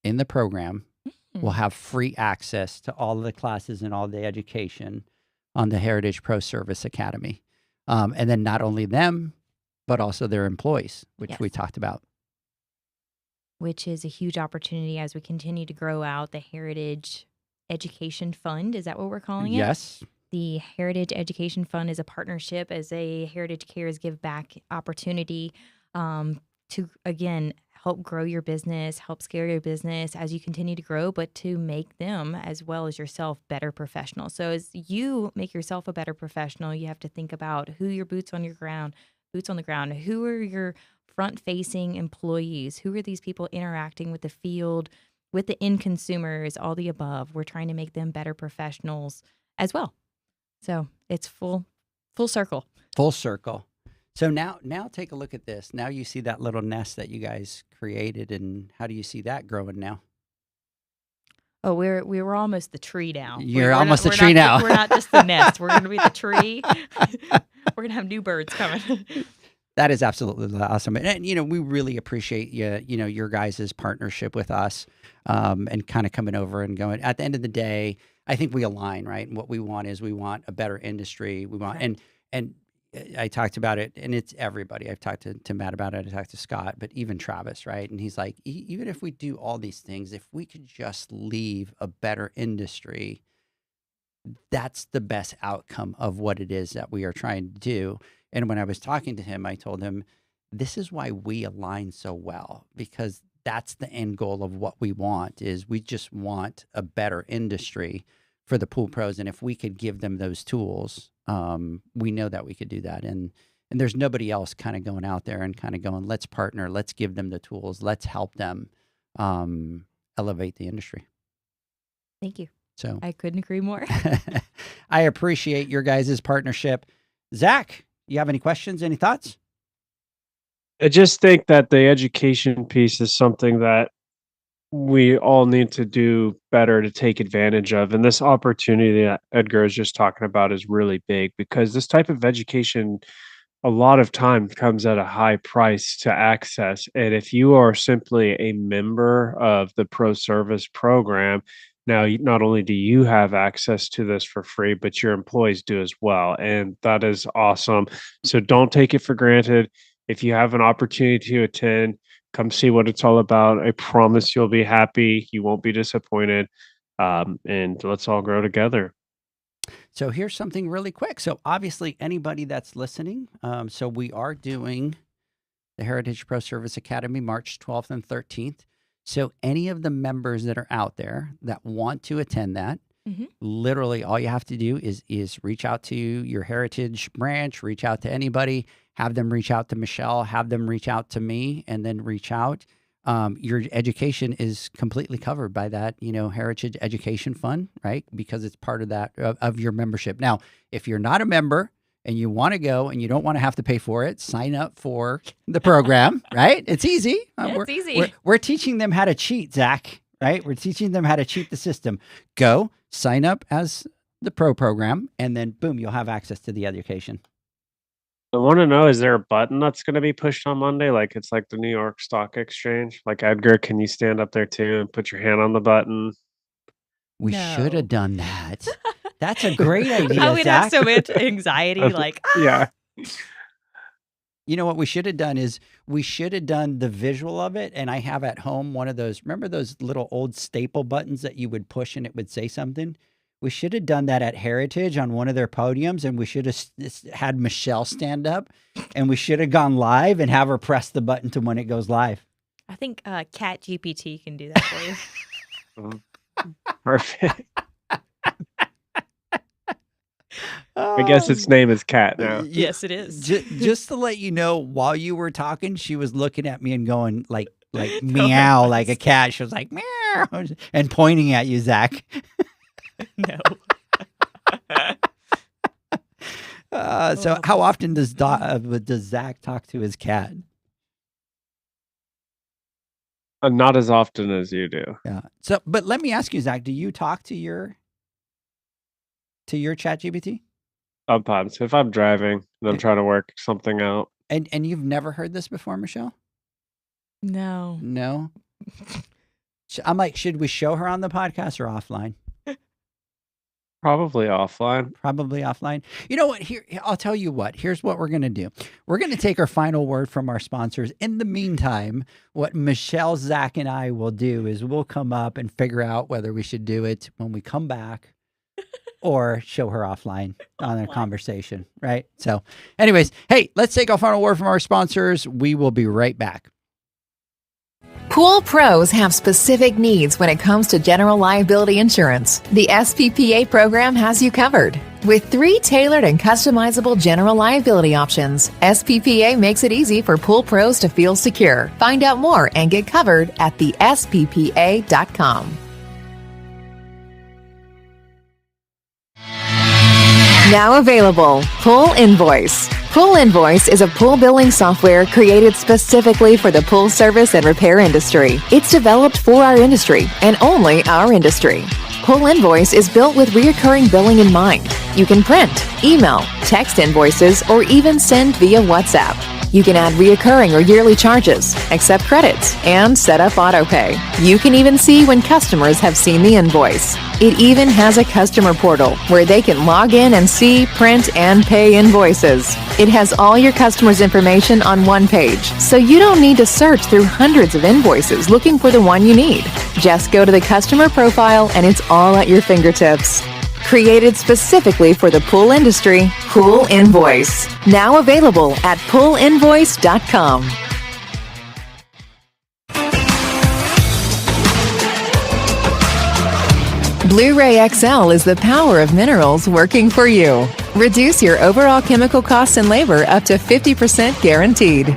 in the program will have free access to all of the classes and all the education on the Heritage Pro Service Academy. And then not only them, but also their employees, which we Yes. talked about. Which is a huge opportunity as we continue to grow out the Heritage Education Fund. Is that what we're calling it? Yes. The Heritage Education Fund is a partnership as a Heritage Cares Give Back opportunity to, again, help grow your business, help scale your business as you continue to grow, but to make them, as well as yourself, better professionals. So as you make yourself a better professional, you have to think about who your boots on the ground, who are your front-facing employees, who are these people interacting with the field, with the end consumers, all the above. We're trying to make them better professionals as well. So it's full circle. Full circle. So now take a look at this. Now you see that little nest that you guys created, and how do you see that growing now? Oh, we were almost the tree now. You're almost the tree now. We're not just the nest. We're going to be the tree. We're going to have new birds coming. That is absolutely awesome. And we really appreciate your guys' partnership with us, and kind of coming over and going. At the end of the day, I think we align, right? And what we want is we want a better industry. We want, and I talked about it, and it's everybody. I've talked to Matt about it. I talked to Scott, but even Travis, right? And he's like, even if we do all these things, if we could just leave a better industry, that's the best outcome of what it is that we are trying to do. And when I was talking to him, I told him, this is why we align so well, because that's the end goal of what we want is we just want a better industry for the pool pros. And if we could give them those tools, we know that we could do that. And there's nobody else kind of going out there and kind of going, let's partner, let's give them the tools, let's help them elevate the industry. Thank you. So I couldn't agree more. I appreciate your guys' partnership. Zach, you have any questions, any thoughts? I just think that the education piece is something that we all need to do better to take advantage of. And this opportunity that Edgar is just talking about is really big because this type of education a lot of time comes at a high price to access. And if you are simply a member of the Pro Service program, now not only do you have access to this for free, but your employees do as well. And that is awesome. So don't take it for granted. If you have an opportunity to attend, come see what it's all about. I promise you'll be happy. You won't be disappointed. And let's all grow together. So here's something really quick. So obviously anybody that's listening, so we are doing the Heritage Pro Service Academy March 12th and 13th. So any of the members that are out there that want to attend that, literally all you have to do is reach out to your Heritage branch, reach out to anybody, have them reach out to Michelle, have them reach out to me, and then reach out. Your education is completely covered by that, Heritage Education Fund, right? Because it's part of that, of your membership. Now, if you're not a member and you want to go and you don't want to have to pay for it, sign up for the program, right? It's easy. It's easy. We're teaching them how to cheat, Zach, right? We're teaching them how to cheat the system. Go sign up as the pro program, and then boom, you'll have access to the education. I want to know, is there a button that's going to be pushed on Monday? Like it's like the New York Stock Exchange. Like Edgar, can you stand up there too and put your hand on the button? We should have done that. That's a great idea, I would Zach. have so much anxiety. Yeah. You know what we should have done is we should have done the visual of it. And I have at home one of those, remember those little old staple buttons that you would push and it would say something? We should have done that at Heritage on one of their podiums, and we should have had Michelle stand up, and we should have gone live and have her press the button to when it goes live. I think Cat GPT can do that for you. Perfect. I guess its name is Cat now. Yes, it is. Just to let you know, while you were talking, she was looking at me and going like meow, like a cat. She was like meow and pointing at you, Zach. No. So how often does Zach talk to his cat? Not as often as you do. Yeah. So, but let me ask you, Zach, do you talk to your ChatGPT? Sometimes if I'm driving and I'm trying to work something out. And you've never heard this before, Michelle? No. No. I'm like, should we show her on the podcast or offline? Probably offline. Probably offline. You know what? Here, I'll tell you what. Here's what we're going to do. We're going to take our final word from our sponsors. In the meantime, what Michelle, Zach, and I will do is we'll come up and figure out whether we should do it when we come back or show her offline on a conversation, right? So anyways, hey, let's take our final word from our sponsors. We will be right back. Pool pros have specific needs when it comes to general liability insurance. The SPPA program has you covered. With 3 tailored and customizable general liability options, SPPA makes it easy for pool pros to feel secure. Find out more and get covered at thesppa.com. Now available, Pool Invoice. Pool Invoice is a pool billing software created specifically for the pool service and repair industry. It's developed for our industry and only our industry. Pool Invoice is built with recurring billing in mind. You can print, email, text invoices, or even send via WhatsApp. You can add reoccurring or yearly charges, accept credits, and set up autopay. You can even see when customers have seen the invoice. It even has a customer portal where they can log in and see, print, and pay invoices. It has all your customers' information on one page, so you don't need to search through hundreds of invoices looking for the one you need. Just go to the customer profile and it's all at your fingertips. Created specifically for the pool industry, Pool Invoice. Now available at poolinvoice.com. Blu-ray XL is the power of minerals working for you. Reduce your overall chemical costs and labor up to 50% guaranteed.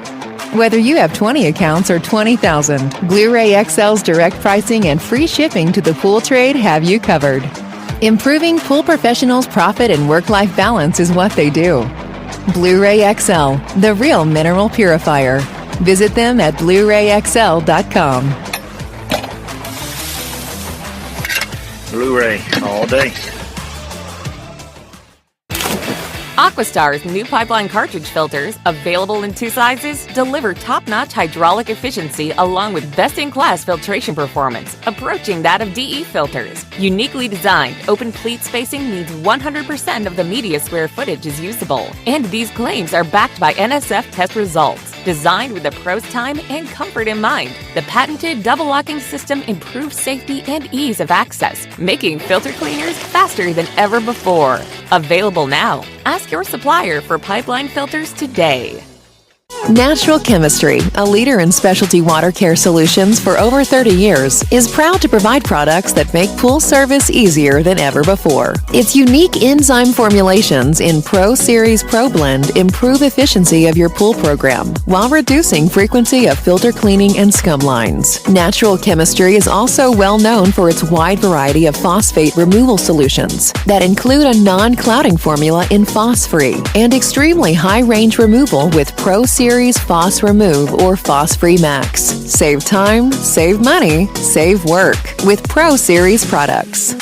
Whether you have 20 accounts or 20,000, Blu-ray XL's direct pricing and free shipping to the pool trade have you covered. Improving pool professionals' profit and work-life balance is what they do. Blu-ray XL, the real mineral purifier. Visit them at BluRayXL.com. Blu-ray all day. Aquastar's new pipeline cartridge filters, available in 2 sizes, deliver top-notch hydraulic efficiency along with best-in-class filtration performance, approaching that of DE filters. Uniquely designed, open pleat spacing means 100% of the media square footage is usable. And these claims are backed by NSF test results. Designed with the pro's time and comfort in mind, the patented double-locking system improves safety and ease of access, making filter cleaners faster than ever before. Available now. Ask your supplier for pipeline filters today. Natural Chemistry, a leader in specialty water care solutions for over 30 years, is proud to provide products that make pool service easier than ever before. Its unique enzyme formulations in Pro Series Pro Blend improve efficiency of your pool program while reducing frequency of filter cleaning and scum lines. Natural Chemistry is also well known for its wide variety of phosphate removal solutions that include a non-clouding formula in Phos-Free and extremely high-range removal with Pro Series Phos Remove or Phos-Free Max. Save time, save money, save work with Pro Series products.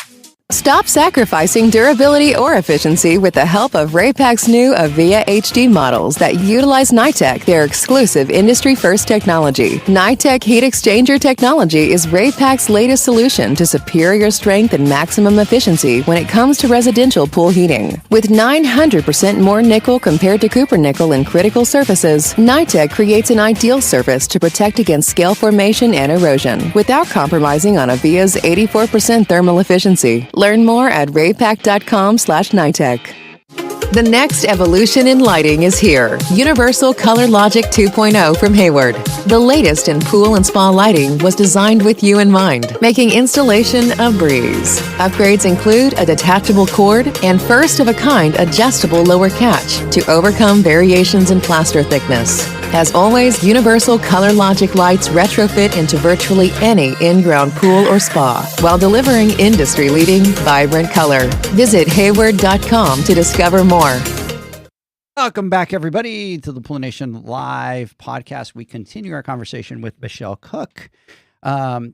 Stop sacrificing durability or efficiency with the help of Raypak's new Avia HD models that utilize NITEC, their exclusive industry-first technology. NITEC heat exchanger technology is Raypak's latest solution to superior strength and maximum efficiency when it comes to residential pool heating. With 900% more nickel compared to copper nickel in critical surfaces, NITEC creates an ideal surface to protect against scale formation and erosion without compromising on Avia's 84% thermal efficiency. Learn more at raypak.com/NITEC. The next evolution in lighting is here. Universal Color Logic 2.0 from Hayward. The latest in pool and spa lighting was designed with you in mind, making installation a breeze. Upgrades include a detachable cord and first-of-a-kind adjustable lower catch to overcome variations in plaster thickness. As always, Universal Color Logic lights retrofit into virtually any in-ground pool or spa while delivering industry-leading, vibrant color. Visit Hayward.com to discover more. Welcome back, everybody, to the Pool Nation Live podcast. We continue our conversation with Michelle Cooke. I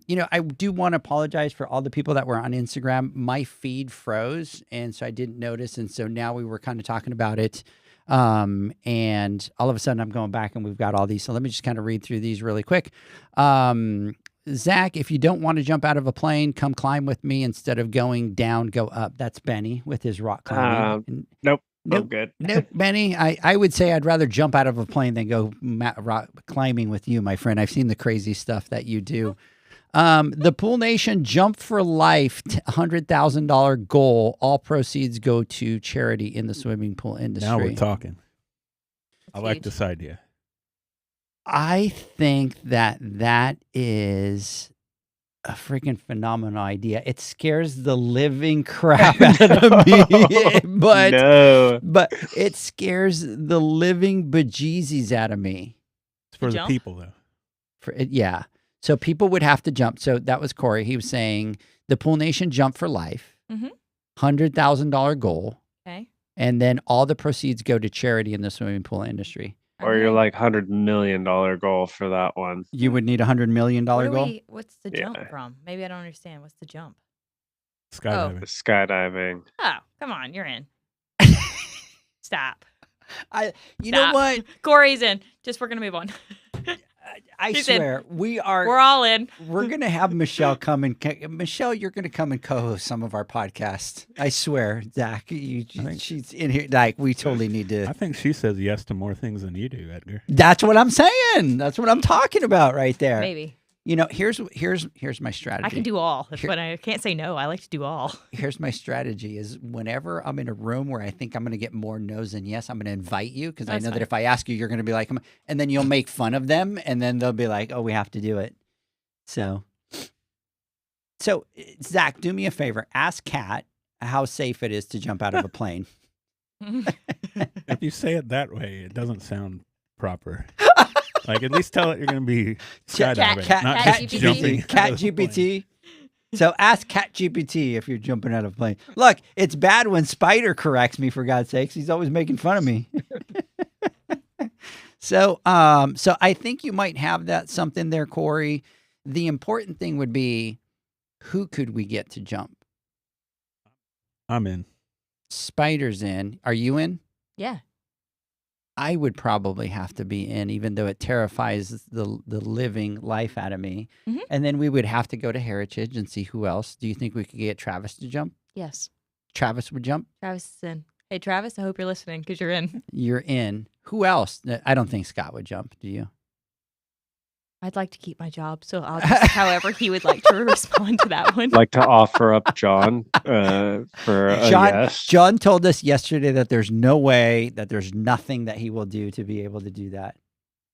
do want to apologize for all the people that were on Instagram. My feed froze, and so I didn't notice, and so now we were kind of talking about it. And all of a sudden I'm going back and we've got all these. So let me just kind of read through these really quick. Zach, if you don't want to jump out of a plane, come climb with me. Instead of going down, go up. That's Benny with his rock climbing. Nope. Nope. Good. Nope, Benny. I would say I'd rather jump out of a plane than go rock climbing with you, my friend. I've seen the crazy stuff that you do. The Pool Nation Jump for Life $100,000 goal. All proceeds go to charity in the swimming pool industry. Now we're talking. That's I like huge. this idea. I think that is a freaking phenomenal idea. It scares the living crap out of me, but it scares the living bejesus out of me. It's for the Jump? people, though. Yeah. So people would have to jump. So that was Corey. He was saying the Pool Nation Jump for Life, $100,000 goal. Okay. And then all the proceeds go to charity in the swimming pool industry. Or your like $100 million goal for that one. You would need $100 million goal? What's the jump from? Maybe I don't understand. What's the jump? Skydiving. Skydiving. Oh, come on. You're in. Stop. You know what? Corey's in. We're going to move on. I He's swear, we're all in. We're going to have Michelle come and Michelle, you're going to come and co-host some of our podcasts. I swear, Zach, she's in here. Like, we totally need to. I think she says yes to more things than you do, Edgar. That's what I'm saying. That's what I'm talking about right there. Maybe. You know, here's my strategy. I can do all. That's what I can't say no. I like to do all. Here's my strategy is whenever I'm in a room where I think I'm going to get more no's than yes, I'm going to invite you because I know that if I ask you, you're going to be like, and then you'll make fun of them and then they'll be like, oh, we have to do it. So Zach, do me a favor. Ask Kat how safe it is to jump out of a plane. If you say it that way, it doesn't sound proper. Like, at least tell it you're going to be skydiving, not just jumping. Cat GPT. So ask Cat GPT if you're jumping out of a plane. Look, it's bad when Spider corrects me, for God's sakes. He's always making fun of me. So I think you might have that something there, Corey. The important thing would be, who could we get to jump? I'm in. Spider's in. Are you in? Yeah. I would probably have to be in, even though it terrifies the living life out of me. Mhm. And then we would have to go to Heritage and see who else. Do you think we could get Travis to jump? Yes. Travis would jump? Travis is in. Hey, Travis, I hope you're listening because you're in. You're in. Who else? I don't think Scott would jump. Do you? I'd like to keep my job, so I'll just however he would like to respond to that one. Like to offer up John for a yes. John told us yesterday that there's no way, that there's nothing that he will do to be able to do that.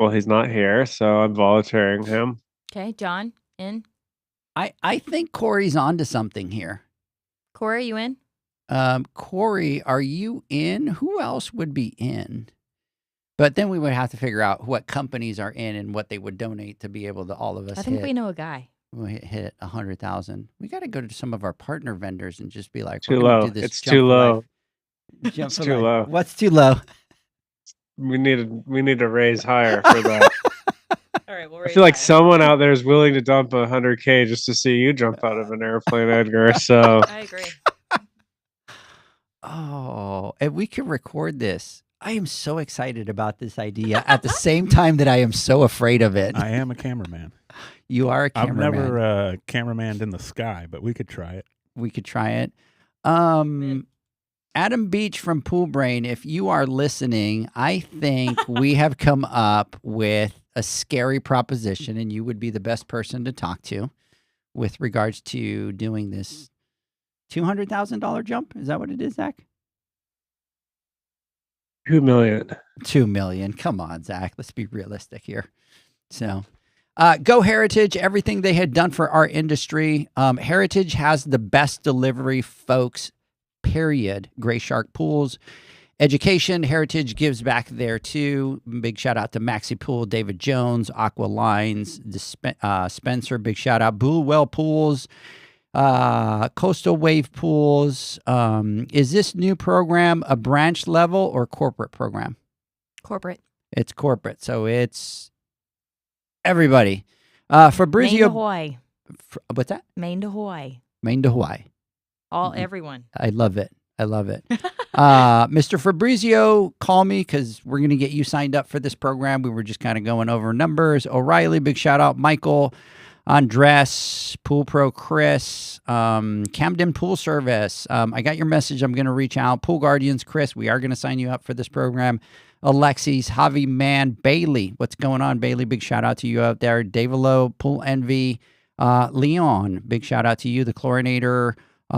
Well, he's not here, so I'm volunteering him. Okay, John, in. I think Corey's onto something here. Corey, you in? Corey, are you in? Who else would be in? But then we would have to figure out what companies are in and what they would donate to be able to all of us I think we know a guy. We hit 100,000. We got to go to some of our partner vendors and just be like, too we're gonna low. do this It's jump too for low. life. Jump It's for too life. low. What's too low? We need to raise higher for that. All right, we'll I feel like someone out there is willing to dump 100K just to see you jump out of an airplane, Edgar. So I agree. Oh, and we can record this. I am so excited about this idea at the same time that I am so afraid of it. I am a cameraman. You are a cameraman. I've never cameramaned in the sky, but we could try it. We could try it. Adam Beach from Pool Brain, if you are listening, I think we have come up with a scary proposition, and you would be the best person to talk to with regards to doing this $200,000 jump. Is that what it is, Zach? 2 million. 2 million. Come on, Zach. Let's be realistic here. So, go Heritage. Everything they had done for our industry. Heritage has the best delivery, folks. Period. Gray Shark Pools. Education. Heritage gives back there too. Big shout out to Maxi Pool, David Jones, Aqua Lines, Spencer. Big shout out. Blue Well Pools. Coastal Wave Pools. Is this new program a branch level or corporate program? Corporate. It's corporate, so it's everybody. Fabrizio. Maine to Hawaii. What's that? Maine to Hawaii. Maine to Hawaii. Everyone. I love it. I love it. Mr. Fabrizio, call me because we're going to get you signed up for this program. We were just kind of going over numbers. O'Reilly, big shout out. Michael. Andres, Pool Pro Chris, Camden Pool Service. I got your message. I'm going to reach out. Pool Guardians, Chris, we are going to sign you up for this program. Alexis, Javi Man, Bailey. What's going on, Bailey? Big shout out to you out there. Davilo, Pool Envy, Leon, big shout out to you. The Chlorinator,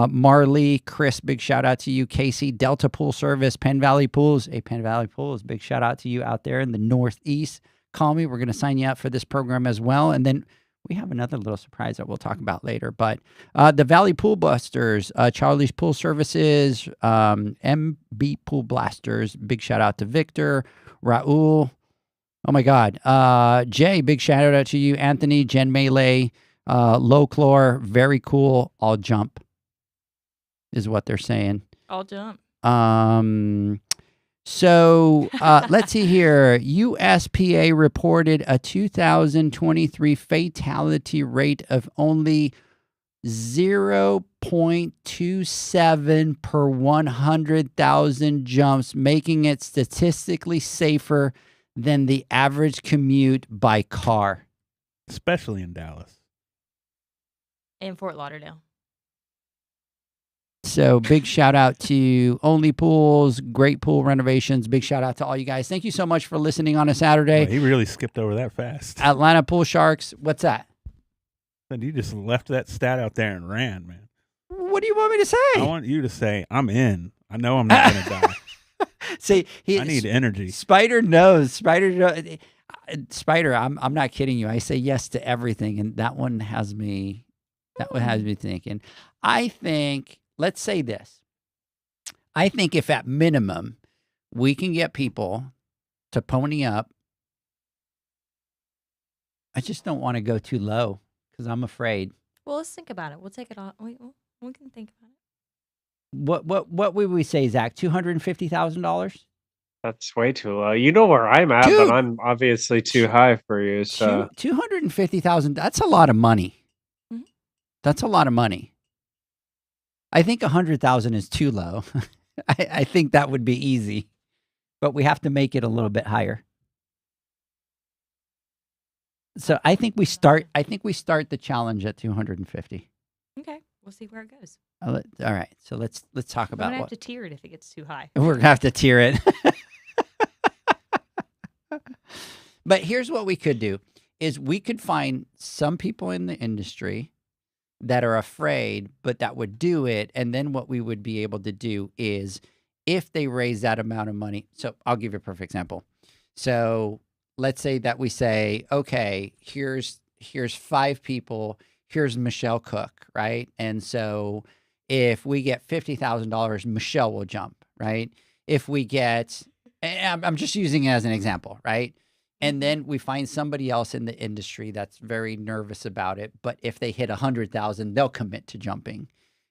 Marley, Chris, big shout out to you. Casey, Delta Pool Service, Penn Valley Pools. Hey, Penn Valley Pools, big shout out to you out there in the Northeast. Call me. We're going to sign you up for this program as well. And then we have another little surprise that we'll talk about later. But the Valley Pool Busters, Charlie's Pool Services, MB Pool Blasters, big shout out to Victor, Raul. Oh, my God. Jay, big shout out to you. Anthony, Jen Melee, Low Chlor, very cool. I'll jump is what they're saying. I'll jump. So let's see here. USPA reported a 2023 fatality rate of only 0.27 per 100,000 jumps, making it statistically safer than the average commute by car. Especially in Dallas. In Fort Lauderdale. So big shout out to Only Pools, great pool renovations. Big shout out to all you guys. Thank you so much for listening on a Saturday. Well, he really skipped over that fast. Atlanta Pool Sharks. What's that? And you just left that stat out there and ran, man. What do you want me to say? I want you to say, I'm in. I know I'm not going to die. See, I need energy. Spider knows. Spider, I'm not kidding you. I say yes to everything, and that one has me. That one has me thinking. I think. Let's say this. I think if at minimum we can get people to pony up, I just don't want to go too low because I'm afraid. Well, let's think about it. We'll take it all. We can think about it. What would we say, Zach? $250,000? That's way too low. You know where I'm at, Dude, but I'm obviously too high for you. So $250,000. That's a lot of money. Mm-hmm. That's a lot of money. I think 100,000 is too low. I think that would be easy. but we have to make it a little bit higher. So I think we start the challenge at 250. Okay, we'll see where it goes. All right. So let's talk about I'm gonna what have to tier it if it gets too high. we're gonna have to tier it. But here's what we could do is we could find some people in the industry that are afraid, but that would do it. And then what we would be able to do is if they raise that amount of money. So I'll give you a perfect example. So let's say that we say, okay, here's 5 people. Here's Michelle Cooke, right? And so if we get $50,000, Michelle will jump, right? If we get, I'm just using it as an example, right? And then we find somebody else in the industry that's very nervous about it. But if they hit 100,000, they'll commit to jumping.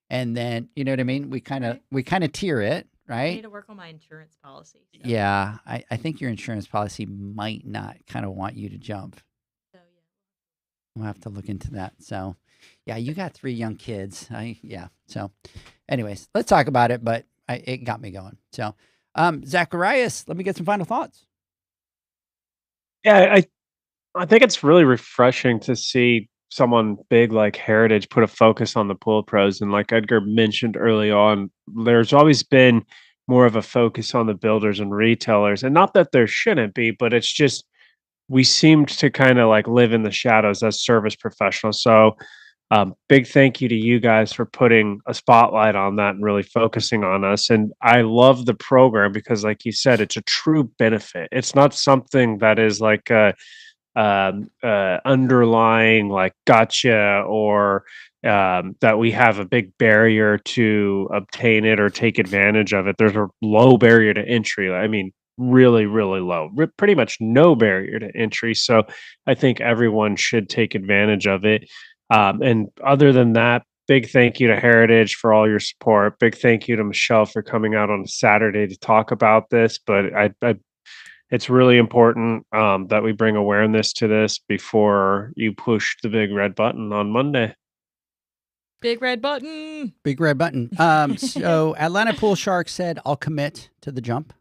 And then, you know what I mean? We kind of tier it, I right? need to work on my insurance policy. So. Yeah. I think your insurance policy might not kind of want you to jump. So, yeah. We'll have to look into that. So, yeah, you got 3 young kids. So, anyways, let's talk about it. But it got me going. So, Zacharias, let me get some final thoughts. Yeah, I think it's really refreshing to see someone big like Heritage put a focus on the pool pros. And like Edgar mentioned early on, there's always been more of a focus on the builders and retailers. And not that there shouldn't be, but it's just we seemed to kind of like live in the shadows as service professionals. So big thank you to you guys for putting a spotlight on that and really focusing on us. And I love the program because, like you said, it's a true benefit. It's not something that is like a underlying like gotcha or that we have a big barrier to obtain it or take advantage of it. There's a low barrier to entry. I mean, really, really low, pretty much no barrier to entry. So I think everyone should take advantage of it. And other than that, big thank you to Heritage for all your support. Big thank you to Michelle for coming out on a Saturday to talk about this. But it's really important that we bring awareness to this before you push the big red button on Monday. Big red button. Big red button. So Atlanta Pool Shark said, I'll commit to the jump.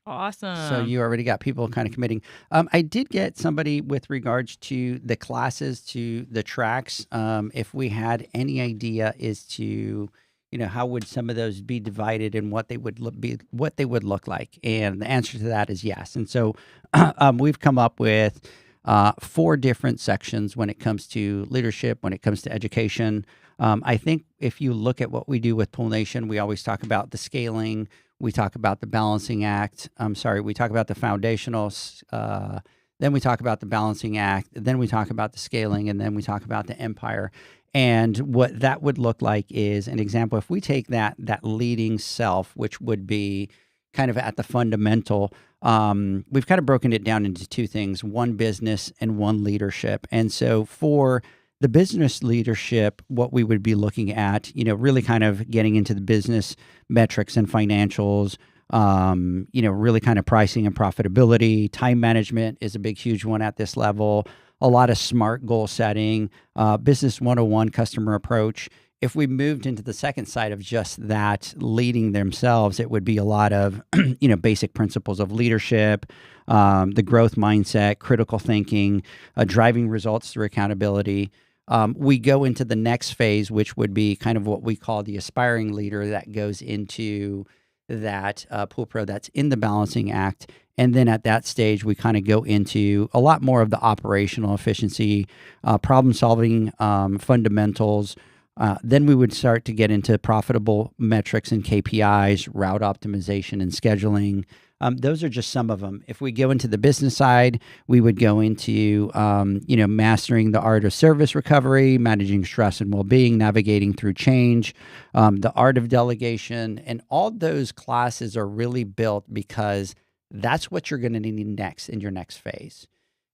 Awesome. So you already got people kind of committing. I did get somebody with regards to the classes, to the tracks. If we had any idea as to, how would some of those be divided and what they would look like, and the answer to that is yes. And so we've come up with 4 different sections when it comes to leadership, when it comes to education. I think if you look at what we do with Pool Nation, we always talk about the scaling. We talk about the balancing act. We talk about the foundationals. Then we talk about the balancing act. Then we talk about the scaling. And then we talk about the empire. And what that would look like is an example. If we take that leading self, which would be kind of at the fundamental, we've kind of broken it down into 2 things, 1 business and 1 leadership. And so for the business leadership, what we would be looking at, really kind of getting into the business metrics and financials, really kind of pricing and profitability. Time management is a big, huge one at this level. A lot of smart goal setting, business 101, customer approach. If we moved into the second side of just that leading themselves, it would be a lot of, basic principles of leadership, the growth mindset, critical thinking, driving results through accountability. We go into the next phase, which would be kind of what we call the aspiring leader that goes into that pool pro that's in the balancing act. And then at that stage, we kind of go into a lot more of the operational efficiency, problem solving fundamentals. Then we would start to get into profitable metrics and KPIs, route optimization and scheduling. Those are just some of them. If we go into the business side, we would go into, mastering the art of service recovery, managing stress and well-being, navigating through change, the art of delegation. And all those classes are really built because that's what you're going to need next in your next phase.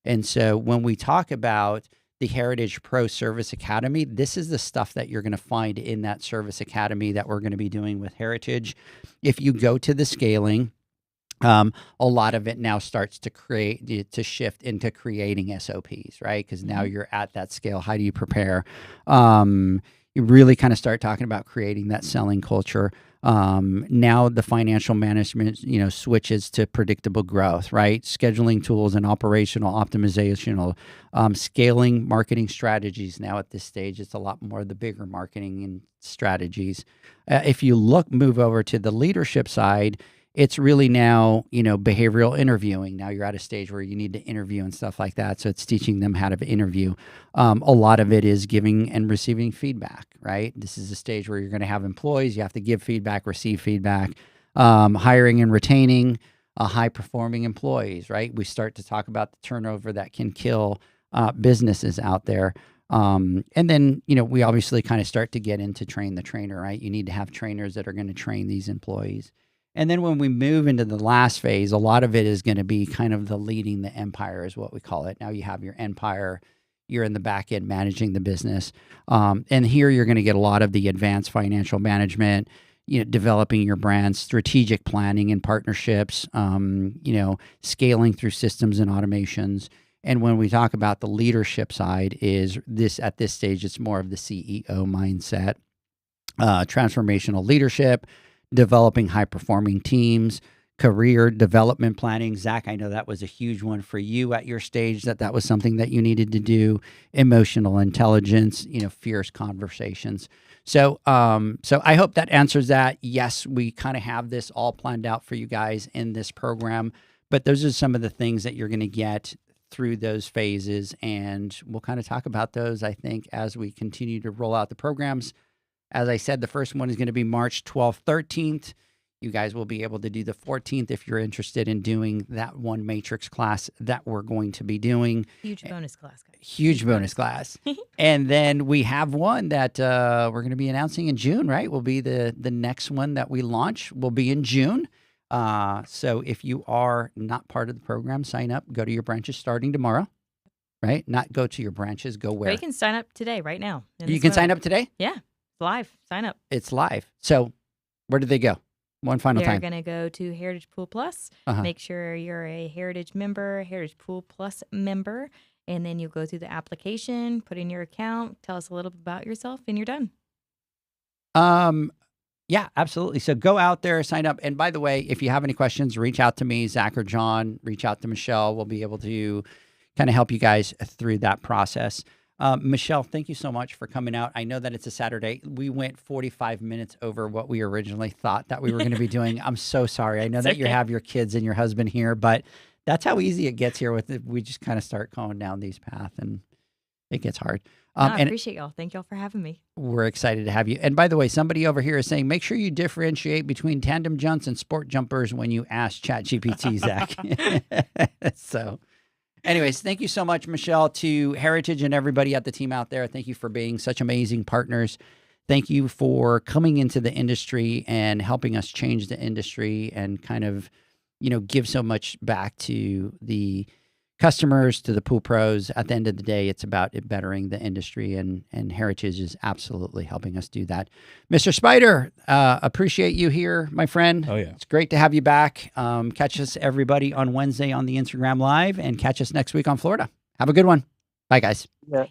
And so when we talk about the Heritage Pro Service Academy, this is the stuff that you're going to find in that Service Academy that we're going to be doing with Heritage. If you go to the scaling, a lot of it now starts to shift into creating SOPs, right? Because now you're at that scale. How do you prepare? you really kind of start talking about creating that selling culture. Now the financial management, switches to predictable growth, right? Scheduling tools and operational optimization, scaling marketing strategies. Now at this stage, it's a lot more the bigger marketing and strategies. If you move over to the leadership side, it's really now, behavioral interviewing. Now you're at a stage where you need to interview and stuff like that. So it's teaching them how to interview. A lot of it is giving and receiving feedback, right? This is a stage where you're going to have employees. You have to give feedback, receive feedback, hiring and retaining high-performing employees, right? We start to talk about the turnover that can kill businesses out there. And then, we obviously kind of start to get into train the trainer, right? You need to have trainers that are going to train these employees. And then when we move into the last phase, a lot of it is going to be kind of the leading the empire is what we call it. Now you have your empire, you're in the back end managing the business. And here you're going to get a lot of the advanced financial management, developing your brand, strategic planning and partnerships, scaling through systems and automations. And when we talk about the leadership side at this stage, it's more of the CEO mindset, transformational leadership, developing high-performing teams, career development planning. Zac, I know that was a huge one for you at your stage, that was something that you needed to do, emotional intelligence, fierce conversations. So I hope that answers that. Yes, we kind of have this all planned out for you guys in this program, but those are some of the things that you're going to get through those phases, and we'll kind of talk about those, I think, as we continue to roll out the programs. As I said, the first one is going to be March 12th, 13th. You guys will be able to do the 14th if you're interested in doing that one matrix class that we're going to be doing. Huge bonus class, guys. Huge bonus class. And then we have one that we're going to be announcing in June, right? Will be the next one that we launch will be in June. So if you are not part of the program, sign up. Go to your branches starting tomorrow, right? Not go to your branches. Go where? But you can sign up today, right now. You can sign up today? Yeah. Live. Sign up. It's live. So where do they go? One final time. They're going to go to Heritage Pool Plus. Make sure you're a Heritage member, Heritage Pool Plus member, and then you go through the application, put in your account, tell us a little bit about yourself, and you're done. Yeah, absolutely. So go out there, sign up. And by the way, if you have any questions, reach out to me, Zac or John, reach out to Michelle. We'll be able to kind of help you guys through that process. Michelle, thank you so much for coming out. I know that it's a Saturday. We went 45 minutes over what we originally thought that we were going to be doing. I'm so sorry. I know that you have your kids and your husband here, but that's how easy it gets here with it. We just kind of start going down these paths and it gets hard. I appreciate y'all. Thank y'all for having me. We're excited to have you. And by the way, somebody over here is saying, make sure you differentiate between tandem jumps and sport jumpers when you ask ChatGPT, Zac. So anyways, thank you so much, Michelle, to Heritage and everybody at the team out there. Thank you for being such amazing partners. Thank you for coming into the industry and helping us change the industry and kind of, give so much back to the customers, to the pool pros. At the end of the day, it's about it bettering the industry, and Heritage is absolutely helping us do that. Mr. Spider, appreciate you here, my friend. Oh, yeah. It's great to have you back. Catch us, everybody, on Wednesday on the Instagram Live, and catch us next week on Florida. Have a good one. Bye, guys. Yeah.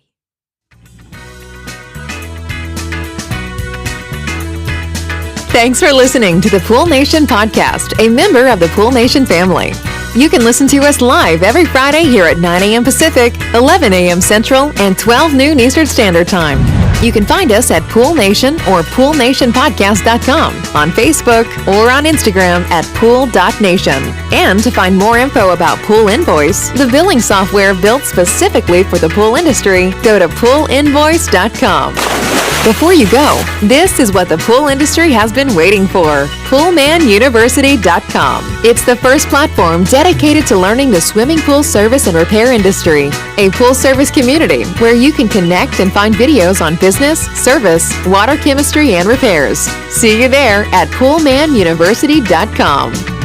Thanks for listening to the Pool Nation podcast, a member of the Pool Nation family. You can listen to us live every Friday here at 9 a.m. Pacific, 11 a.m. Central, and 12 noon Eastern Standard Time. You can find us at Pool Nation or poolnationpodcast.com, on Facebook, or on Instagram at pool.nation. And to find more info about Pool Invoice, the billing software built specifically for the pool industry, go to poolinvoice.com. Before you go, this is what the pool industry has been waiting for. PoolmanUniversity.com. It's the first platform dedicated to learning the swimming pool service and repair industry. A pool service community where you can connect and find videos on business, service, water chemistry, and repairs. See you there at PoolmanUniversity.com.